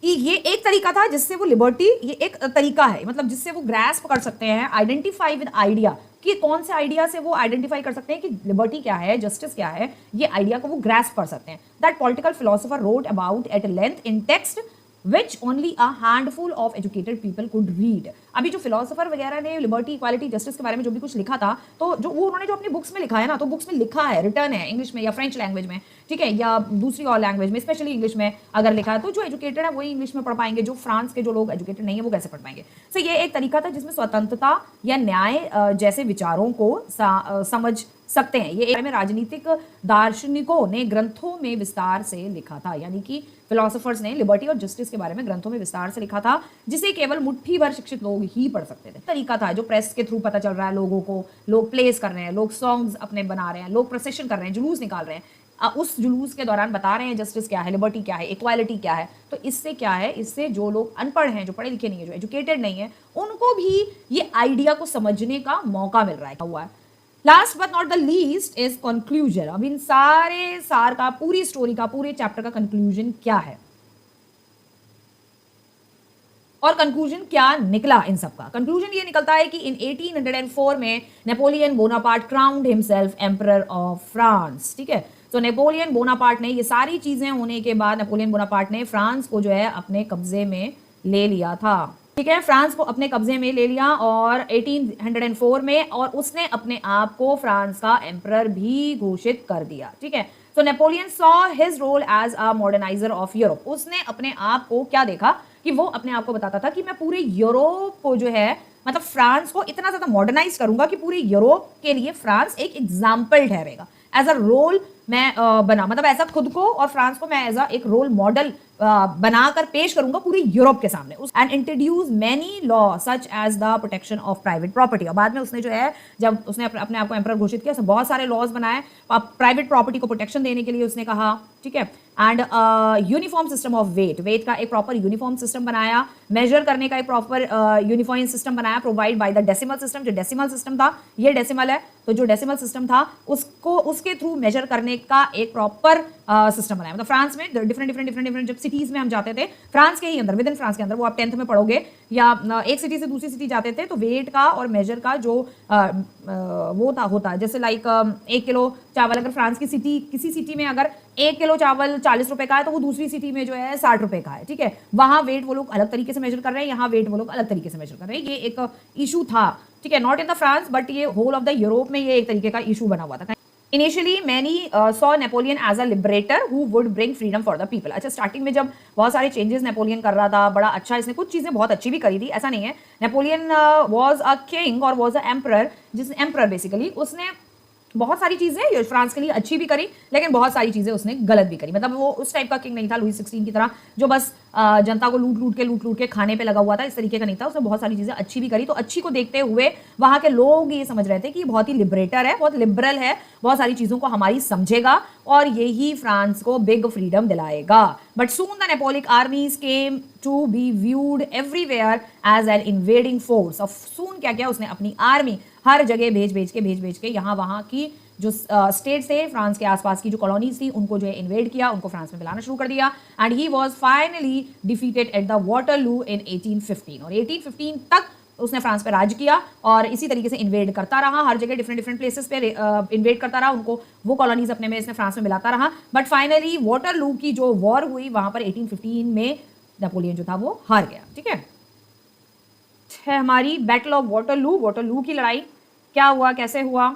ये एक तरीका था जिससे वो लिबर्टी, ये एक तरीका है मतलब जिससे वो ग्रास्प कर सकते हैं, आइडेंटिफाई विद आइडिया, कि कौन से आइडिया से वो आइडेंटिफाई कर सकते हैं कि लिबर्टी क्या है, जस्टिस क्या है, ये आइडिया को वो ग्रास्प कर सकते हैं। That political philosopher wrote about at length in text which only a handful of educated people could read। अभी जो फिलोसोफर वगैरह ने लिबर्टी, इक्वालिटी, जस्टिस के बारे में जो भी कुछ लिखा था, तो जो वो उन्होंने जो अपनी बुक्स में लिखा है ना, तो बुक्स में लिखा है, रिटर्न है इंग्लिश में या फ्रेंच लैंग्वेज में, ठीक है, या दूसरी और लैंग्वेज में, स्पेशली इंग्लिश में अगर लिखा है तो जो एजुकेटेड है वही इंग्लिश में पढ़ पाएंगे, जो फ्रांस के जो लोग एजुकेटेड नहीं है वो कैसे पढ़ पाएंगे। सो ये एक तरीका था जिसमें स्वतंत्रता या न्याय जैसे विचारों को समझ सकते हैं। ये में राजनीतिक दार्शनिकों ने ग्रंथों में विस्तार से लिखा था, यानी कि फिलोसोफर्स ने लिबर्टी और जस्टिस के बारे में ग्रंथों में विस्तार से लिखा था, जिसे केवल मुट्ठी भर शिक्षित लोग ही पढ़ सकते थे। तरीका था जो प्रेस के थ्रू पता चल रहा है लोगों को, लोग प्लेस कर रहे हैं, लोग सॉन्ग्स अपने बना रहे हैं, लोग प्रोसेशन कर रहे हैं, जुलूस निकाल रहे हैं, उस जुलूस के दौरान बता रहे हैं जस्टिस क्या है, लिबर्टी क्या है, इक्वालिटी क्या है। तो इससे क्या है, इससे जो लोग अनपढ़ हैं, जो पढ़े लिखे नहीं है, जो एजुकेटेड नहीं है, उनको भी ये आइडिया को समझने का मौका मिल रहा है हुआ है। Last but not the least is conclusion. अब इन सारे सार का, पूरी स्टोरी का, पूरे चैप्टर का कंक्लूजन क्या है और कंक्लूजन क्या निकला इन सब का। कंक्लूजन ये निकलता है कि इन 1804 में Napoleon Bonaparte crowned himself emperor of France, ठीक है। तो नेपोलियन बोनापार्ट ने, ये सारी चीजें होने के बाद नेपोलियन बोनापार्ट ने फ्रांस को जो है अपने कब्जे में ले लिया था, ठीक है, फ्रांस को अपने कब्जे में ले लिया और 1804 में, और उसने अपने आप को फ्रांस का एम्परर भी घोषित कर दिया, ठीक है। तो Napoleon saw his role as a moderniser of Europe. उसने अपने आप को क्या देखा कि वो अपने आप को बताता था कि मैं पूरे यूरोप को जो है, मतलब फ्रांस को इतना ज्यादा मॉडर्नाइज करूंगा कि पूरे यूरोप के लिए फ्रांस एक एग्जाम्पल ठहरेगा। एज अ रोल मैं बना, मतलब ऐसा खुद को और फ्रांस को मैं एज अ एक रोल मॉडल बनाकर पेश करूंगा पूरे यूरोप के सामने। And introduce many law such as the protection of private property. और बाद में उसने जो है, जब उसने अपने आप को एम्परर घोषित किया, उसने बहुत सारे लॉज बनाए प्राइवेट प्रॉपर्टी को प्रोटेक्शन देने के लिए, उसने कहा, ठीक है। And uniform system of weight का एक प्रॉपर यूनिफॉर्म सिस्टम बनाया, मेजर करने का एक प्रॉपर यूनिफॉर्म सिस्टम बनाया, provide by the decimal system. जो डेसिमल सिस्टम था, ये डेसिमल है, तो जो डेसिमल सिस्टम था उसको, उसके थ्रू मेजर करने का एक प्रॉपर सिस्टम बनाया। मतलब फ्रांस में डिफरेंट जब सिटीज में हम जाते थे, फ्रांस के ही अंदर, विद इन फ्रांस के अंदर, वो आप 10th में पढ़ोगे, या एक सिटी से दूसरी सिटी जाते थे तो वेट का और मेजर का जो वो होता है, जैसे लाइक 1 किलो चावल, अगर फ्रांस की सिटी, किसी सिटी में अगर 1 किलो चावल 40 रुपए का है, तो वो दूसरी सिटी में जो है 60 रुपए का है, ठीक है। वहां वेट वो लोग अलग तरीके से मेजर कर रहे हैं, यहाँ वेट वो लोग अलग तरीके से मेजर कर रहे हैं। ये एक इशू था, ठीक है, not in the France but ये होल ऑफ द यूरोप में ये एक तरीके का इशू बना हुआ था। Initially, many saw Napoleon as a liberator who would bring freedom for the people। अच्छा, स्टार्टिंग में जब बहुत सारे चेंजेस नेपोलियन कर रहा था, बड़ा अच्छा, इसने कुछ चीजें बहुत अच्छी भी करी थी, ऐसा नहीं है। नेपोलियन वाज अ किंग और वाज अ एम्परर, जिस एम्परर बेसिकली उसने बहुत सारी चीजें फ्रांस के लिए अच्छी भी करी, लेकिन बहुत सारी चीजें उसने गलत भी करी। मतलब वो उस टाइप का किंग नहीं था लुई 16 की तरह जो बस जनता को लूट लूट के खाने पे लगा हुआ था, इस तरीके का नहीं था। उसने बहुत सारी चीजें अच्छी भी करी। तो अच्छी को देखते हुए वहां के लोग ये समझ रहे थे कि बहुत ही लिबरेटर है, बहुत लिबरल है, बहुत सारी चीजों को हमारी समझेगा और यही फ्रांस को बिग फ्रीडम दिलाएगा। But soon the Napoleonic armies came to be viewed everywhere as an invading force. और सून क्या किया उसने, अपनी आर्मी हर जगह भेज के यहाँ वहां की जो स्टेट्स थे फ्रांस के आसपास की जो कॉलोनीज थी उनको जो है इन्वेड किया, उनको फ्रांस में मिलाना शुरू कर दिया। And he was finally defeated at the Waterloo in 1815। और 1815 तक उसने फ्रांस पे राज किया और इसी तरीके से इन्वेड करता रहा, हर जगह डिफरेंट प्लेसेस पे इन्वेड करता रहा, उनको वो कॉलोनीज अपने में इसने फ्रांस में मिलाता रहा। बट फाइनली वाटरलू की जो वॉर हुई वहां पर 1815 में नेपोलियन जो था वो हार गया। ठीक है, हमारी बैटल ऑफ वाटरलू की लड़ाई क्या हुआ, कैसे हुआ।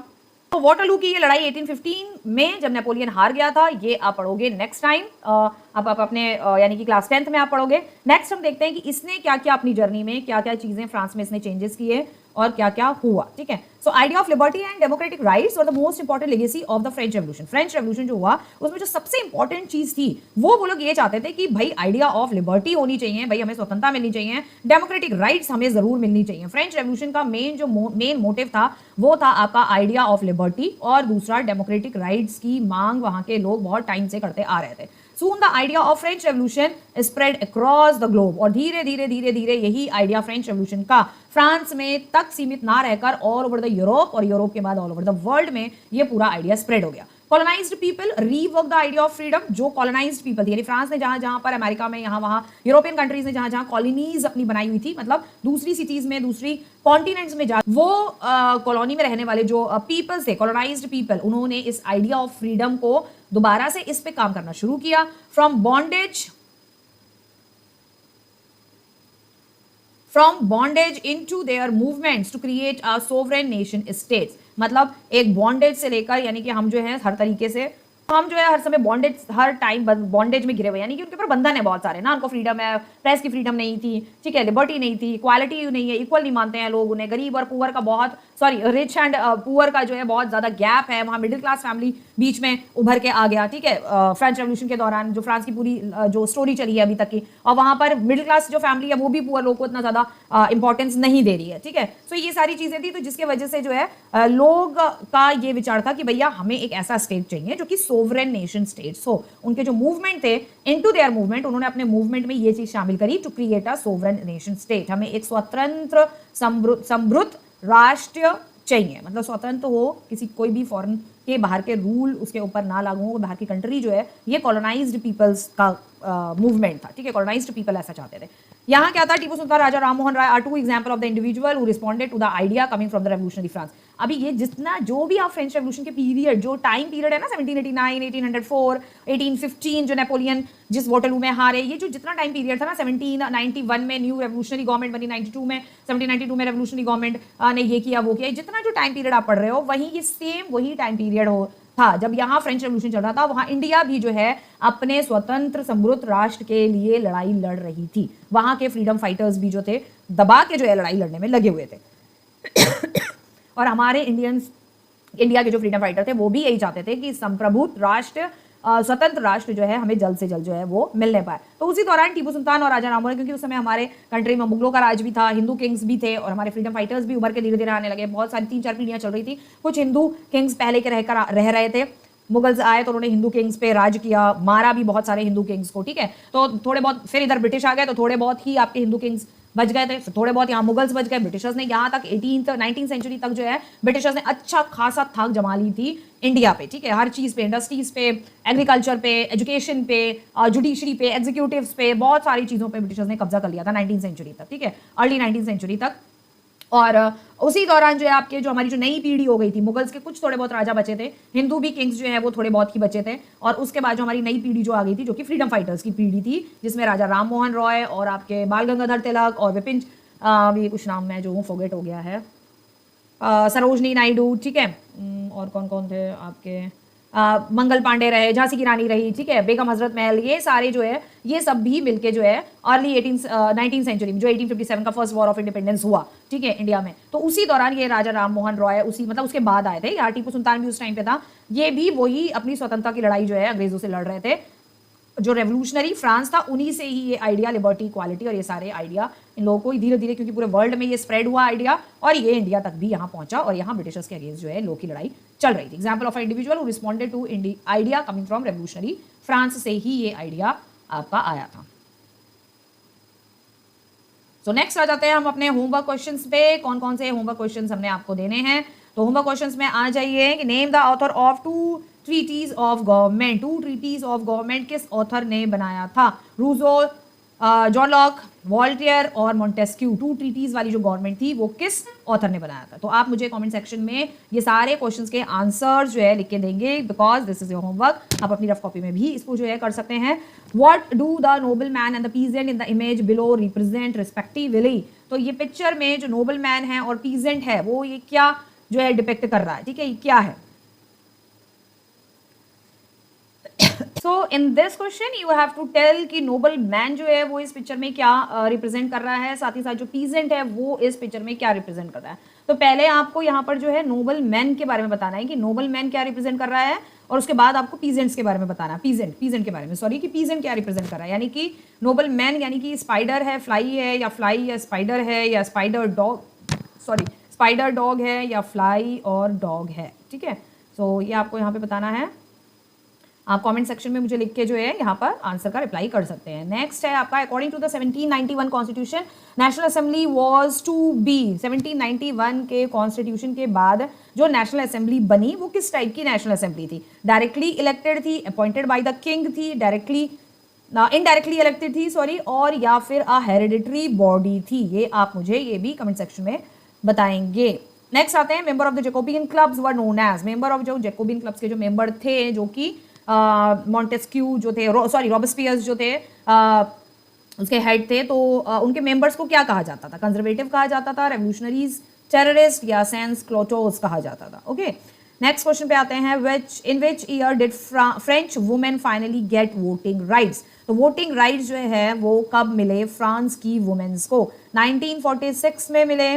तो वाटरलू की ये लड़ाई 1815 में जब नेपोलियन हार गया था, ये आप पढ़ोगे नेक्स्ट टाइम, आप अपने यानी कि क्लास 10th में आप पढ़ोगे। नेक्स्ट हम देखते हैं कि इसने क्या क्या अपनी जर्नी में क्या क्या चीजें फ्रांस में इसने चेंजेस किए और क्या क्या हुआ। ठीक है, so idea of liberty and democratic rights और the most important legacy of the French Revolution. French Revolution जो हुआ उसमें जो सबसे इंपॉर्टेंट चीज थी वो लोग ये चाहते थे कि भाई आइडिया ऑफ लिबर्टी होनी चाहिए, भाई हमें स्वतंत्रता मिलनी चाहिए, डेमोक्रेटिक राइट्स हमें जरूर मिलनी चाहिए। फ्रेंच रेवोल्यूशन का मेन मोटिव था वो था आपका आइडिया ऑफ लिबर्टी और दूसरा डेमोक्रेटिक राइट्स की मांग वहां के लोग बहुत टाइम से करते आ रहे थे। Soon the idea of French Revolution spread across the globe और धीरे धीरे यही आइडिया फ्रेंच रेवोल्यूशन का फ्रांस में तक सीमित ना रहकर ऑल ओवर द यूरोप और यूरोप के बाद ऑल ओवर द वर्ल्ड में ये पूरा आइडिया स्प्रेड हो गया। Colonised people rework the idea of freedom. जो कॉलोनाइज्ड पीपल थी यानी फ्रांस ने जहां पर अमेरिका में यहाँ वहां यूरोपियन कंट्रीज ने जहां कॉलोनीज अपनी बनाई हुई थी, मतलब दूसरी सिटीज में दूसरी कॉन्टिनेंट्स में जा वो कॉलोनी में रहने वाले जो पीपल्स थे कॉलोनाइज्ड पीपल, उन्होंने इस आइडिया ऑफ फ्रीडम को दोबारा से इस पे काम करना शुरू किया। From bondage into their movements to create a sovereign nation states. मतलब एक बॉन्डेज से लेकर यानी कि हम जो है हर तरीके से हम जो है हर समय बॉन्डेज हर टाइम बॉन्डेज में गिरे हुए, यानी कि उनके ऊपर बंधन है बहुत सारे ना, उनको फ्रीडम है, प्रेस की फ्रीडम नहीं थी, ठीक है, लिबर्टी नहीं थी, इक्वालिटी नहीं है, इक्वल नहीं मानते हैं लोग उन्हें, गरीब और पुअर का बहुत रिच एंड पुअर का जो है बहुत ज्यादा गैप है, वहां मिडिल क्लास फैमिली बीच में उभर के आ गया। ठीक है, फ्रेंच रेवोल्यूशन के दौरान जो फ्रांस की पूरी जो स्टोरी चली है अभी तक की, और वहां पर मिडिल क्लास जो फैमिली है वो भी पुअर लोग को इतना ज्यादा इंपॉर्टेंस नहीं दे रही है। ठीक है, सो ये सारी चीजें थी, तो जिसके वजह से जो है लोग का ये विचार था कि भैया हमें एक ऐसा स्टेट चाहिए जो कि सोवरेन नेशन स्टेट्स हो। उनके जो मूवमेंट थे इनटू देयर मूवमेंट, उन्होंने अपने मूवमेंट में ये चीज शामिल करी to create a sovereign nation state. हमें एक स्वतंत्र समृद्ध राष्ट्र चाहिए, मतलब स्वतंत्र हो, किसी कोई भी फॉरेन के बाहर के रूल उसके ऊपर ना लागू हो, बाहर की कंट्री जो है, ये कॉलोनाइज्ड पीपल्स का मूवमेंट था। ठीक है, कॉलोनाइज्ड पीपल ऐसा चाहते थे। यहाँ क्या था, Tipu Sultan, Raja Ram Mohan Roy are two example of the individual who responded to the idea coming from the revolutionary France. अभी ये जितना जो भी आप फ्रेंच रेवोल्यूशन के पीरियड जो टाइम पीरियड है ना 1789, 1804, 1815 जो नेपोलियन जिस वाटरलू में हारे, ये जो जितना टाइम पीरियड था ना, 1791 में न्यू रेवोल्यूशनरी गवर्नमेंट बनी, 92 में 1792 में रेवोल्यूशनरी गवर्नमेंट ने ये किया वो किया, जितना जो टाइम पीरियड आप पढ़ रहे हो वही ये सेम वही टाइम पीरियड हो था जब यहाँ फ्रेंच रेवोल्यूशन चल रहा था। वहां इंडिया भी जो है अपने स्वतंत्र समृद्ध राष्ट्र के लिए लड़ाई लड़ रही थी। वहां के फ्रीडम फाइटर्स भी जो थे दबा के जो है लड़ाई लड़ने में लगे हुए थे और हमारे इंडिया के जो फ्रीडम फाइटर थे वो भी यही चाहते थे कि संप्रभुत्व राष्ट्र स्वतंत्र राष्ट्र जो है हमें जल्द से जल्द जो है वो मिलने पाए। तो उसी दौरान टीपू सुल्तान और राजा राम मोहन, क्योंकि उस समय हमारे कंट्री में मुगलों का राज भी था, हिंदू किंग्स भी थे और हमारे फ्रीडम फाइटर्स भी उभर के धीरे धीरे आने लगे। बहुत सारी 3-4 पीढ़ियां चल रही थी। कुछ हिंदू किंग्स पहले के रह रहे थे, मुगल्स आए तो उन्होंने हिंदू किंग्स पे राज किया, मारा भी बहुत सारे हिंदू किंग्स को। ठीक है, तो थोड़े बहुत फिर इधर ब्रिटिश आ गए तो थोड़े बहुत ही आपके हिंदू किंग्स बच गए थे, थोड़े बहुत यहाँ मुगल्स बच गए। ब्रिटिशर्स ने यहाँ तक 19th सेंचुरी तक जो है ब्रिटिशर्स ने अच्छा खासा थाक जमा ली थी इंडिया पे। ठीक है, हर चीज पे, इंडस्ट्रीज पे, एग्रीकल्चर पे, एजुकेशन पे, जुडिशरी पे, एग्जीक्यूटिव्स पे, बहुत सारी चीजों पे ब्रिटिशर्स ने कब्जा कर लिया था 19th सेंचुरी तक। ठीक है, अर्ली 19th सेंचुरी तक। और उसी दौरान जो है आपके जो हमारी जो नई पीढ़ी हो गई थी, मुगल्स के कुछ थोड़े बहुत राजा बचे थे, हिंदू भी किंग्स जो है वो थोड़े बहुत ही बचे थे, और उसके बाद जो हमारी नई पीढ़ी जो आ गई थी जो कि फ्रीडम फाइटर्स की पीढ़ी थी, जिसमें राजा राम मोहन रॉय और आपके बाल गंगाधर तिलक और विपिन ये कुछ नाम में जो फॉरगेट हो गया है, सरोजनी नायडू। ठीक है, और कौन कौन थे आपके, मंगल पांडे रहे, झांसी की रानी रही, ठीक है, बेगम हजरत महल, ये सारे जो है ये सब भी मिलके जो है अर्ली 19th सेंचुरी में जो 1857 का फर्स्ट वॉर ऑफ इंडिपेंडेंस हुआ, ठीक है, इंडिया में, तो उसी दौरान ये राजा राम मोहन रॉय उसी मतलब उसके बाद आए थे। यहाँ टीपू सुल्तान भी उस टाइम पे था। ये भी वही अपनी स्वतंत्रता की लड़ाई जो है अंग्रेजों से लड़ रहे थे। जो रेवोल्यूशनरी फ्रांस था उन्हीं से ही ये आइडिया लिबर्टी, इक्वालिटी और ये सारे आइडिया इन लोगों को धीरे धीरे, क्योंकि पूरे वर्ल्ड में ये स्प्रेड हुआ आइडिया और ये इंडिया तक भी यहाँ पहुंचा और यहाँ ब्रिटिशर्स के अगेंस्ट जो है लोग की लड़ाई चल रही थी। Example of individual who responded to idea coming from revolutionary France से ही ये आइडिया आपका आया था। सो नेक्स्ट आ जाते हैं हम अपने होमवर्क क्वेश्चंस पे। कौन कौन से होमवर्क क्वेश्चंस हमने आपको देने हैं, तो होमवर्क क्वेश्चंस में आ जाइए कि name the author of two treatise of government. Two treatise of government किस ऑथर ने बनाया था? रूसो, जॉन लॉक, वॉल्टियर और मॉन्टेस्क्यू। टू ट्रीटीज वाली जो गवर्नमेंट थी वो किस ऑथर ने बनाया था? तो आप मुझे कमेंट सेक्शन में ये सारे क्वेश्चंस के आंसर जो है लिख के देंगे, because this is your homework. आप अपनी रफ कॉपी में भी इसको जो है कर सकते हैं। What do the noble man and the peasant in the image below represent respectively. तो ये पिक्चर में जो नोबल मैन है और पीजेंट है वो ये क्या जो है डिपेक्ट कर रहा है, ठीक है, ये क्या है? So in this question you have to tell कि नोबल मैन जो है वो इस पिक्चर में क्या रिप्रेजेंट कर रहा है, साथ ही साथ जो पीजेंट है वो इस पिक्चर में क्या रिप्रेजेंट कर रहा है। तो पहले आपको यहाँ पर जो है नोबल मैन के बारे में बताना है कि नोबल मैन क्या रिप्रेजेंट कर रहा है, और उसके बाद आपको पीजेंट्स के बारे में बताना है, पीजेंट के बारे में, सॉरी, कि पीजेंट क्या रिप्रेजेंट कर रहा है। यानी कि नोबल मैन यानी कि स्पाइडर है, फ्लाई है, या फ्लाई या स्पाइडर है, या spider dog, sorry spider dog है, या फ्लाई और डॉग है, ठीक है। सो ये आपको यहाँ पे बताना है। आप कमेंट सेक्शन में मुझे लिख के जो है यहाँ पर आंसर का रिप्लाई कर सकते हैं। नेक्स्ट है आपका, according to the 1791 constitution national assembly was to be. 1791 के कॉन्स्टिट्यूशन के बाद जो नेशनल असेंबली बनी वो किस टाइप की नेशनल असेंबली थी? डायरेक्टली इलेक्टेड थी, अपॉइंटेड बाय द किंग थी, डायरेक्टली इनडायरेक्टली इलेक्टेड थी, सॉरी, और या फिर अ हेरिडिटरी बॉडी थी? ये आप मुझे ये भी कमेंट सेक्शन में बताएंगे। नेक्स्ट आते हैं, member of the Jacobin clubs were known as. Member of जो जैकोबियन क्लब्स के जो मेंबर थे, जो कि मॉन्टेस्क्यू जो थे, सॉरी रॉबस्पियर्स जो थे उसके हेड थे, तो उनके मेंबर्स को क्या कहा जाता था? कंजर्वेटिव कहा जाता था, रेवोल्यूशनरीज, टेररिस्ट या सैंस क्लोटोस कहा जाता था। ओके, नेक्स्ट क्वेश्चन पे आते हैं, in which year did French women finally get voting rights. तो वोटिंग राइट्स जो है वो कब मिले फ्रांस की वुमेन्स को? 1946 में मिले,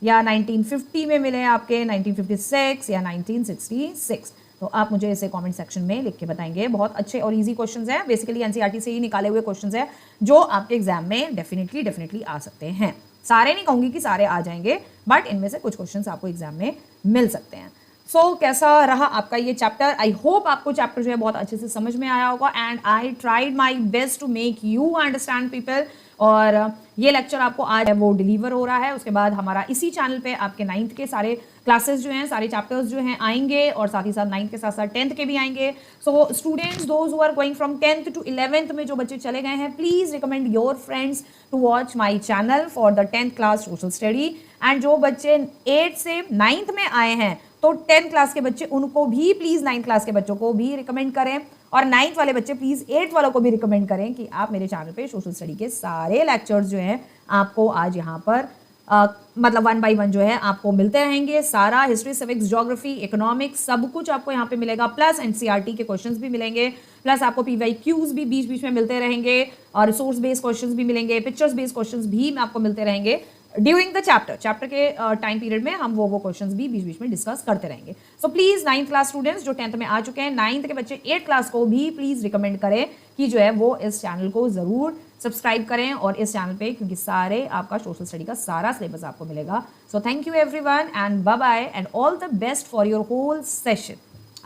या 1950 में मिले, आपके 1956 या 1966? तो आप मुझे इसे कमेंट सेक्शन में लिख के बताएंगे। बहुत अच्छे और इजी क्वेश्चंस हैं, बेसिकली एनसीईआरटी से ही निकाले हुए क्वेश्चंस हैं जो आपके एग्जाम में डेफिनेटली आ सकते हैं। सारे नहीं कहूंगी कि सारे आ जाएंगे, बट इनमें से कुछ क्वेश्चंस आपको एग्जाम में मिल सकते हैं। सो कैसा रहा आपका ये चैप्टर? आई होप आपको चैप्टर जो है बहुत अच्छे से समझ में आया होगा, and I tried my best to make you understand people. और ये लेक्चर आपको आज है वो डिलीवर हो रहा है। उसके बाद हमारा इसी चैनल पे आपके 9th के सारे क्लासेस जो हैं, सारे चैप्टर्स जो हैं आएंगे, और साथ ही साथ 9th के साथ साथ 10th के भी आएंगे। So students those who are going from 10th to 11th में जो बच्चे चले गए हैं, please recommend your friends to watch my channel for the 10th class social study. And जो बच्चे 8th से 9th में आए हैं, तो 10th क्लास के बच्चे, उनको भी प्लीज 9th क्लास के बच्चों को भी रिकमेंड करें, और 9th वाले बच्चे प्लीज 8th वालों को भी रिकमेंड करें कि आप मेरे चैनल पे सोशल स्टडी के सारे लेक्चर्स जो हैं आपको आज यहाँ पर मतलब 1 by 1 जो है आपको मिलते रहेंगे। सारा हिस्ट्री, सिविक्स, ज्योग्राफी, इकोनॉमिक्स सब कुछ आपको यहाँ पे मिलेगा, प्लस एनसीईआरटी के क्वेश्चंस भी मिलेंगे, प्लस आपको पीवाईक्यूज भी बीच बीच में मिलते रहेंगे, और रिसोर्स बेस्ड क्वेश्चंस भी मिलेंगे, पिक्चर्स बेस्ड क्वेश्चंस भी आपको मिलते रहेंगे ड्यूरिंग द चैप्टर के टाइम पीरियड में हम वो क्वेश्चंस भी बीच बीच में डिस्कस करते रहेंगे। So please 9th class students जो 10th में आ चुके हैं, 9th के बच्चे 8th क्लास को भी प्लीज रिकमेंड करें कि जो है वो इस चैनल को जरूर सब्सक्राइब करें, और इस चैनल पे क्योंकि सारे आपका सोशल स्टडी का सारा सिलेबस आपको मिलेगा। So thank you everyone, and bye bye, and all the best for your whole session.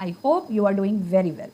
I hope you are doing very well.